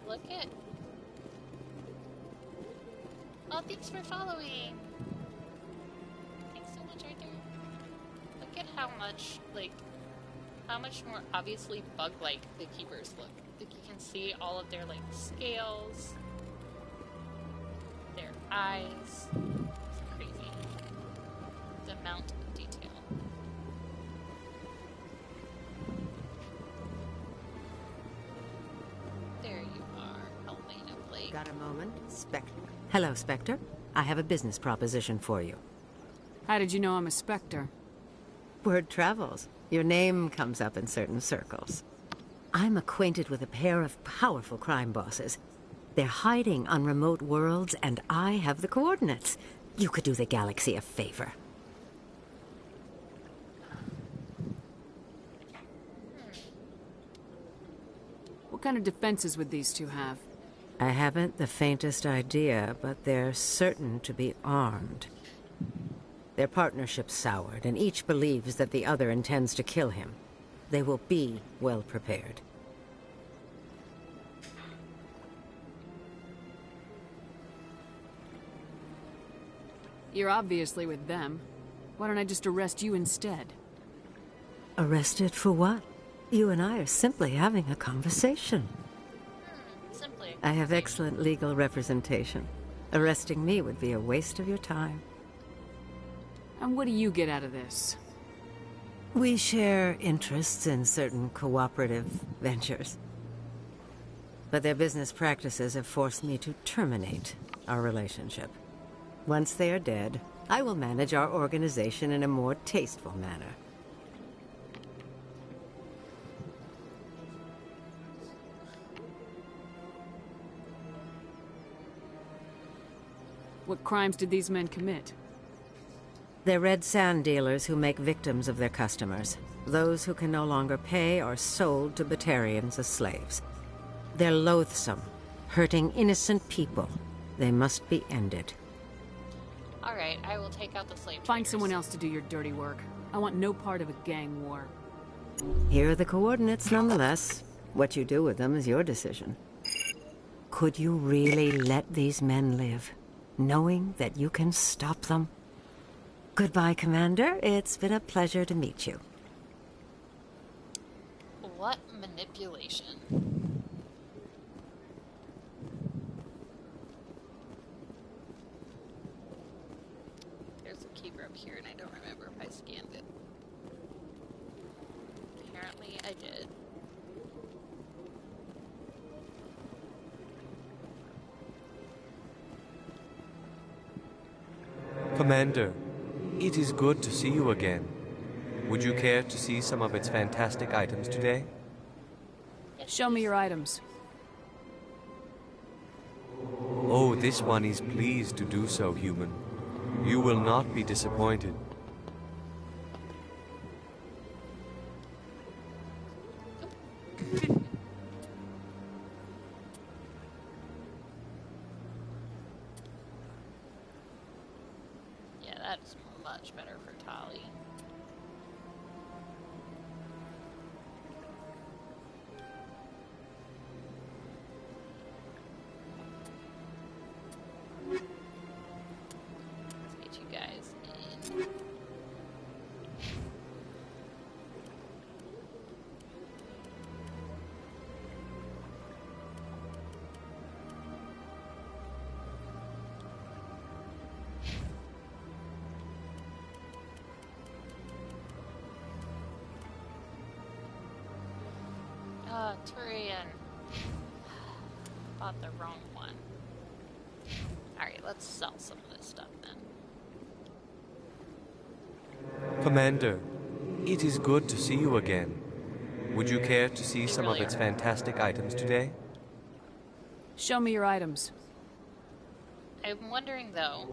Look at... Oh, thanks for following! Thanks so much, Arthur. Look at how much, like, how much more obviously bug-like the keepers look. Like, you can see all of their, like, scales, their eyes. It's crazy. The amount of detail. There you are, ErinGoPlay. Got a moment? Spectre. Hello, Spectre. I have a business proposition for you. How did you know I'm a Spectre? Word travels. Your name comes up in certain circles. I'm acquainted with a pair of powerful crime bosses. They're hiding on remote worlds, and I have the coordinates. You could do the galaxy a favor. What kind of defenses would these two have? I haven't the faintest idea, but they're certain to be armed. Their partnership's soured, and each believes that the other intends to kill him. They will be well prepared. You're obviously with them. Why don't I just arrest you instead? Arrested for what? You and I are simply having a conversation. Simply. I have excellent legal representation. Arresting me would be a waste of your time. And what do you get out of this? We share interests in certain cooperative ventures. But their business practices have forced me to terminate our relationship. Once they are dead, I will manage our organization in a more tasteful manner. What crimes did these men commit? They're red sand dealers who make victims of their customers. Those who can no longer pay are sold to Batarians as slaves. They're loathsome, hurting innocent people. They must be ended. Alright, I will take out the slave traders. Find someone else to do your dirty work. I want no part of a gang war. Here are the coordinates nonetheless. What you do with them is your decision. Could you really let these men live, knowing that you can stop them? Goodbye, Commander. It's been a pleasure to meet you. What manipulation? There's a keeper up here, and I don't remember if I scanned it. Apparently, I did. Commander, it is good to see you again. Would you care to see some of its fantastic items today? Show me your items. Oh, this one is pleased to do so, human. You will not be disappointed. That's much better for Tali. Let's get you guys in. Turian. Bought the wrong one. Alright, let's sell some of this stuff then. Commander, it is good to see you again. Would you care to see some of its fantastic items today? Show me your items. I'm wondering though.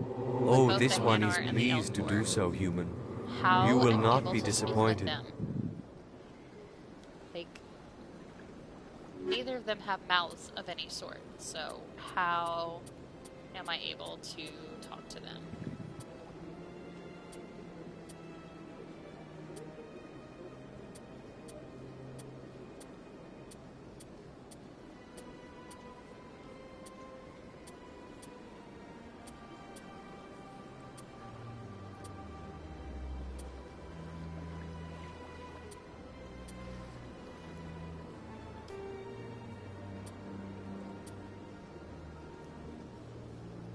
Oh, this one is pleased to do so, human. How you will I'm not able be to speak with disappointed. them. Like, neither of them have mouths of any sort, so how am I able to talk to them?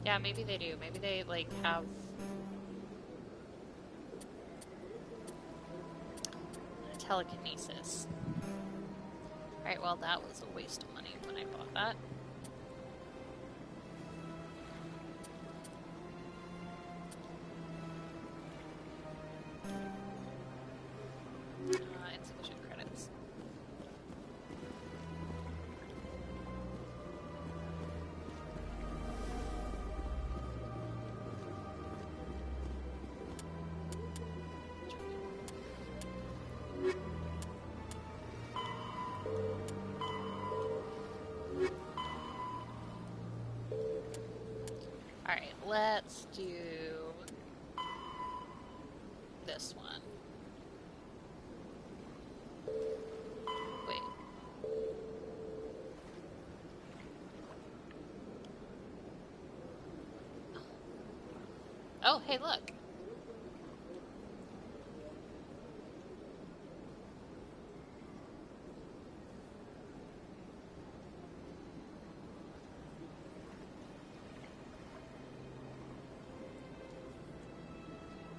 Yeah, maybe they do. Maybe they, like, have... telekinesis. Alright, well, that was a waste of money when I bought that. Insufficient credits. Alright, let's do this one. Wait. Oh, hey, look.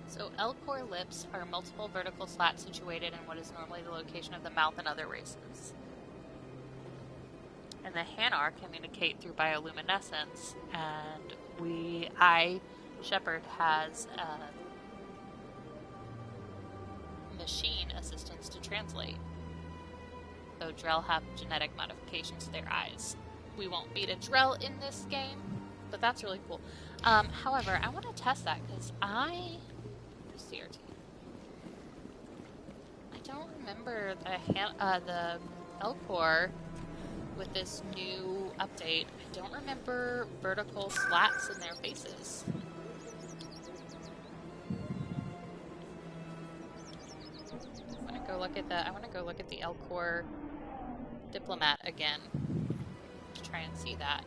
So Elcor lips are multiple vertical slats situated in what is normally the location of the mouth in other races. And the Hanar communicate through bioluminescence, and Shepard has a machine assistance to translate. Though Drell have genetic modifications to their eyes. We won't beat a Drell in this game, but that's really cool. However, I want to test that because CRT. I don't remember the Elcor with this new update. I don't remember vertical slats in their faces. I want to go look at the Elcor diplomat again to try and see that.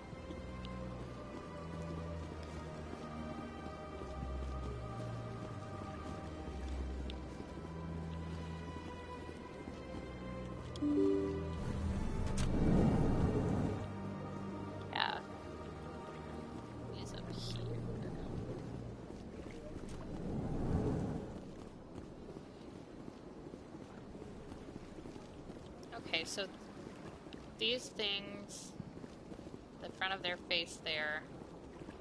Yeah. He's up here. Okay, so these things, the front of their face there,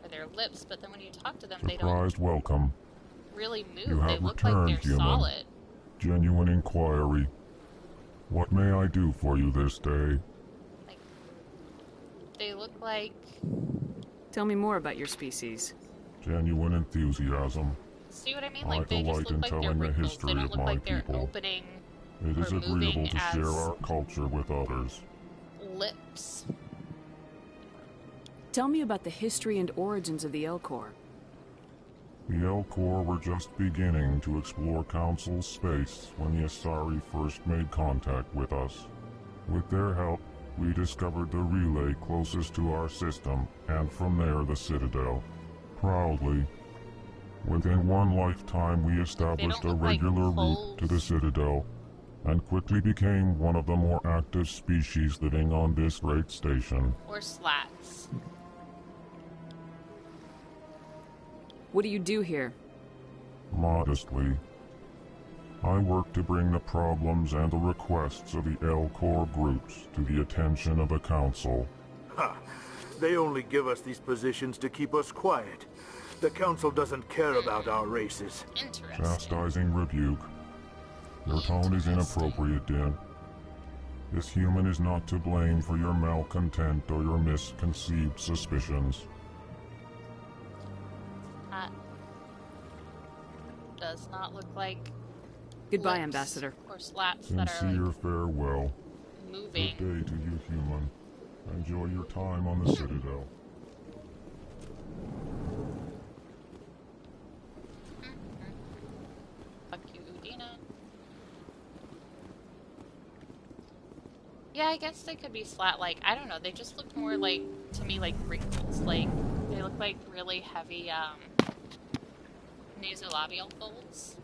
are their lips, but then when you talk to them, they don't Surprised welcome. really move. You They have look like returned, they're human. solid. Genuine inquiry. What may I do for you this day? They look like... Tell me more about your species. Genuine enthusiasm. See what I mean? I Like, they just delight look in like they're telling the wrinkles. They history don't of look my like they're people. opening It is or agreeable moving to share as our culture with others. lips. Tell me about the history and origins of the Elcor. The Elcor were just beginning to explore Council's space when the Asari first made contact with us. With their help, we discovered the relay closest to our system, and from there the Citadel. Proudly, within one lifetime we established a regular route to the Citadel, and quickly became one of the more active species living on this great station. Or slats. What do you do here? Modestly, I work to bring the problems and the requests of the Elcor groups to the attention of the Council. Ha! They only give us these positions to keep us quiet. The Council doesn't care about our races. Chastising rebuke. Your tone is inappropriate, Din. This human is not to blame for your malcontent or your misconceived suspicions. Does not look like Goodbye, lips Ambassador. Or slats that are Sincere like farewell. moving. Good day to you, human. Enjoy your time on the Citadel. Fuck you, Udina. Yeah, I guess they could be slat-like. I don't know. They just look more like, to me, like wrinkles. Like, they look like really heavy, nasolabial folds.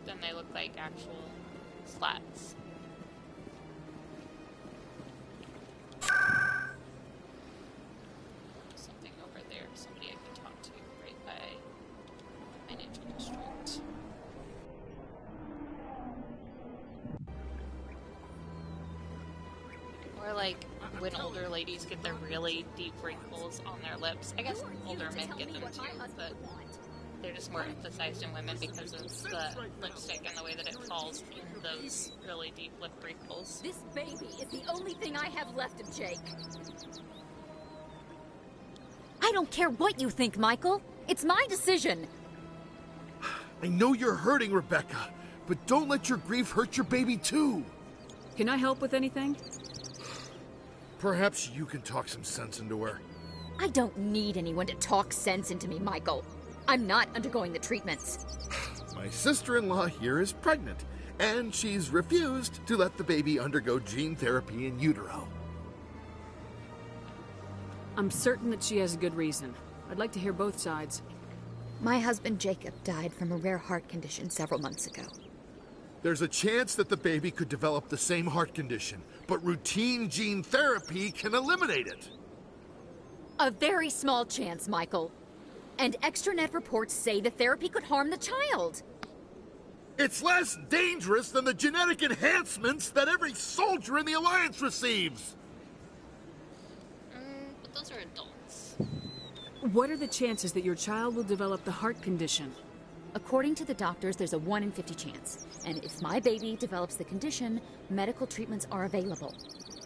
Then they look like actual slats. Something over there. Somebody I can talk to right by financial district. Or like when older ladies get their really deep wrinkles on their lips. I guess older men get them too, but they're just more emphasized in women because of the lipstick and the way that it falls in those really deep lip wrinkles. This baby is the only thing I have left of Jake. I don't care what you think, Michael. It's my decision. I know you're hurting, Rebecca, but don't let your grief hurt your baby too. Can I help with anything? Perhaps you can talk some sense into her. I don't need anyone to talk sense into me, Michael. I'm not undergoing the treatments. My sister-in-law here is pregnant, and she's refused to let the baby undergo gene therapy in utero. I'm certain that she has a good reason. I'd like to hear both sides. My husband Jacob died from a rare heart condition several months ago. There's a chance that the baby could develop the same heart condition, but routine gene therapy can eliminate it. A very small chance, Michael. And extranet reports say the therapy could harm the child. It's less dangerous than the genetic enhancements that every soldier in the Alliance receives. But those are adults. What are the chances that your child will develop the heart condition? According to the doctors, there's a 1 in 50 chance. And if my baby develops the condition, medical treatments are available.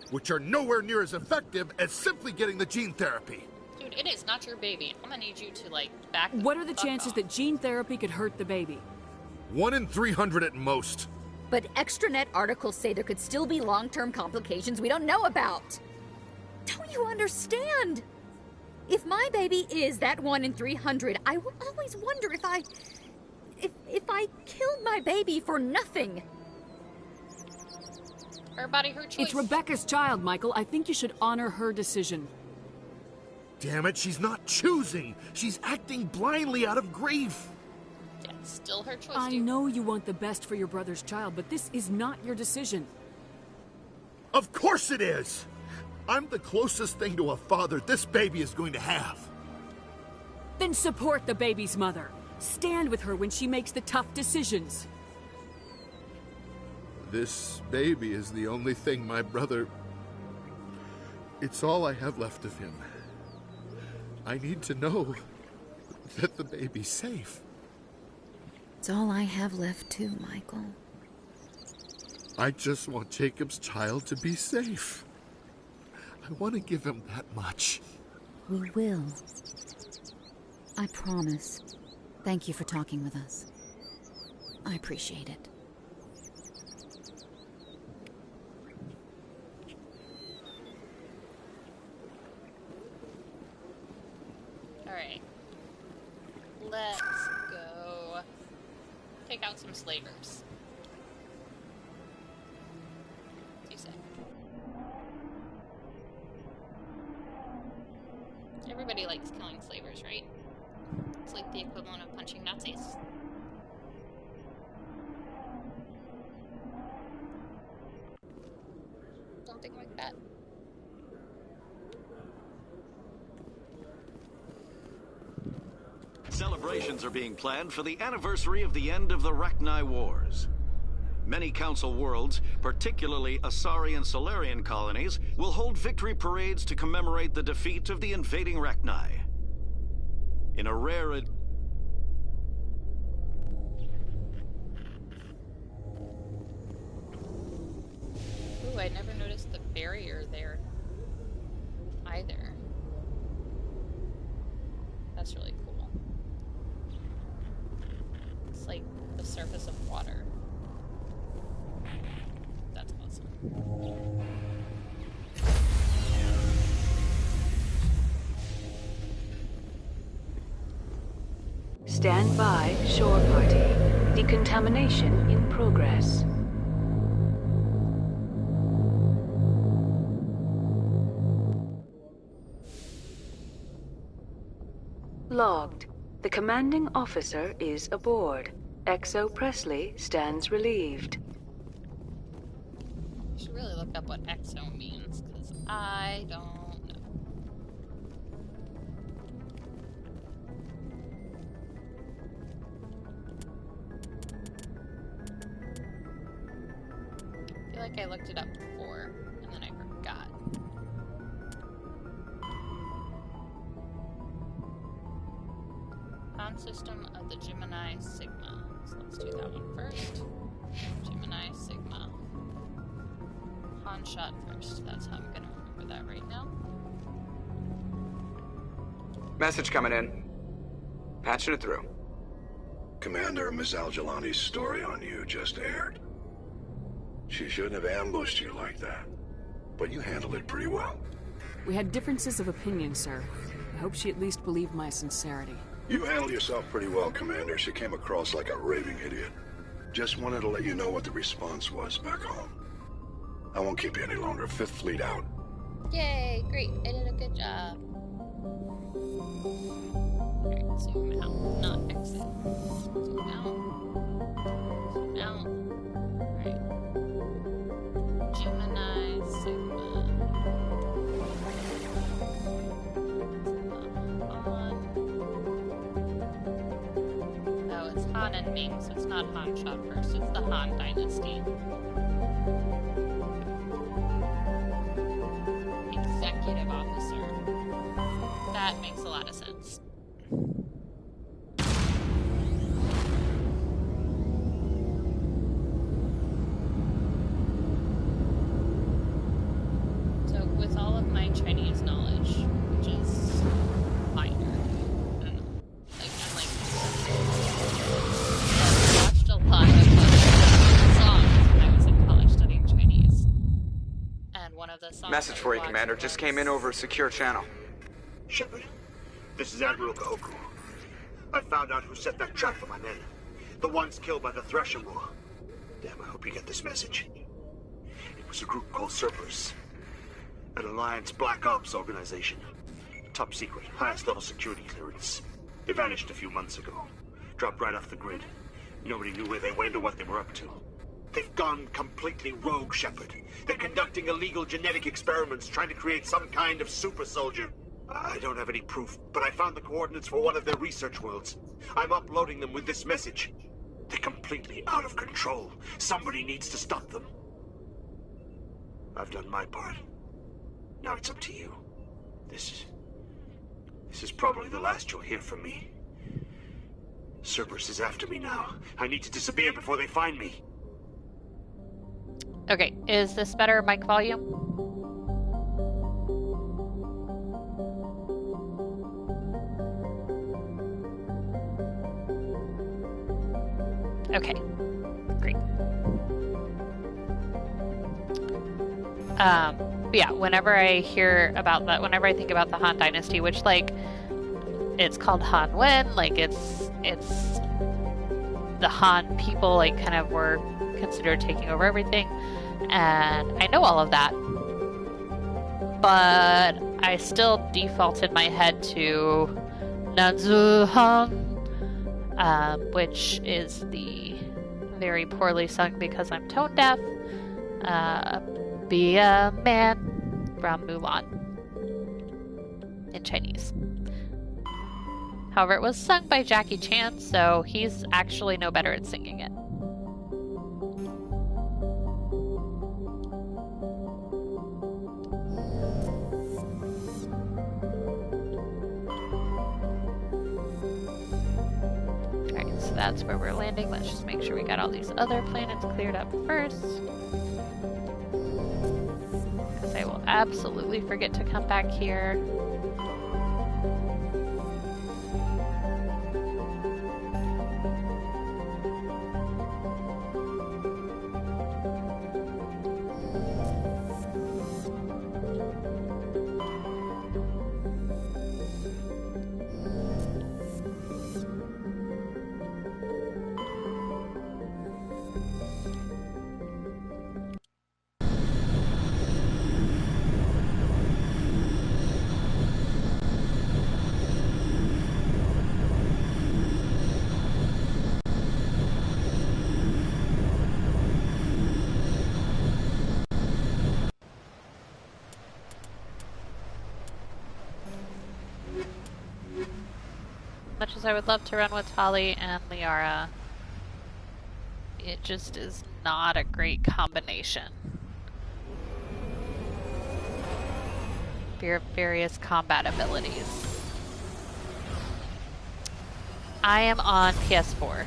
Which are nowhere near as effective as simply getting the gene therapy. Dude, it is not your baby. I'm gonna need you to, like, back the What are the fuck chances off. that gene therapy could hurt the baby? 1 in 300 at most. But extranet articles say there could still be long-term complications we don't know about. Don't you understand? If my baby is that 1 in 300, I will always wonder if I killed my baby for nothing. Her body, her choice. It's Rebecca's child, Michael. I think you should honor her decision. Damn it, she's not choosing. She's acting blindly out of grief. Yeah, it's still her choice, I dude. know you want the best for your brother's child, but this is not your decision. Of course it is. I'm the closest thing to a father this baby is going to have. Then support the baby's mother. Stand with her when she makes the tough decisions. This baby is the only thing my brother... It's all I have left of him. I need to know that the baby's safe. It's all I have left too, Michael. I just want Jacob's child to be safe. I want to give him that much. We will. I promise. Thank you for talking with us. I appreciate it. Alright. Let's go take out some slavers. What do you say? Everybody likes killing slavers, right? It's like the equivalent of punching Nazis. Something like that. Celebrations are being planned for the anniversary of the end of the Rachni Wars. Many Council worlds, particularly Asari and Solarian colonies, will hold victory parades to commemorate the defeat of the invading Rachni. In a rare... Ooh, I never noticed the barrier there either. That's really cool. It's like the surface of water. That's awesome. Stand by, shore party. Decontamination in progress. Logged. The commanding officer is aboard. XO Presley stands relieved. I should really look up what exo means, because I don't know. I feel like I looked it up before, and then I forgot. Con system of the Gemini Sigma. So let's do that one first. Gemini Sigma. Han shot first. That's how I'm gonna remember that right now. Message coming in. Patching it through. Commander, Miss Al-Jalani's story on you just aired. She shouldn't have ambushed you like that, but you handled it pretty well. We had differences of opinion, sir. I hope she at least believed my sincerity. You handled yourself pretty well, Commander. She came across like a raving idiot. Just wanted to let you know what the response was back home. I won't keep you any longer. Fifth Fleet out. Yay, great. I did a good job. Alright, zoom out, not exit. Zoom out. Zoom out. Alright. Gemini Sigma. Han. Oh, it's Han and Ming, so it's not Han shot first, it's the Han Dynasty. Executive officer. That makes a lot of sense. So, with all of my Chinese knowledge, which is minor, I don't know, I've watched a lot of songs when I was in college studying Chinese. And one of the songs Message for you, Commander. Just came in over a secure channel. Shepard, this is Admiral Kahoku. I found out who set that trap for my men. The ones killed by the Thresher War. Damn, I hope you get this message. It was a group called Cerberus. An Alliance Black Ops organization. Top secret, highest level security clearance. They vanished a few months ago. Dropped right off the grid. Nobody knew where they went or what they were up to. They've gone completely rogue, Shepard. They're conducting illegal genetic experiments, trying to create some kind of super soldier. I don't have any proof, but I found the coordinates for one of their research worlds. I'm uploading them with this message. They're completely out of control. Somebody needs to stop them. I've done my part. Now it's up to you. This is probably the last you'll hear from me. Cerberus is after me now. I need to disappear before they find me. Okay, is this better mic volume? Okay, great. But yeah, whenever I hear about that, whenever I think about the Han Dynasty, which, like, it's called Han Wen, like it's the Han people like kind of were considered taking over everything, and I know all of that, but I still defaulted my head to Nanzu Han, which is the very poorly sung because I'm tone deaf, Be a Man from Mulan in Chinese. However, it was sung by Jackie Chan, so he's actually no better at singing it. Alright, so that's where we're landing. Let's just make sure we got all these other planets cleared up first. Because I will absolutely forget to come back here. Much as I would love to run with Tali and Liara, it just is not a great combination. Various combat abilities. I am on PS4,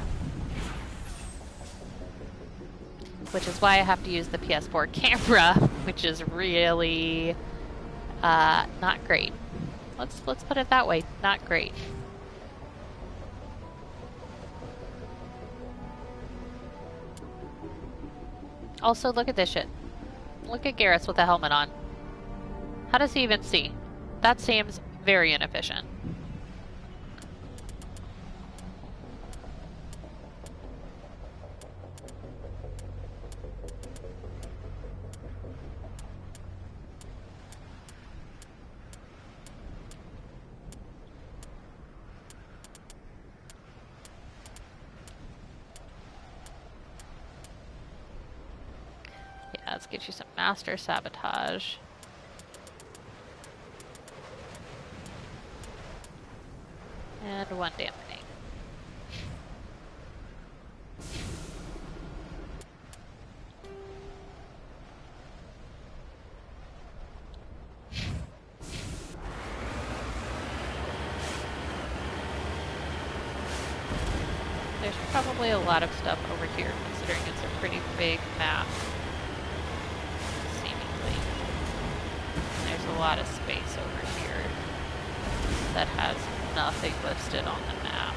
which is why I have to use the PS4 camera, which is really not great. Let's put it that way, not great. Also, look at this shit. Look at Garrus with a helmet on. How does he even see? That seems very inefficient. Let's get you some master sabotage. And one dampening. There's probably a lot of stuff over here, considering it's a pretty big map. A lot of space over here that has nothing listed on the map.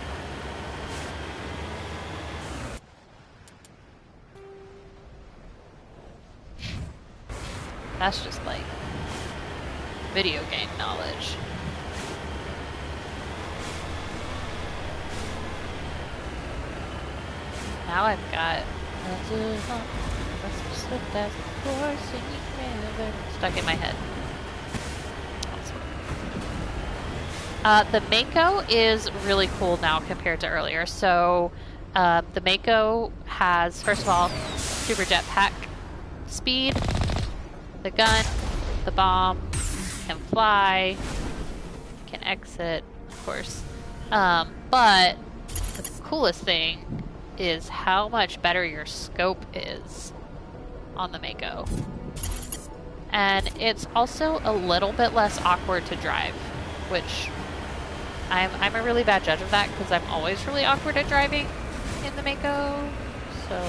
That's just like video game knowledge. Now I've got stuck in my head. The Mako is really cool now compared to earlier. So the Mako has, first of all, super jetpack speed, the gun, the bomb, can fly, can exit, of course. But the coolest thing is how much better your scope is on the Mako. And it's also a little bit less awkward to drive, which I'm a really bad judge of that because I'm always really awkward at driving in the Mako. So,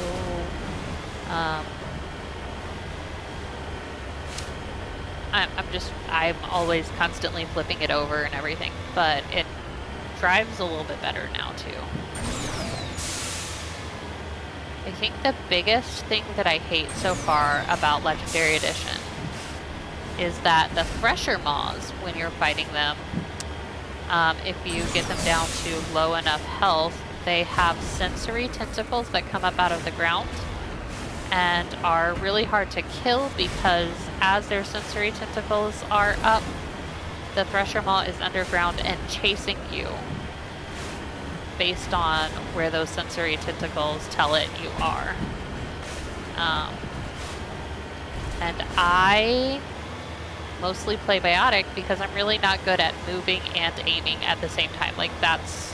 I'm always constantly flipping it over and everything, but it drives a little bit better now too. I think the biggest thing that I hate so far about Legendary Edition is that the fresher Maws, when you're fighting them, if you get them down to low enough health, they have sensory tentacles that come up out of the ground and are really hard to kill because as their sensory tentacles are up, the thresher maw is underground and chasing you based on where those sensory tentacles tell it you are. And I mostly play biotic because I'm really not good at moving and aiming at the same time. Like, that's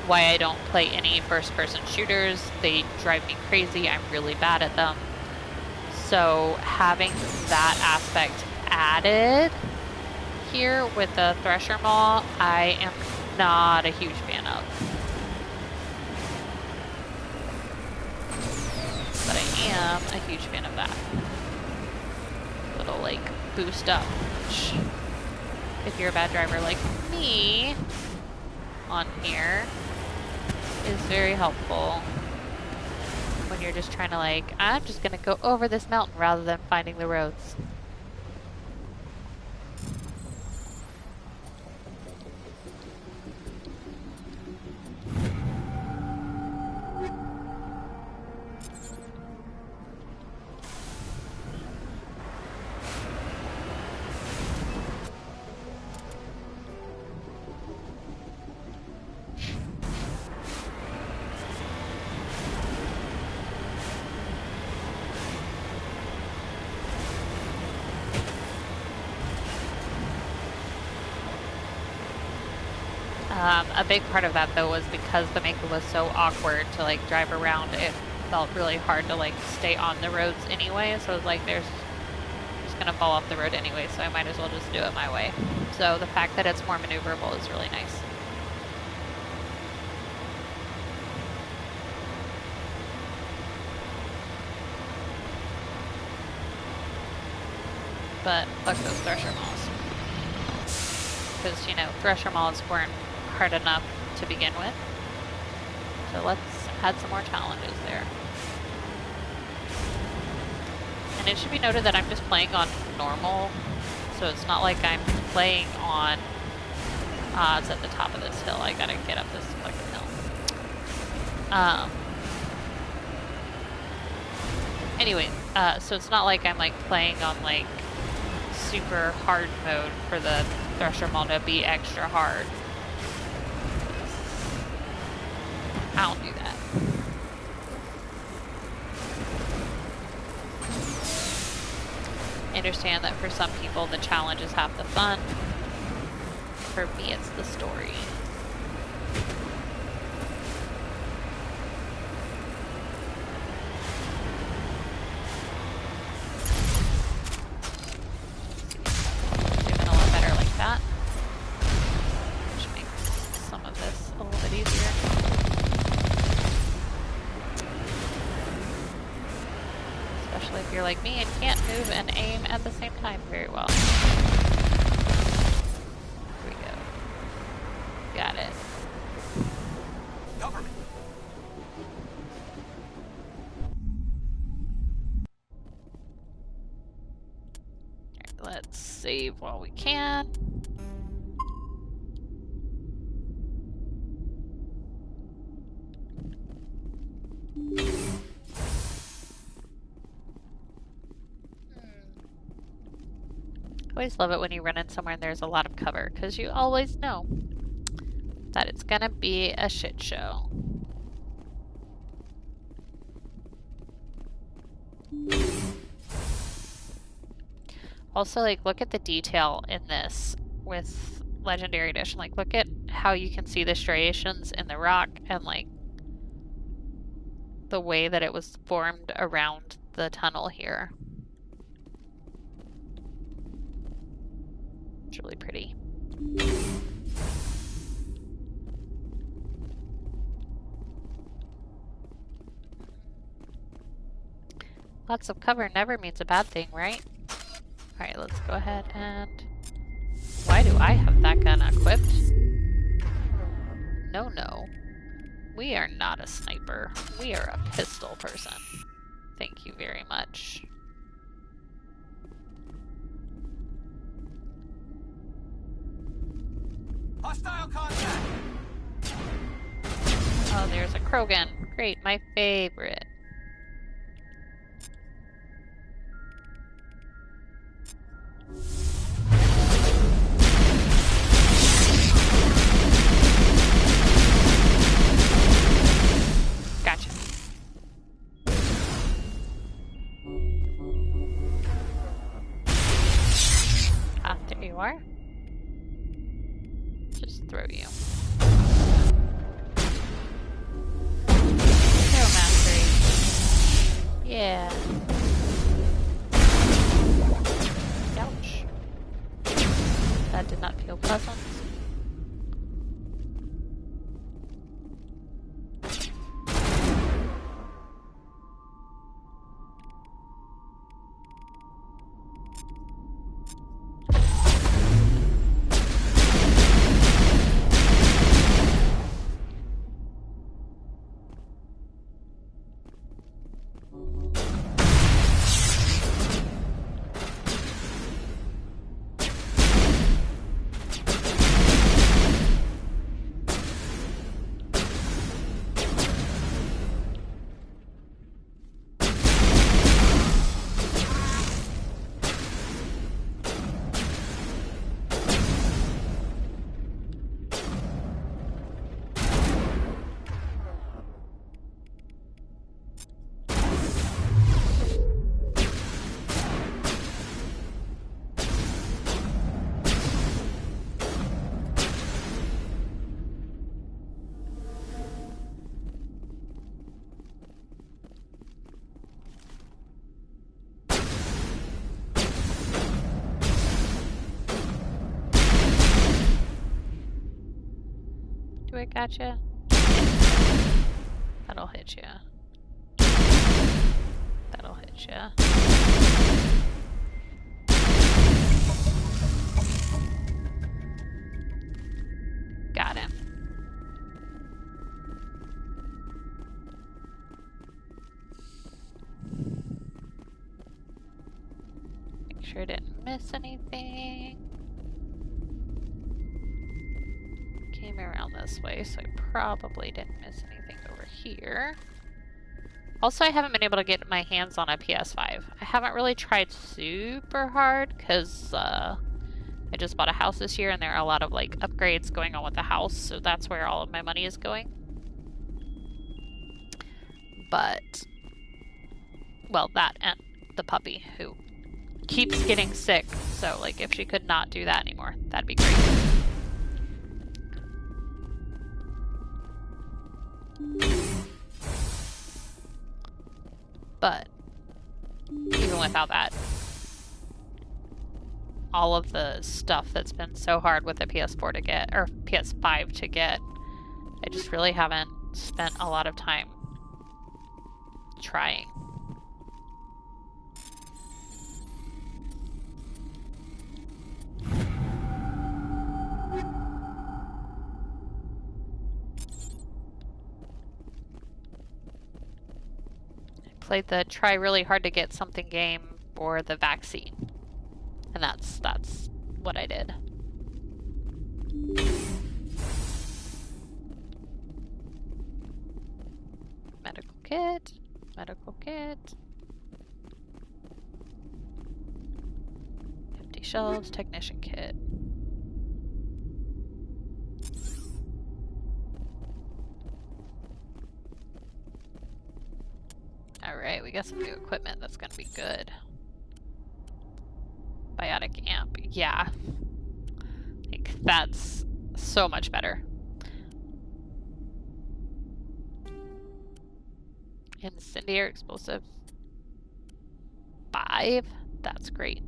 why I don't play any first-person shooters. They drive me crazy. I'm really bad at them. So having that aspect added here with the thresher maw, I am not a huge fan of. But I am a huge fan of that. Little, like, boost up, which, if you're a bad driver like me on here, is very helpful when you're just trying to, like, I'm just gonna go over this mountain rather than finding the roads. A big part of that, though, was because the Mako was so awkward to, like, drive around. It felt really hard to, like, stay on the roads anyway. So I was like, there's just gonna fall off the road anyway, so I might as well just do it my way. So the fact that it's more maneuverable is really nice. But fuck those thresher maws. Because, you know, thresher maws weren't hard enough to begin with. So let's add some more challenges there. And it should be noted that I'm just playing on normal, so it's not like I'm playing on... it's at the top of this hill. I gotta get up this fucking hill. Anyway, so it's not like I'm, like, playing on, like, super hard mode for the thresher maw to be extra hard. I don't do that. I understand that for some people the challenge is half the fun. For me, it's the story. Doing a lot better like that. Which makes some of this a little bit easier. Especially if you're like me and can't move and aim at the same time very well. Here we go. Got it. Cover me. Alright, let's save while we can. I always love it when you run in somewhere and there's a lot of cover, because you always know that it's gonna be a shit show. Also, like, look at the detail in this with Legendary Edition. Like, look at how you can see the striations in the rock and, like, the way that it was formed around the tunnel here. It's really pretty. Lots of cover never means a bad thing, right? Alright, let's go ahead and... Why do I have that gun equipped? No, no. We are not a sniper. We are a pistol person. Thank you very much. Hostile contact! Oh, there's a Krogan. Great, my favorite. Gotcha. Ah, there you are. Just throw you. Hero mastery. Yeah. Ouch. That did not feel pleasant. Do I gotcha? That'll hit ya. That'll hit ya. Got him. Make sure I didn't miss anything. Came around this way, so I probably didn't miss anything over here. Also, I haven't been able to get my hands on a PS5. I haven't really tried super hard because I just bought a house this year and there are a lot of like upgrades going on with the house, so that's where all of my money is going. But, well, that and the puppy who keeps getting sick, so like if she could not do that anymore, that'd be great. But even without that, all of the stuff that's been so hard with the PS4 to get, or PS5 to get, I just really haven't spent a lot of time trying. Played the try really hard to get something game for the vaccine. And that's what I did. Medical kit. Medical kit. Empty shelves, technician kit. Alright, we got some new equipment that's gonna be good. Biotic amp, yeah. I think that's so much better. Incendiary explosive 5, that's great.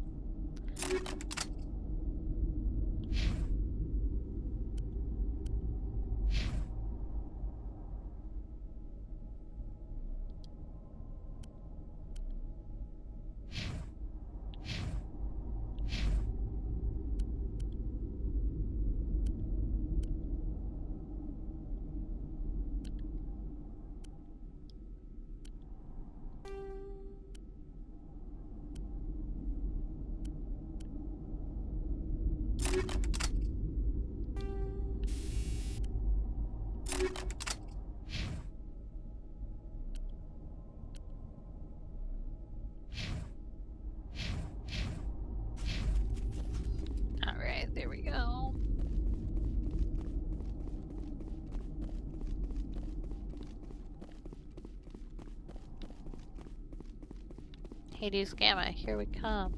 Hades Gamma, here we come.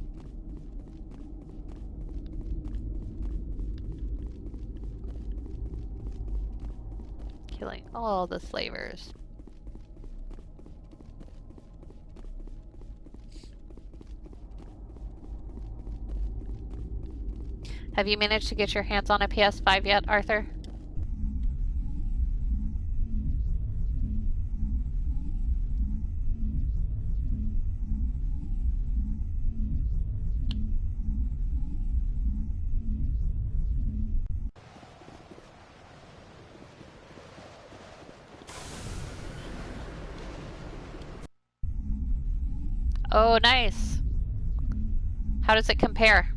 Killing all the slavers. Have you managed to get your hands on a PS5 yet, Arthur? Oh, nice. How does it compare?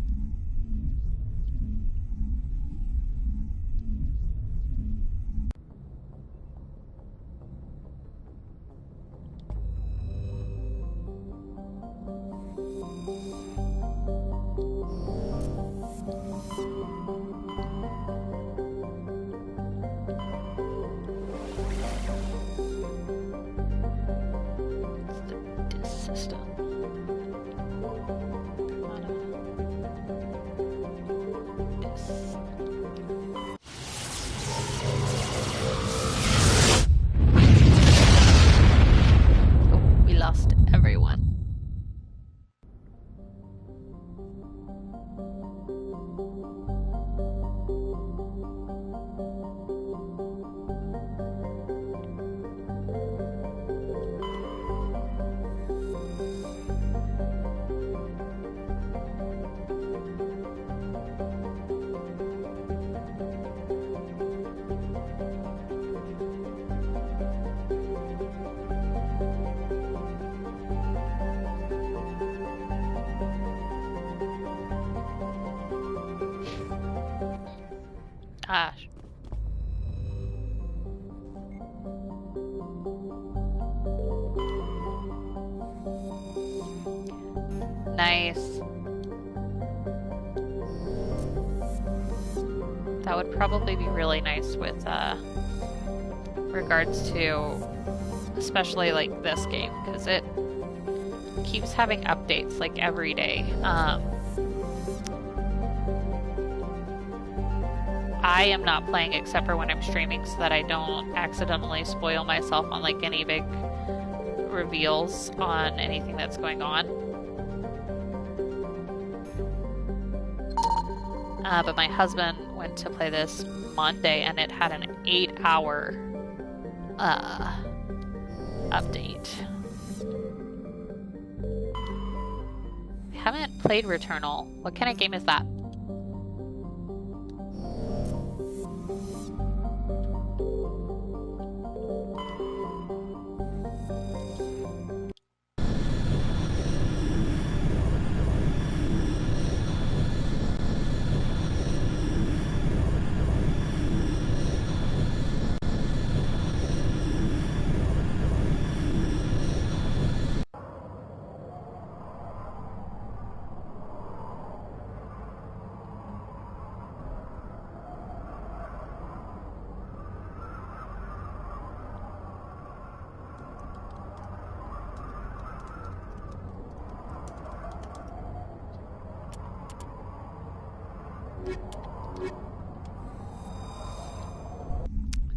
Gosh. Nice. That would probably be really nice with regards to especially like this game, because it keeps having updates like every day. I am not playing except for when I'm streaming so that I don't accidentally spoil myself on like any big reveals on anything that's going on. But my husband went to play this Monday and it had an 8-hour update. I haven't played Returnal. What kind of game is that?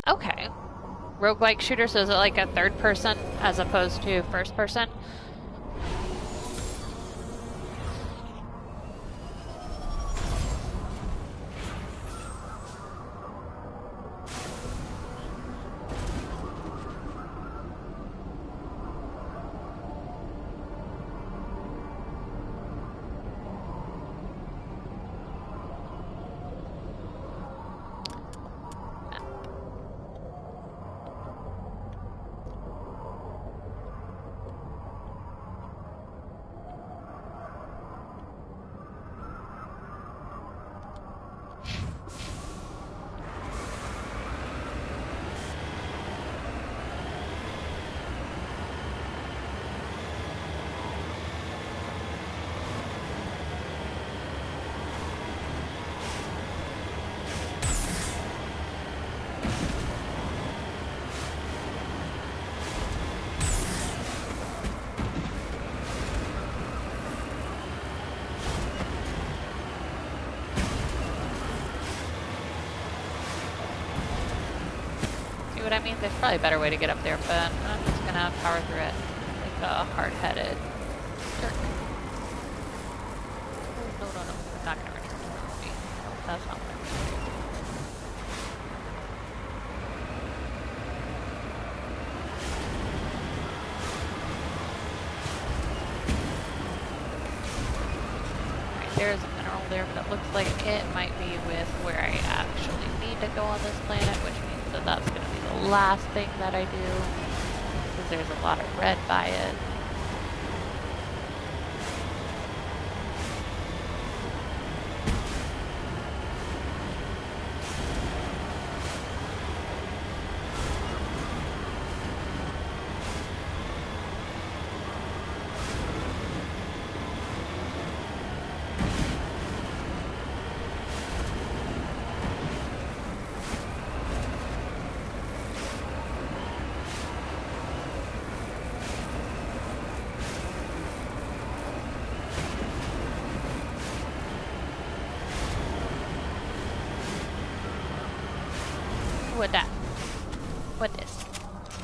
Okay. Roguelike shooter, so is it like a third person as opposed to first person? what I mean? There's probably a better way to get up there, but I'm just gonna power through it like a hard-headed jerk. Oh, no, no, no. I'm not gonna return to Novi. No, that's not what I'm gonna do. Alright, there's a mineral there, but it looks like it might be with where I actually need to go on this planet, which means that that's going to be the last thing that I do, because there's a lot of red by it.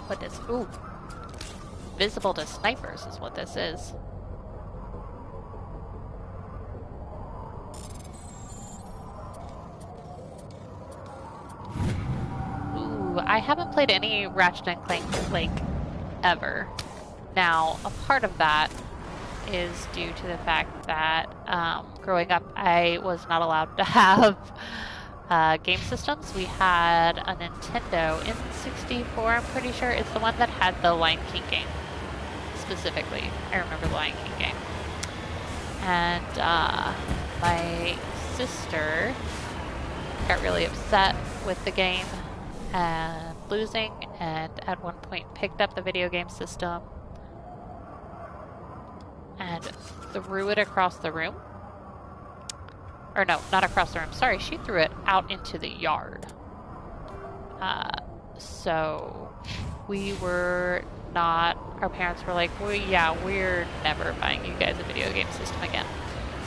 What this? Ooh. Visible to snipers is what this is. Ooh, I haven't played any Ratchet and Clank, like, ever. Now, a part of that is due to the fact that growing up, I was not allowed to have game systems. We had a Nintendo N64, I'm pretty sure. It's the one that had the Lion King game, specifically. I remember the Lion King game. And my sister got really upset with the game and losing, and at one point picked up the video game system and threw it across the room. Or no, not across the room. Sorry, she threw it out into the yard. So we were not, our parents were like, well, yeah, we're never buying you guys a video game system again.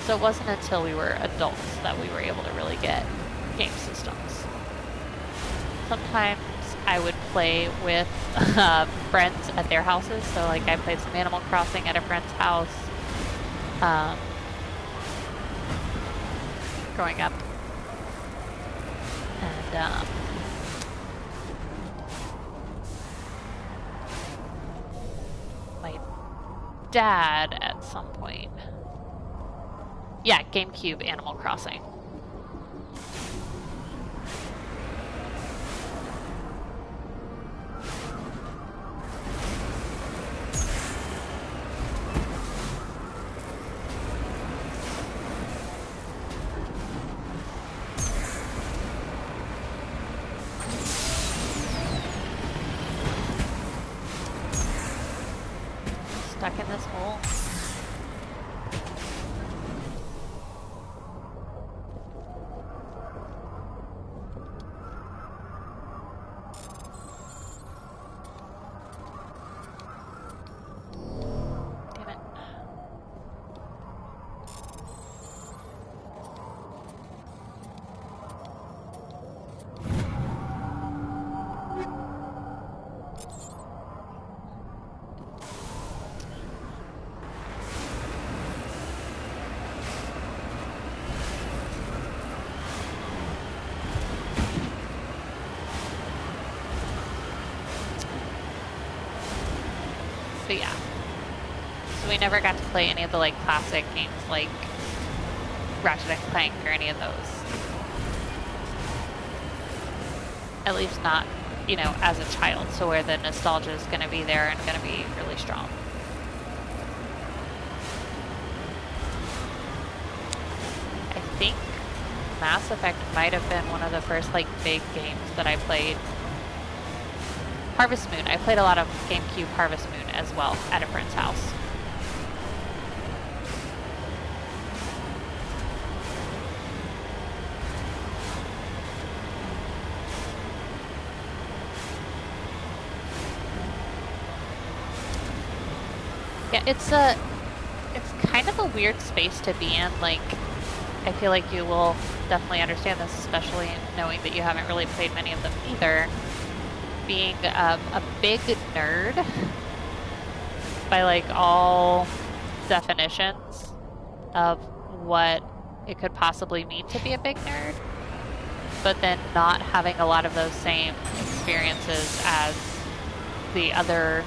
So it wasn't until we were adults that we were able to really get game systems. Sometimes I would play with friends at their houses. So like I played some Animal Crossing at a friend's house. Growing up, and my dad at some point, yeah, GameCube Animal Crossing. Stuck in this hole. Damn it. So yeah, so we never got to play any of the like classic games like Ratchet and Clank or any of those. At least not, you know, as a child. So where the nostalgia is going to be there and going to be really strong. I think Mass Effect might have been one of the first like big games that I played. Harvest Moon. I played a lot of GameCube Harvest Moon as well at a friend's house. Yeah, it's kind of a weird space to be in. Like, I feel like you will definitely understand this, especially knowing that you haven't really played many of them either. being a big nerd by like all definitions of what it could possibly mean to be a big nerd, but then not having a lot of those same experiences as the other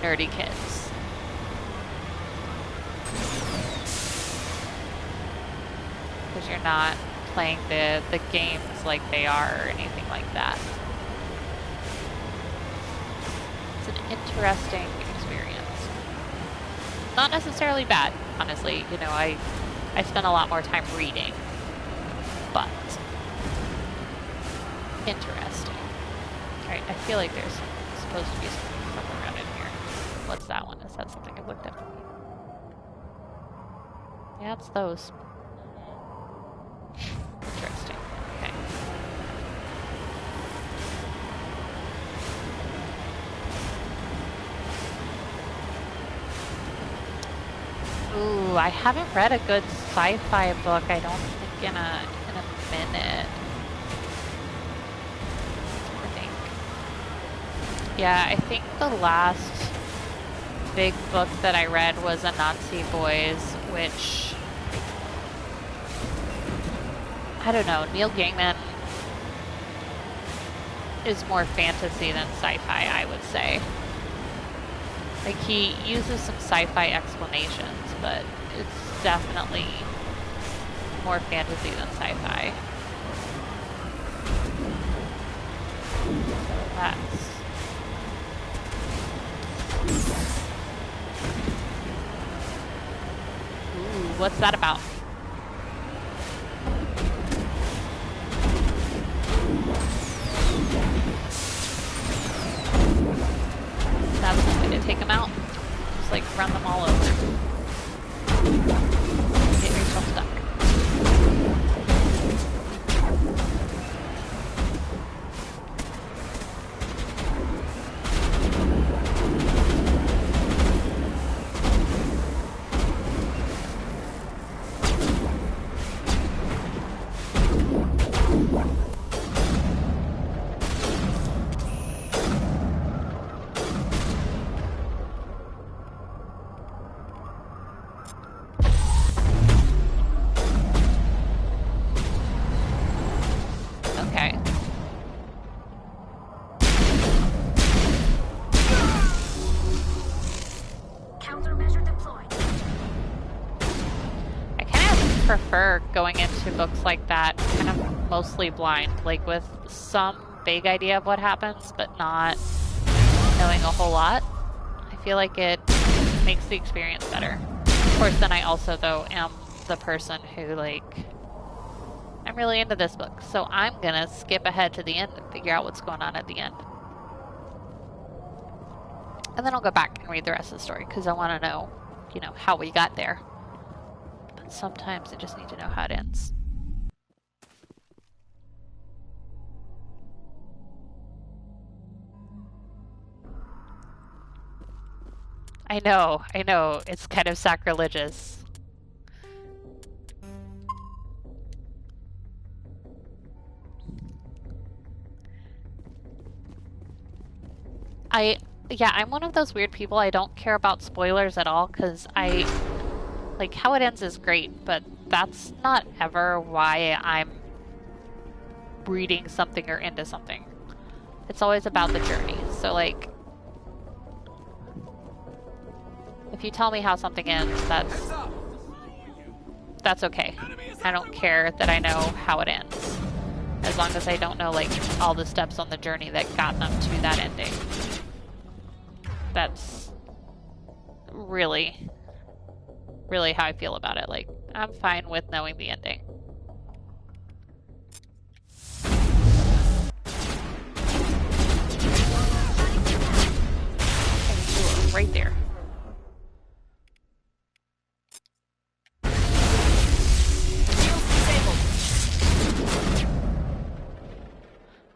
nerdy kids. Because you're not playing the games like they are or anything like that. It's an interesting experience. Not necessarily bad, honestly. You know, I spent a lot more time reading, but interesting. Alright, I feel like there's supposed to be something around in here. What's that one? Is that something I've looked at? Yeah, it's those. Interesting. Okay. Ooh, I haven't read a good sci-fi book, I don't think, in a minute. I think. Yeah, I think the last big book that I read was A Nazi Boys, which, I don't know, Neil Gaiman is more fantasy than sci-fi, I would say. Like, he uses some sci-fi explanations, but it's definitely more fantasy than sci-fi. So that's... Ooh, what's that about? That's one way to take them out. Just like run them all over. Get yourself stuck. Going into books like that kind of mostly blind, like with some vague idea of what happens, but not knowing a whole lot. I feel like it makes the experience better. Of course, then I also, though, am the person who, like, I'm really into this book, so I'm gonna skip ahead to the end and figure out what's going on at the end. And then I'll go back and read the rest of the story, because I want to know, you know, how we got there. Sometimes I just need to know how it ends. I know, it's kind of sacrilegious. Yeah, I'm one of those weird people. I don't care about spoilers at all, because like, how it ends is great, but that's not ever why I'm reading something or into something. It's always about the journey. So, like, if you tell me how something ends, that's okay. I don't care that I know how it ends, as long as I don't know, like, all the steps on the journey that got them to that ending. That's really how I feel about it. Like, I'm fine with knowing the ending. Okay, right there.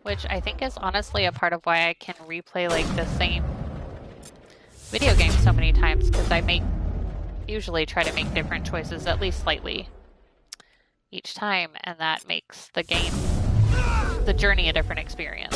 Which I think is honestly a part of why I can replay, like, the same video game so many times, because I usually try to make different choices, at least slightly, each time, and that makes the journey a different experience.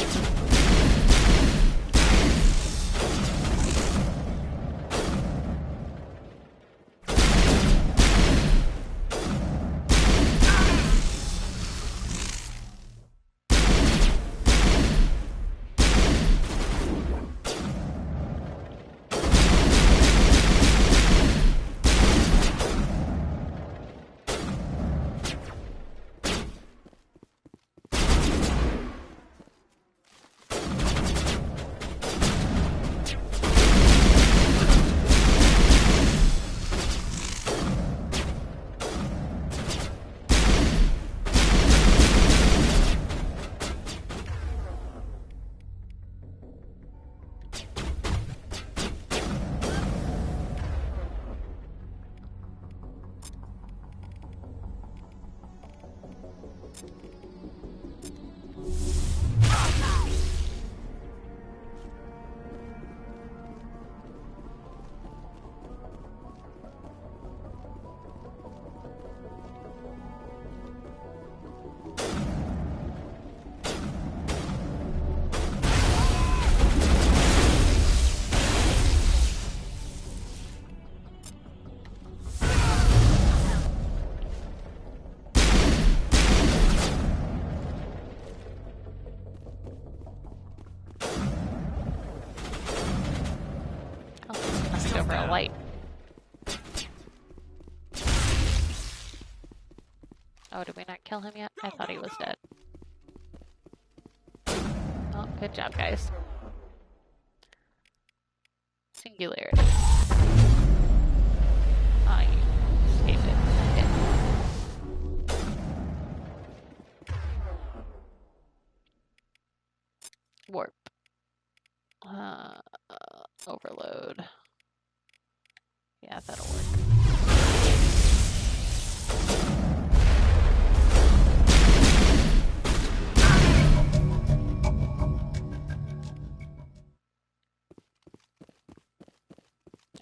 Over a light. Oh, did we not kill him yet? I thought he was dead. Oh, good job, guys. Singularity. Ah, you escaped it. Okay. Warp. Overload. Yeah, that'll work.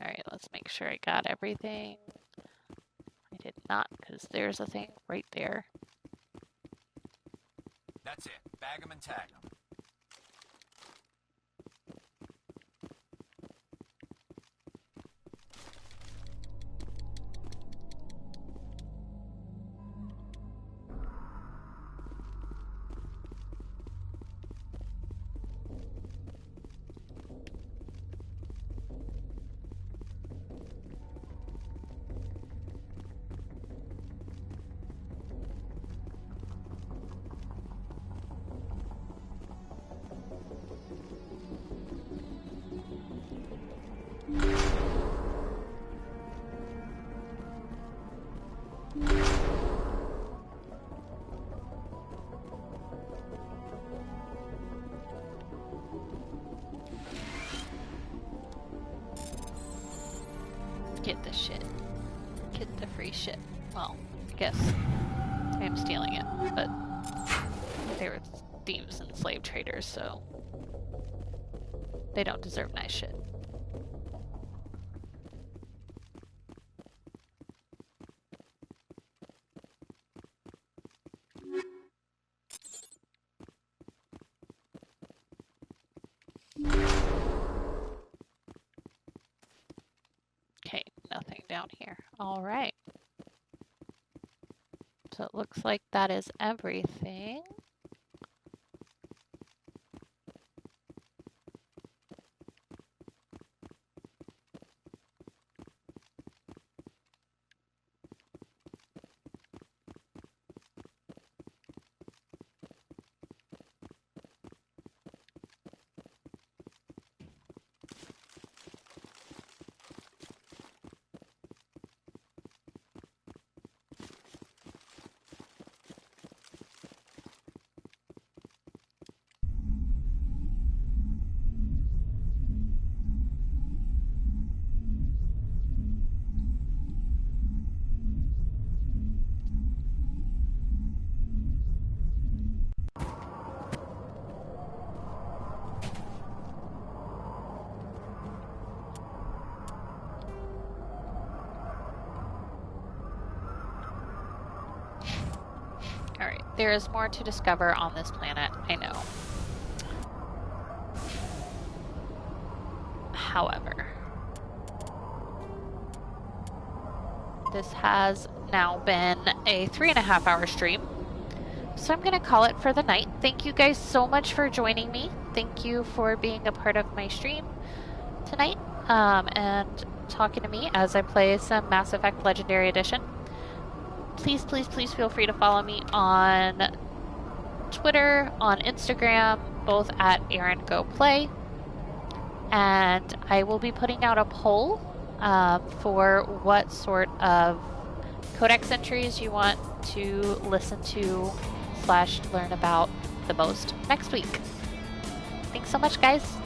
Alright, let's make sure I got everything. I did not, because there's a thing right there. That's it. Bag 'em and tag 'em. Get the shit. Get the free shit. Well, I guess I'm stealing it, but they were thieves and slave traders, so they don't deserve nice shit. Okay, nothing down here. All right. So it looks like that is everything. Alright, there is more to discover on this planet, I know. However, this has now been a 3.5-hour stream, so I'm going to call it for the night. Thank you guys so much for joining me. Thank you for being a part of my stream tonight and talking to me as I play some Mass Effect Legendary Edition. Please, please, please feel free to follow me on Twitter, on Instagram, both at ErinGoPlay. And I will be putting out a poll for what sort of codex entries you want to listen to / learn about the most next week. Thanks so much, guys.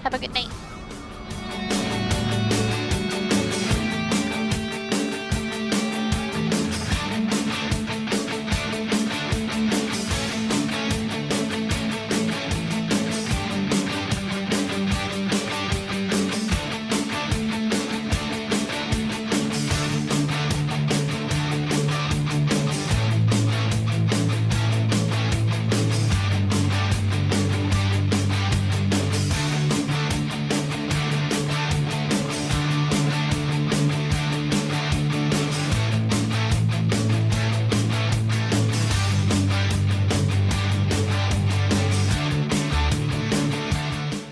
Have a good night.